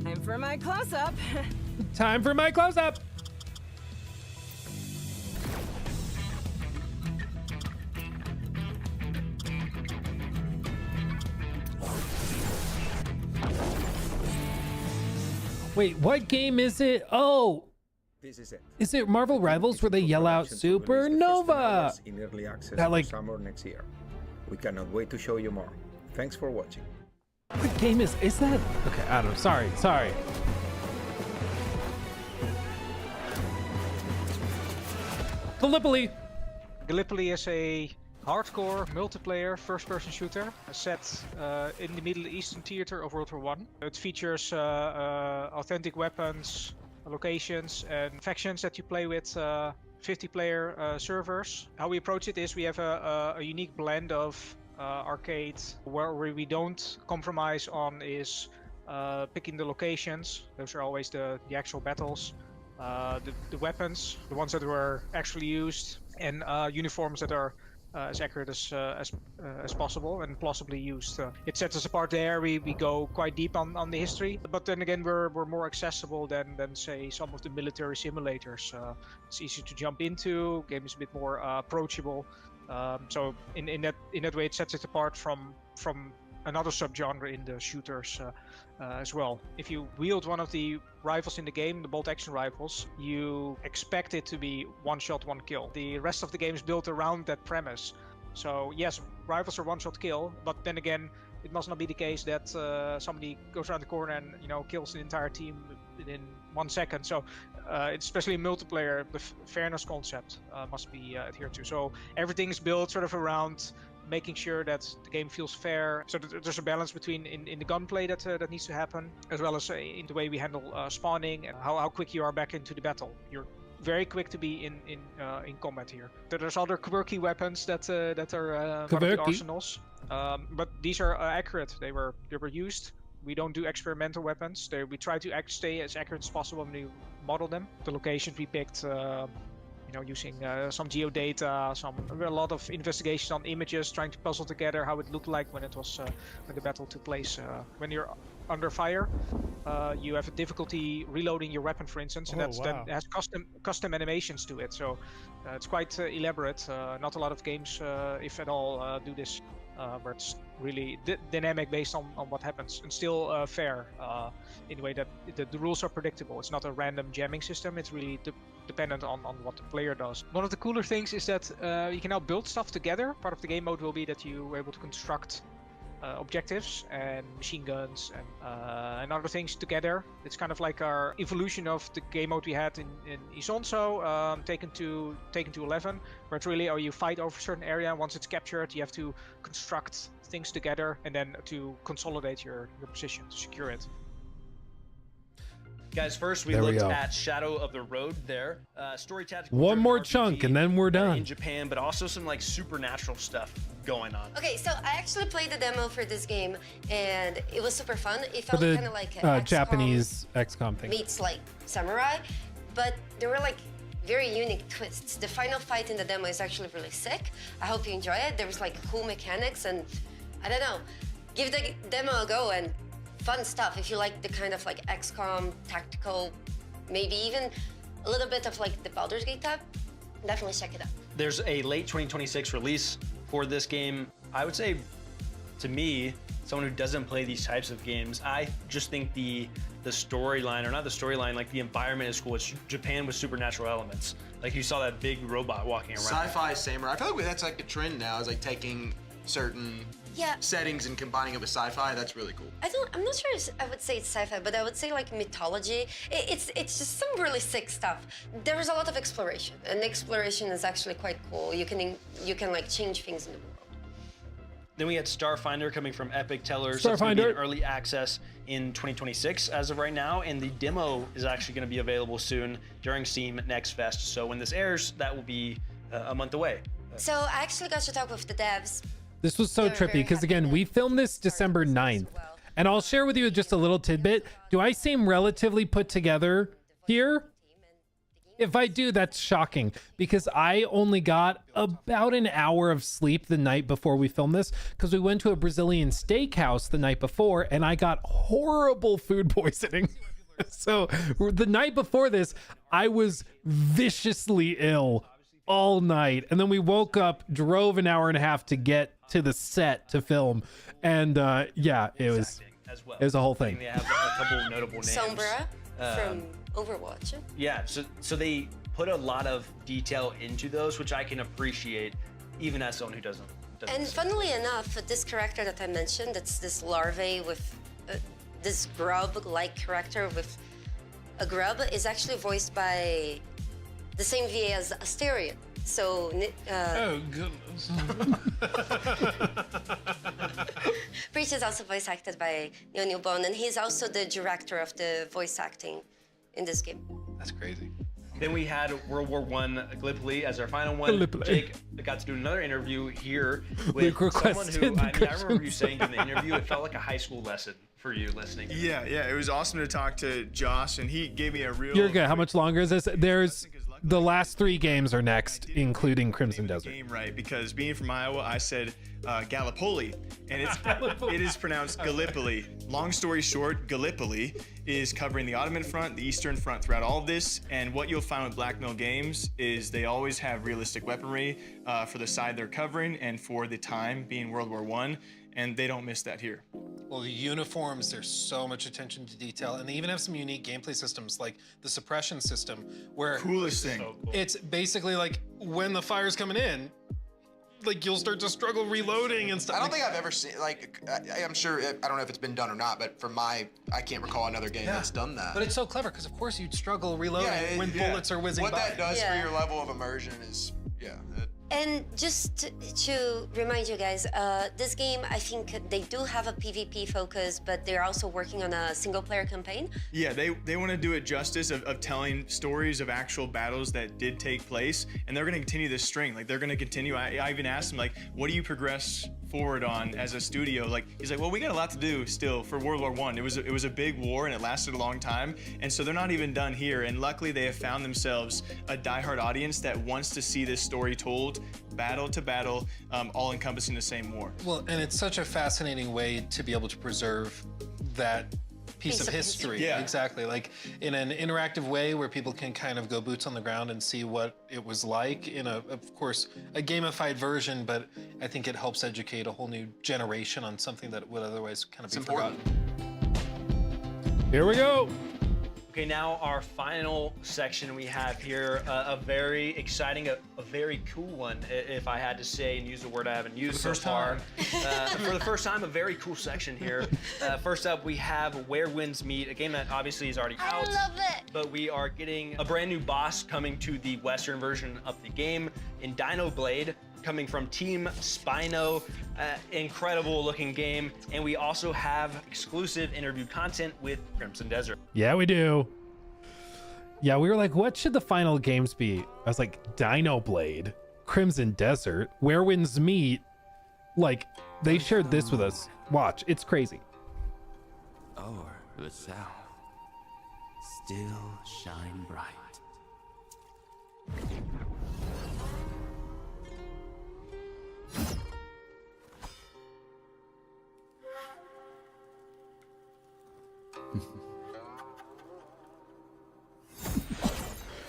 Time for my close-up. Time for my close-up! Wait, what game is it? Oh! This is it. Is it Marvel Rivals where they yell out Supernova? In early access That, like- for summer next year. We cannot wait to show you more. Thanks for watching. What game is that? Okay, I don't know. Sorry. Gallipoli. Gallipoli is a hardcore multiplayer first-person shooter set in the Middle Eastern theater of World War I. It features authentic weapons, locations, and factions that you play with 50-player servers. How we approach it is we have a unique blend of arcade where we don't compromise on is picking the locations. Those are always the actual battles. The weapons, the ones that were actually used, and uniforms that are as accurate as possible and plausibly used. It sets us apart there. We go quite deep on the history, but then again we're more accessible than say some of the military simulators. It's easy to jump into. Game is a bit more approachable. So in that way, it sets it apart from another subgenre in the shooters as well. If you wield one of the rifles in the game, the bolt action rifles, you expect it to be one shot, one kill. The rest of the game is built around that premise. So yes, rifles are one shot kill, but then again, it must not be the case that somebody goes around the corner and kills the entire team in 1 second. So especially in multiplayer, the fairness concept must be adhered to. So everything is built sort of around making sure that the game feels fair. So there's a balance between in the gunplay that needs to happen, as well as in the way we handle spawning and how quick you are back into the battle. You're very quick to be in combat here. There's other quirky weapons that are part of the arsenals, but these are accurate. They were used. We don't do experimental weapons. We try to stay as accurate as possible when we model them. The locations we picked, using some geodata, a lot of investigation on images, trying to puzzle together how it looked like when when the battle took place. When you're under fire, you have a difficulty reloading your weapon, for instance, and that has custom animations to it. So it's quite elaborate. Not a lot of games, if at all, do this. Where it's really dynamic based on what happens, and still fair in the way that the rules are predictable. It's not a random jamming system. It's really dependent on what the player does. One of the cooler things is that you can now build stuff together. Part of the game mode will be that you are able to construct objectives and machine guns and other things together. It's kind of like our evolution of the game mode we had in Isonzo, taken to 11, where it's really you fight over a certain area, and once it's captured you have to construct things together and then to consolidate your position, to secure it. Guys, first we looked at Shadow of the Road there. Story tactical. One more RPG, chunk and then we're done. In Japan, but also some like supernatural stuff going on. Okay, so I actually played the demo for this game, and it was super fun. It felt kind of like a Japanese XCOM thing. Meets like Samurai, but there were like very unique twists. The final fight in the demo is actually really sick. I hope you enjoy it. There was like cool mechanics, and I don't know, give the demo a go and fun stuff. If you like the kind of like XCOM, tactical, maybe even a little bit of like the Baldur's Gate type, definitely check it out. There's a late 2026 release for this game. I would say, to me, someone who doesn't play these types of games, I just think the storyline, or not the storyline, like the environment is cool. It's Japan with supernatural elements. Like you saw that big robot walking around. Sci-fi samurai. I feel like that's like a trend now, is like taking certain settings and combining it with sci-fi. That's really cool. I'm not sure I would say it's sci-fi, but I would say like mythology. It's just some really sick stuff. There is a lot of exploration, and the exploration is actually quite cool. You can like change things in the world. Then we had Starfinder coming from Epic Tellers. It's going to be in early access in 2026 as of right now, and the demo is actually going to be available soon during Steam Next Fest. So when this airs, that will be a month away. So I actually got to talk with the devs. This was so trippy because, again, we filmed this December 9th. And I'll share with you just a little tidbit. Do I seem relatively put together here? If I do, that's shocking, because I only got about an hour of sleep the night before we filmed this, because we went to a Brazilian steakhouse the night before and I got horrible food poisoning. So the night before this, I was viciously ill all night, and then we woke up, drove an hour and a half to get to the set to film, and it was a whole thing. They have a couple of notable names. Sombra from Overwatch. Yeah, so they put a lot of detail into those, which I can appreciate, even as someone who doesn't. And funnily enough, this character that I mentioned, it's this larvae with this grub-like character with a grub, is actually voiced by the same VA as Asterion So, Oh goodness. Breach is also voice acted by Neil Newbon, and he's also the director of the voice acting in this game. That's crazy. Then we had World War I Gallipoli as our final one. Gallipoli. Jake got to do another interview here with Luke someone who, requested I remember you questions. saying during the interview, it felt like a high school lesson for you listening. Yeah, it was awesome to talk to Josh, and he gave me a real. You're good. How much longer is this? There's the last 3 games are next, including Crimson Desert. Game right, because being from Iowa, I said Gallipoli, and it is pronounced Gallipoli. Long story short, Gallipoli is covering the Ottoman front, the Eastern front throughout all of this, and what you'll find with Black Mill Games is they always have realistic weaponry for the side they're covering and for the time being World War I, and they don't miss that here. Well, the uniforms, there's so much attention to detail, and they even have some unique gameplay systems like the suppression system, where Coolest thing. it's basically like when the fire's coming in, like you'll start to struggle reloading and stuff. I don't think I've ever seen, like, I'm sure, I don't know if it's been done or not, but I can't recall another game that's done that. But it's so clever because of course you'd struggle reloading when bullets are whizzing what by. that does for Yeah. your level of immersion is, And just to remind you guys, this game, I think they do have a PvP focus, but they're also working on a single-player campaign. Yeah, they want to do it justice of telling stories of actual battles that did take place, and they're going to continue this string. Like, they're going to continue. I even asked him, like, what do you progress forward on as a studio? Like, he's like, well, we got a lot to do still for World War I. It was a big war, and it lasted a long time, and so they're not even done here. And luckily, they have found themselves a diehard audience that wants to see this story told battle to battle, all encompassing the same war. Well, and it's such a fascinating way to be able to preserve that piece of history. Yeah. Exactly. Like in an interactive way where people can kind of go boots on the ground and see what it was like in of course, a gamified version, but I think it helps educate a whole new generation on something that would otherwise kind of be forgotten. Here we go. Okay, now our final section we have here, a very exciting, a very cool one, if I had to say and use a word I haven't used so far. For the first time, a very cool section here. First up, we have Where Winds Meet, a game that obviously is already out. I love it. But we are getting a brand new boss coming to the Western version of the game in Dino Blade, coming from Team Spino. Incredible looking game. And we also have exclusive interview content with Crimson Desert. Yeah, we do. Yeah, we were like, what should the final games be? I was like, Dino Blade, Crimson Desert, Where Winds Meet. Like, they shared this with us. Watch, it's crazy. O'er the south, still shine bright.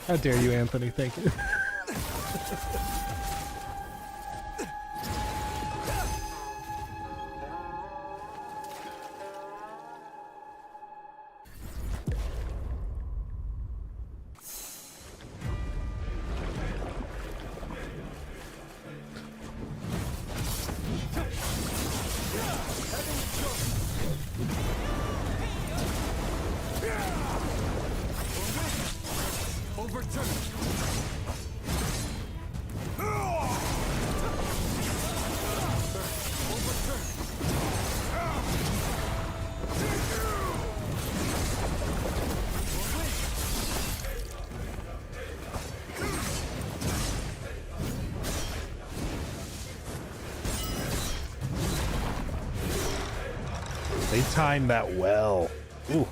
How dare you, Anthony? Thank you. They timed that well. Ooh.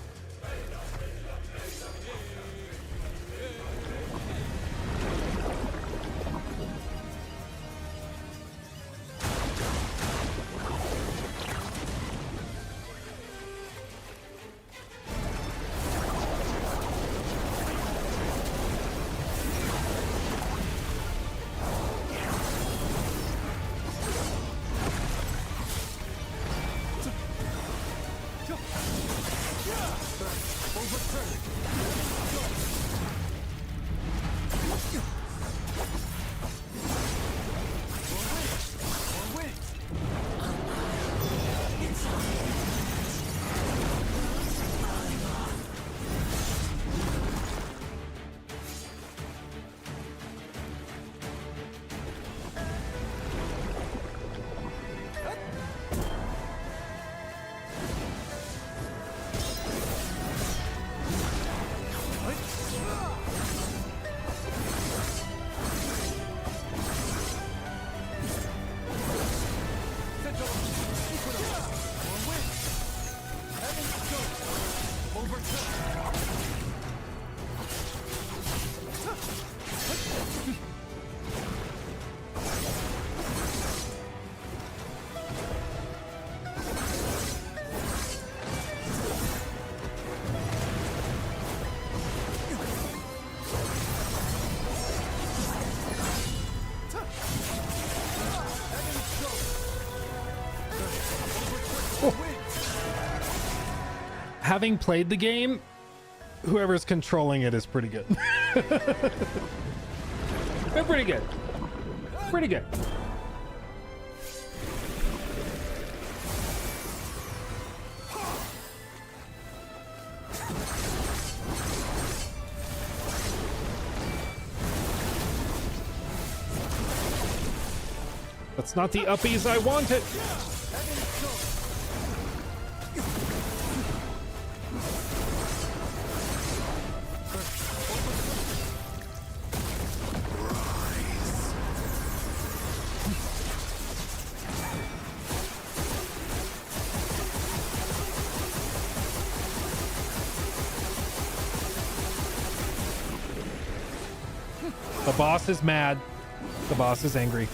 having played the game, whoever's controlling it is pretty good. They're pretty good. Pretty good. That's not the uppies I wanted. The boss is mad. The boss is angry.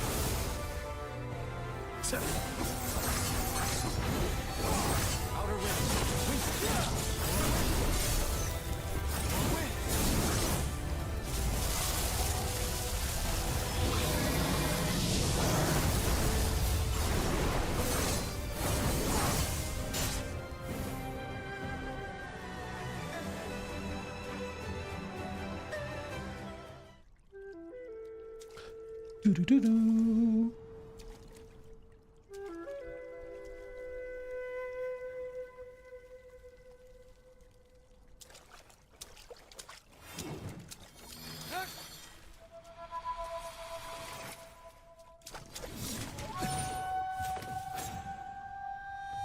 Do-do-do-do.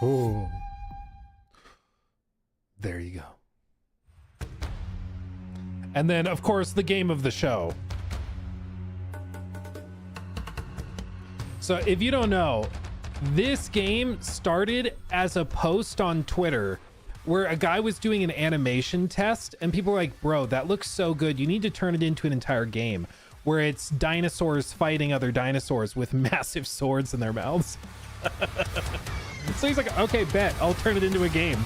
Oh, there you go. And then, of course, the game of the show. So if you don't know, this game started as a post on Twitter where a guy was doing an animation test and people were like, bro, that looks so good. You need to turn it into an entire game where it's dinosaurs fighting other dinosaurs with massive swords in their mouths. So he's like, okay, bet, I'll turn it into a game.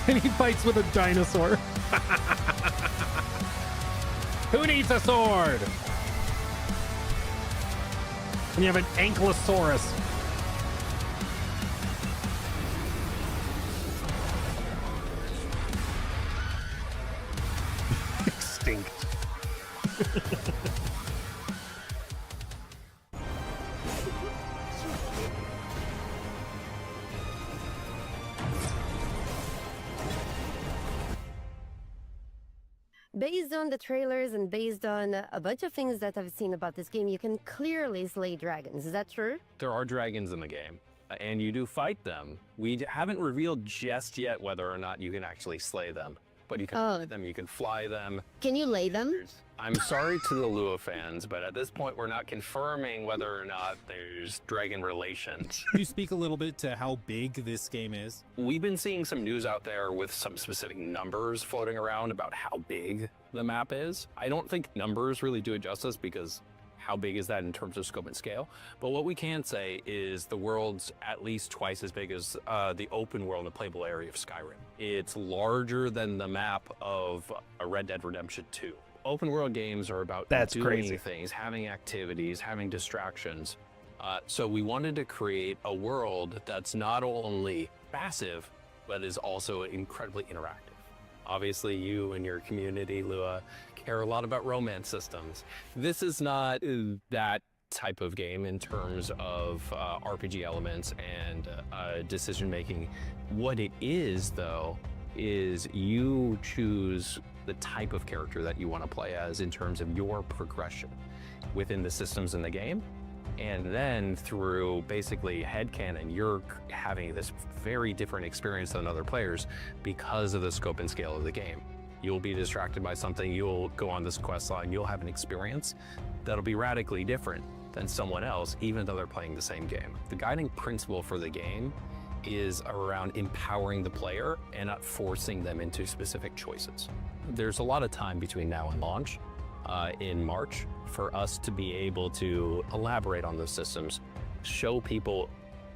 And he fights with a dinosaur. Who needs a sword? And you have an ankylosaurus. Extinct. Based on the trailers and based on a bunch of things that I've seen about this game, you can clearly slay dragons. Is that true? There are dragons in the game, and you do fight them. We haven't revealed just yet whether or not you can actually slay them, but you can fight them, you can fly them. Can you lay them? I'm sorry to the Lua fans, but at this point we're not confirming whether or not there's dragon relations. Can you speak a little bit to how big this game is? We've been seeing some news out there with some specific numbers floating around about how big the map is. I don't think numbers really do it justice because how big is that in terms of scope and scale? But what we can say is the world's at least twice as big as the open world and playable area of Skyrim. It's larger than the map of a Red Dead Redemption 2. Open world games are about doing things, having activities, having distractions. So we wanted to create a world that's not only massive, but is also incredibly interactive. Obviously, you and your community, Lua, care a lot about romance systems. This is not that type of game in terms of RPG elements and decision making. What it is, though, is you choose the type of character that you want to play as in terms of your progression within the systems in the game. And then through basically headcanon, you're having this very different experience than other players because of the scope and scale of the game. You'll be distracted by something, you'll go on this quest line, you'll have an experience that'll be radically different than someone else, even though they're playing the same game. The guiding principle for the game is around empowering the player and not forcing them into specific choices. There's a lot of time between now and launch in March for us to be able to elaborate on those systems, show people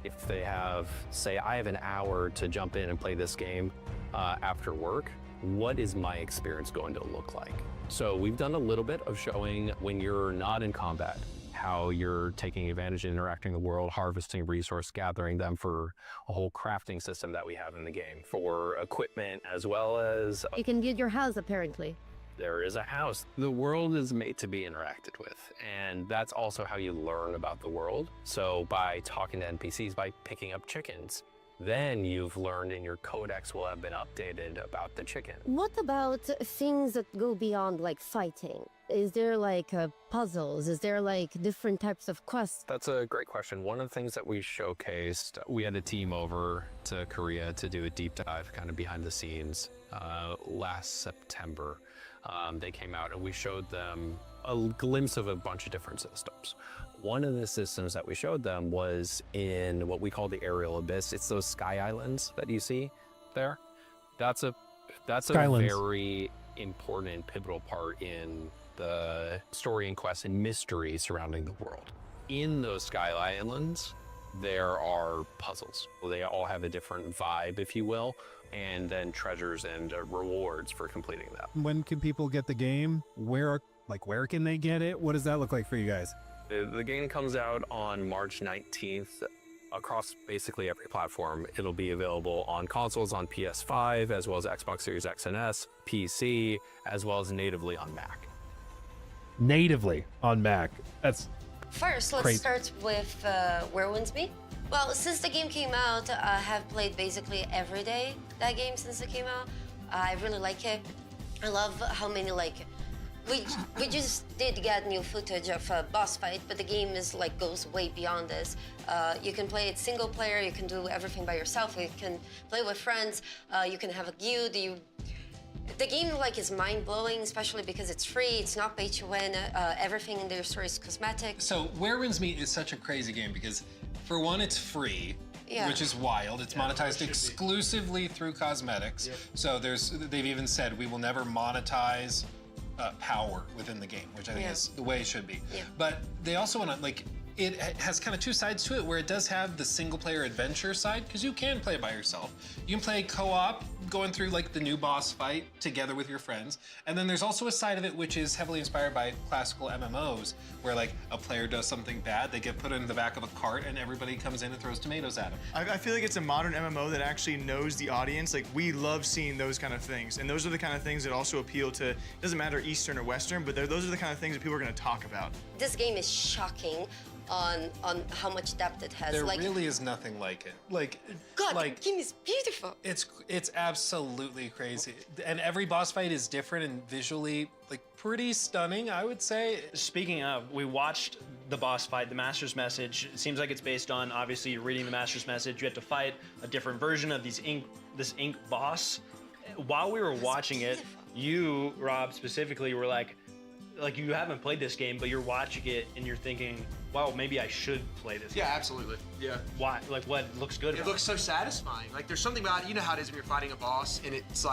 if they have, say, I have an hour to jump in and play this game after work. what is my experience going to look like? So we've done a little bit of showing when you're not in combat, how you're taking advantage and interacting in the world, harvesting resource, gathering them for a whole crafting system that we have in the game for equipment, as well as You can build your house, apparently. there is a house. The world is made to be interacted with, and that's also how you learn about the world. So by talking to NPCs, by picking up chickens, then you've learned and your codex will have been updated about the chicken. What about things that go beyond like fighting? Is there like puzzles? Is there like different types of quests? That's a great question. One of the things that we showcased, we had a team over to Korea to do a deep dive kind of behind the scenes last September. They came out and we showed them a glimpse of a bunch of different systems. One of the systems that we showed them was in what we call the aerial abyss. It's those sky islands that you see there. That's a Skylands. very important and pivotal part in the story and quest and mystery surrounding the world. In those sky islands, there are puzzles. They all have a different vibe, if you will, and then treasures and rewards for completing them. When can people get the game? Where can they get it? What does that look like for you guys? The game comes out on March 19th across basically every platform. It'll be available on consoles on PS5, as well as Xbox Series X and S, PC, as well as natively on Mac. Natively on Mac. That's First, let's crazy. start with Where Winds Meet. Well, since the game came out, I have played basically every day that game since it came out. I really like it. I love how many we just did get new footage of a boss fight, but the game is goes way beyond this. You can play it single player. You can do everything by yourself. You can play with friends. You can have a guild. The game is mind-blowing, especially because it's free. It's not pay to win. Everything in their story is cosmetic. So Where Winds Meet is such a crazy game because, for one, it's free, Yeah. which is wild. It's monetized exclusively through cosmetics. Yep. So they've even said we will never monetize power within the game, which I think Yeah. is the way it should be. Yeah. But they also want to it has kind of two sides to it, where it does have the single-player adventure side, because you can play by yourself. You can play co-op, going through the new boss fight together with your friends. And then there's also a side of it which is heavily inspired by classical MMOs, where a player does something bad, they get put in the back of a cart, and everybody comes in and throws tomatoes at them. I feel like it's a modern MMO that actually knows the audience. We love seeing those kind of things. And those are the kind of things that also appeal to, it doesn't matter Eastern or Western, but those are the kind of things that people are going to talk about. This game is shocking on how much depth it has. There really is nothing like it. God, the game is beautiful. It's absolutely crazy. And every boss fight is different and visually pretty stunning, I would say. Speaking of, we watched the boss fight, the Master's Message. It seems like it's based on, obviously, you're reading the Master's Message. You have to fight a different version of this ink boss. While we were watching it, you, Rob, specifically, were like you haven't played this game, but you're watching it and you're thinking, wow, maybe I should play this game. Yeah, absolutely. Yeah. Why? What looks good It about looks so satisfying. There's something about it, you know how it is when you're fighting a boss and it's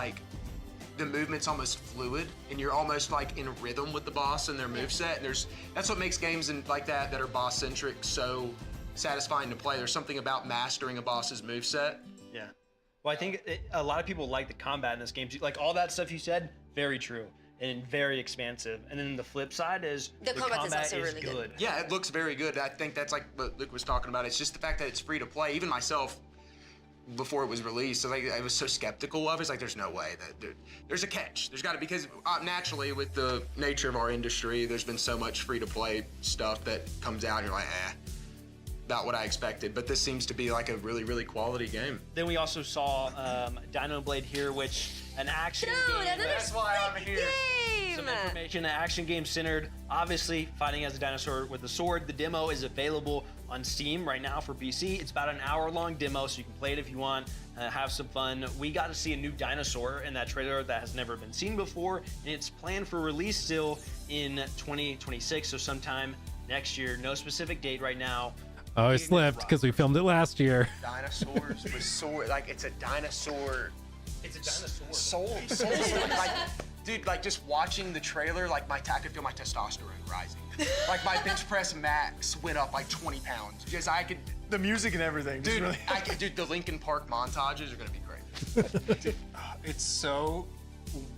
the movement's almost fluid and you're almost in rhythm with the boss and their moveset. And that's what makes games that are boss centric so satisfying to play. There's something about mastering a boss's moveset. Yeah. Well, I think a lot of people like the combat in this game. All that stuff you said, very true. And very expansive. And then the flip side is the combat is also really good. Yeah, it looks very good. I think that's what Luke was talking about. It's just the fact that it's free to play. Even myself, before it was released, I was so skeptical of it. It's there's no way that there's a catch. There's got to, because naturally with the nature of our industry, there's been so much free to play stuff that comes out and you're not what I expected. But this seems to be a really, really quality game. Then we also saw Dino Blade here, which an action game. That's why I'm here. Some information, an action game centered, obviously fighting as a dinosaur with a sword. The demo is available on Steam right now for PC. It's about an hour-long demo, so you can play it if you want, have some fun. We got to see a new dinosaur in that trailer that has never been seen before, and it's planned for release still in 2026, so sometime next year. No specific date right now. Oh, I slipped because we filmed it last year. Dinosaurs with sword, it's a dinosaur. It's a dinosaur. Soul. Dude, just watching the trailer, I could feel my testosterone rising. My bench press max went up 20 pounds. Because I could. The music and everything. Dude, really... the Linkin Park montages are gonna be great. It's so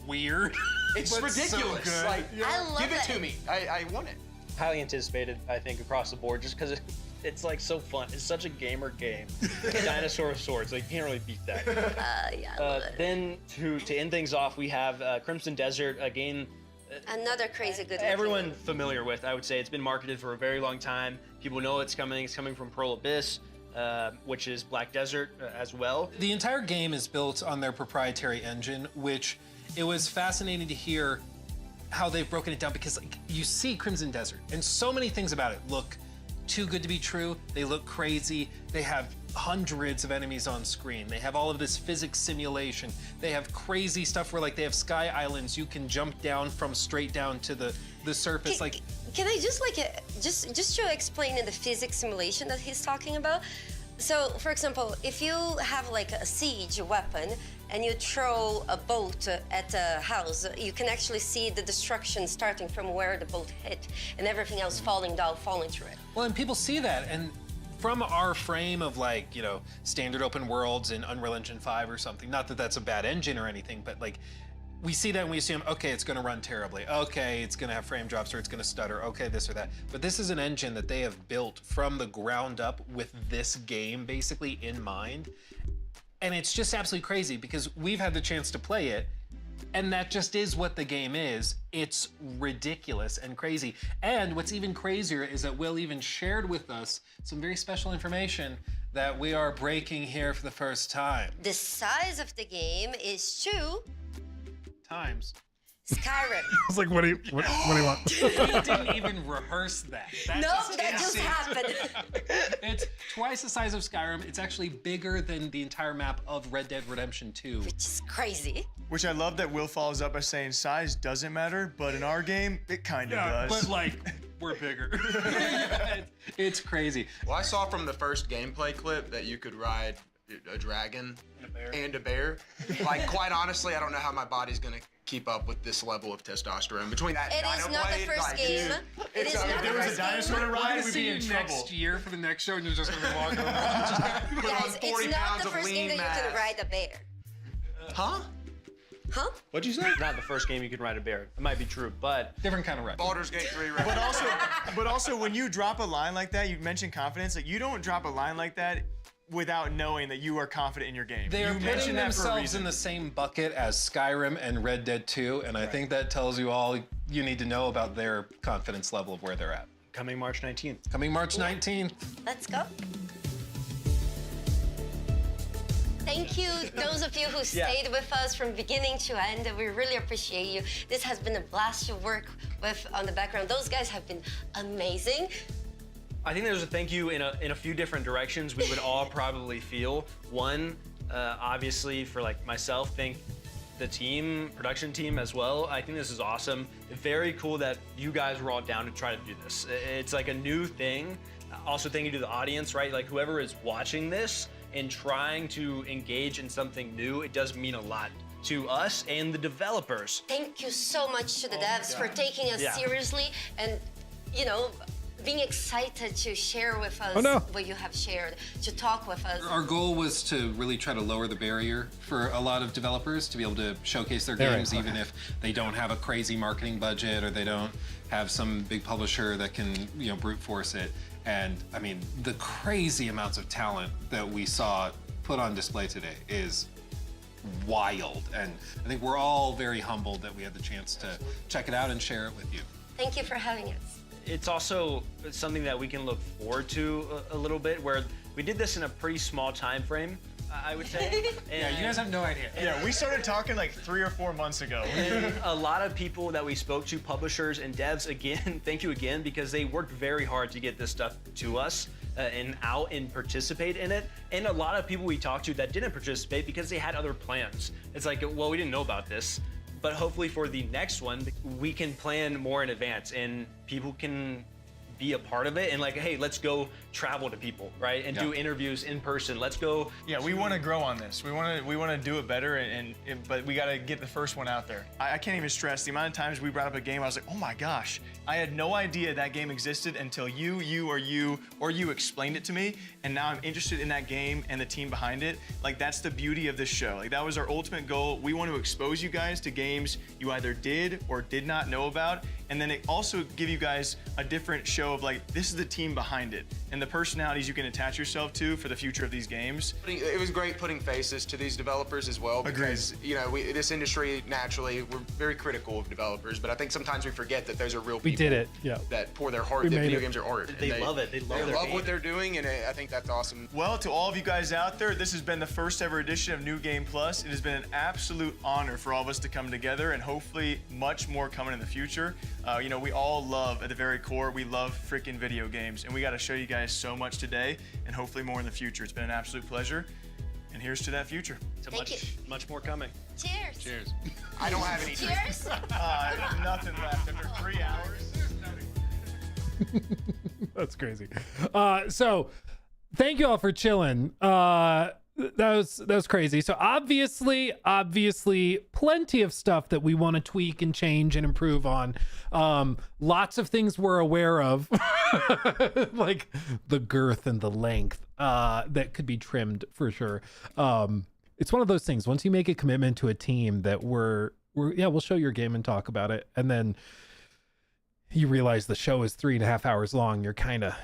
weird. It's but ridiculous. So good. Like, I love give it it. to me. I want it. Highly anticipated, I think, across the board, just because it's like so fun. It's such a gamer game. Dinosaur with swords, like you can't really beat that. Yeah, I love it. Then to end things off, we have Crimson Desert, a game Another crazy good everyone looking. familiar with. I would say it's been marketed for a very long time. People know it's coming. It's coming from Pearl Abyss, which is Black Desert as well. The entire game is built on their proprietary engine, which it was fascinating to hear how they've broken it down, because like, you see Crimson Desert and so many things about it look too good to be true. They look crazy. They have hundreds of enemies on screen. They have all of this physics simulation. They have crazy stuff where like they have sky islands you can jump down from straight down to the surface. Can I just just to explain the physics simulation that he's talking about? So, for example, if you have like a siege weapon and you throw a bolt at a house, you can actually see the destruction starting from where the bolt hit and everything else falling through it. Well, and people see that, and from our frame of like, you know, standard open worlds in Unreal Engine 5 or something, not that that's a bad engine or anything, but like, we see that and we assume, okay, it's gonna run terribly. Okay, it's gonna have frame drops or it's gonna stutter. Okay, this or that. But this is an engine that they have built from the ground up with this game basically in mind. And it's just absolutely crazy because we've had the chance to play it, and that just is what the game is. It's ridiculous and crazy. And what's even crazier is that Will even shared with us some very special information that we are breaking here for the first time. The size of the game is 2 times Skyrim. I was like, what do you want? We didn't even rehearse that. That just happened. It's twice the size of Skyrim. It's actually bigger than the entire map of Red Dead Redemption 2. Which is crazy. Which I love that Will follows up by saying size doesn't matter, but in our game, it kind of does. But like, we're bigger. It's crazy. Well, I saw from the first gameplay clip that you could ride a dragon and a bear. Like, quite honestly, I don't know how my body's gonna keep up with this level of testosterone. Between that It is not the first game. It is not If there was a dinosaur to ride, we'd be in trouble. Next year for the next show, and you're just gonna be walking around. Guys, it's not the first game that you can ride a bear. Huh? Huh? What'd you say? Not the first game you could ride a bear. It might be true, but different kind of ride. Baldur's Gate 3 ride. But also, when you drop a line like that, you mentioned confidence. Like, you don't drop a line like that without knowing that you are confident in your game. They are you putting that for a themselves reason. in the same bucket as Skyrim and Red Dead 2, and I think that tells you all you need to know about their confidence level of where they're at. Coming March 19th. Coming March 19th. Let's go. Thank you, those of you who stayed with us from beginning to end. We really appreciate you. This has been a blast to work with on the background. Those guys have been amazing. I think there's a thank you in a few different directions we would all probably feel. One, obviously for like myself, thank the team, production team as well. I think this is awesome. Very cool that you guys were all down to try to do this. It's like a new thing. Also thank you to the audience, right? Like whoever is watching this and trying to engage in something new, it does mean a lot to us and the developers. Thank you so much to the devs for taking us Yeah. seriously and, you know, being excited to share with us what you have shared, to talk with us. Our goal was to really try to lower the barrier for a lot of developers to be able to showcase their games, even if they don't have a crazy marketing budget or they don't have some big publisher that can, you know, brute force it. And I mean, the crazy amounts of talent that we saw put on display today is wild. And I think we're all very humbled that we had the chance to check it out and share it with you. Thank you for having us. It's also something that we can look forward to a little bit, where we did this in a pretty small time frame, I would say. Yeah, you guys have no idea. Yeah, we started talking like 3 or 4 months ago. And a lot of people that we spoke to, publishers and devs, again, thank you again, because they worked very hard to get this stuff to us and out and participate in it. And a lot of people we talked to that didn't participate because they had other plans. It's like, well, we didn't know about this. But hopefully for the next one, we can plan more in advance and people can be a part of it and like, hey, let's go travel to people, right? And do interviews in person. Let's go. Yeah, we want to grow on this. We want to do it better, but we got to get the first one out there. I can't even stress the amount of times we brought up a game. I was like, oh my gosh, I had no idea that game existed until you explained it to me, and now I'm interested in that game and the team behind it. Like, that's the beauty of this show. Like, that was our ultimate goal. We want to expose you guys to games you either did or did not know about, and then it also give you guys a different show of like, this is the team behind it and the personalities you can attach yourself to for the future of these games. It was great putting faces to these developers as well, because this industry, naturally, we're very critical of developers, but I think sometimes we forget that those are real people. We did it, yeah. That pour their heart. That video games are art. They love it. They love what they're doing, and I think that's awesome. Well, to all of you guys out there, this has been the first ever edition of New Game Plus. It has been an absolute honor for all of us to come together, and hopefully much more coming in the future. We all love, at the very core, we love freaking video games, and we got to show you guys so much today, and hopefully more in the future. It's been an absolute pleasure, and here's to that future. Much more coming. Cheers. Cheers. I don't have any. Cheers. I have nothing left after 3 hours. That's crazy. So thank you all for chilling. That was crazy. So obviously plenty of stuff that we want to tweak and change and improve on. Lots of things we're aware of, like the girth and the length, that could be trimmed for sure. It's one of those things, once you make a commitment to a team that we'll show your game and talk about it, and then you realize the show is 3.5 hours long, you're kind of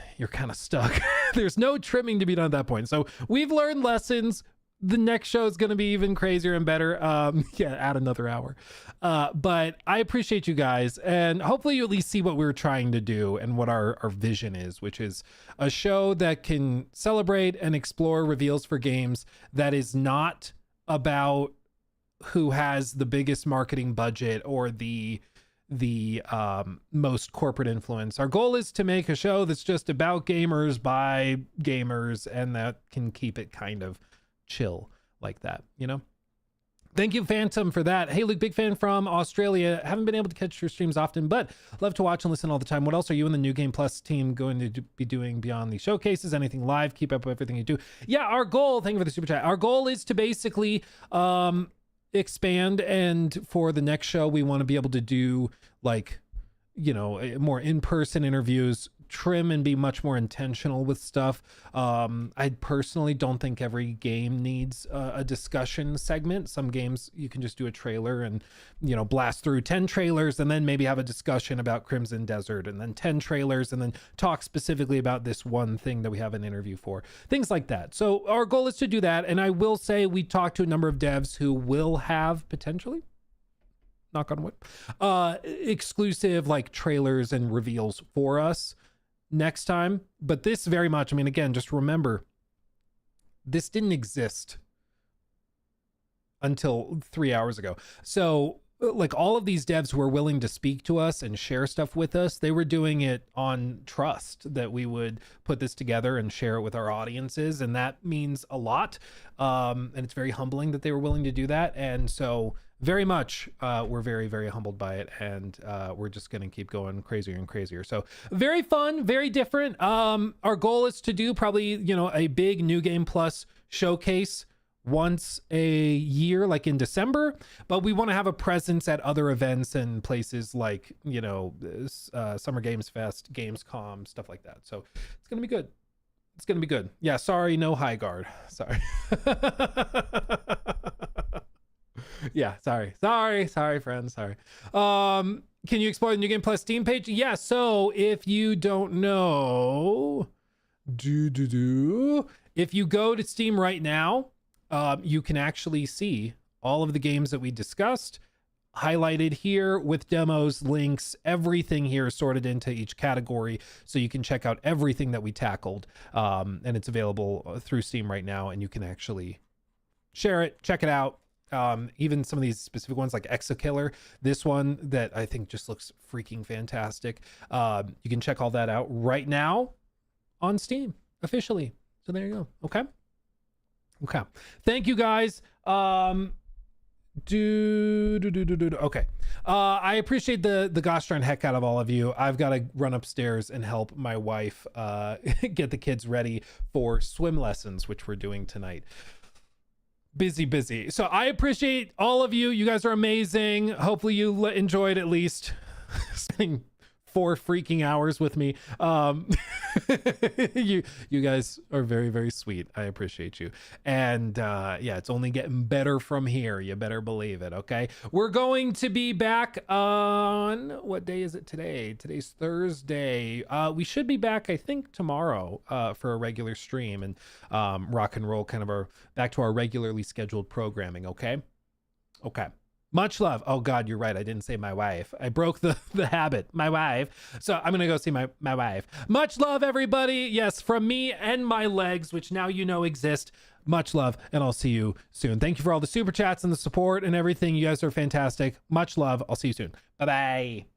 stuck. There's no trimming to be done at that point. So we've learned lessons. The next show is going to be even crazier and better. Add another hour. But I appreciate you guys, and hopefully you at least see what we're trying to do and what our vision is, which is a show that can celebrate and explore reveals for games that is not about who has the biggest marketing budget or the most corporate influence. Our goal is to make a show that's just about gamers by gamers, and that can keep it kind of chill like that, Thank you, Phantom, for that. Hey, Luke, big fan from Australia. Haven't been able to catch your streams often, but love to watch and listen all the time. What else are you and the New Game Plus team going to be doing beyond the showcases? Anything live? Keep up with everything you do. Yeah, our goal, thank you for the super chat. Our goal is to basically expand, and for the next show we want to be able to do more in-person interviews, trim and be much more intentional with stuff. I personally don't think every game needs a discussion segment. Some games you can just do a trailer and blast through 10 trailers and then maybe have a discussion about Crimson Desert, and then 10 trailers and then talk specifically about this one thing that we have an interview for, things like that. So our goal is to do that, and I will say we talked to a number of devs who will have potentially, knock on wood, exclusive trailers and reveals for us next time. But this very much, again, just remember, this didn't exist until 3 hours ago. So all of these devs who were willing to speak to us and share stuff with us, they were doing it on trust that we would put this together and share it with our audiences, and that means a lot. And it's very humbling that they were willing to do that. And so very much, we're very, very humbled by it, and we're just going to keep going crazier and crazier. So very fun, very different. Our goal is to do probably, a big New Game Plus showcase once a year, like in December, but we want to have a presence at other events and places like, Summer Games Fest, Gamescom, stuff like that. So it's going to be good. It's going to be good. Yeah, sorry, no high guard. Sorry. Yeah, sorry, friends, sorry. Can you explore the New Game Plus Steam page? Yeah, so if you don't know, if you go to Steam right now, you can actually see all of the games that we discussed highlighted here with demos, links, everything here sorted into each category, so you can check out everything that we tackled. And it's available through Steam right now, and you can actually share it, check it out. Even some of these specific ones like Exakiller, this one that I think just looks freaking fantastic. You can check all that out right now on Steam officially. So there you go. Okay. Thank you guys. Okay. I appreciate the gosh darn heck out of all of you. I've got to run upstairs and help my wife get the kids ready for swim lessons, which we're doing tonight. Busy. So I appreciate all of you. You guys are amazing. Hopefully you enjoyed at least spending 4 freaking hours with me. You guys are very, very sweet. I appreciate you. And yeah, it's only getting better from here. You better believe it. Okay. We're going to be back on, what day is it today? Today's Thursday. We should be back, I think, tomorrow for a regular stream and rock and roll, kind of back to our regularly scheduled programming. Okay. Much love. Oh God, you're right. I didn't say my wife. I broke the habit. My wife. So I'm gonna go see my wife. Much love, everybody. Yes, from me and my legs, which now you know exist. Much love, and I'll see you soon. Thank you for all the super chats and the support and everything. You guys are fantastic. Much love. I'll see you soon. Bye-bye.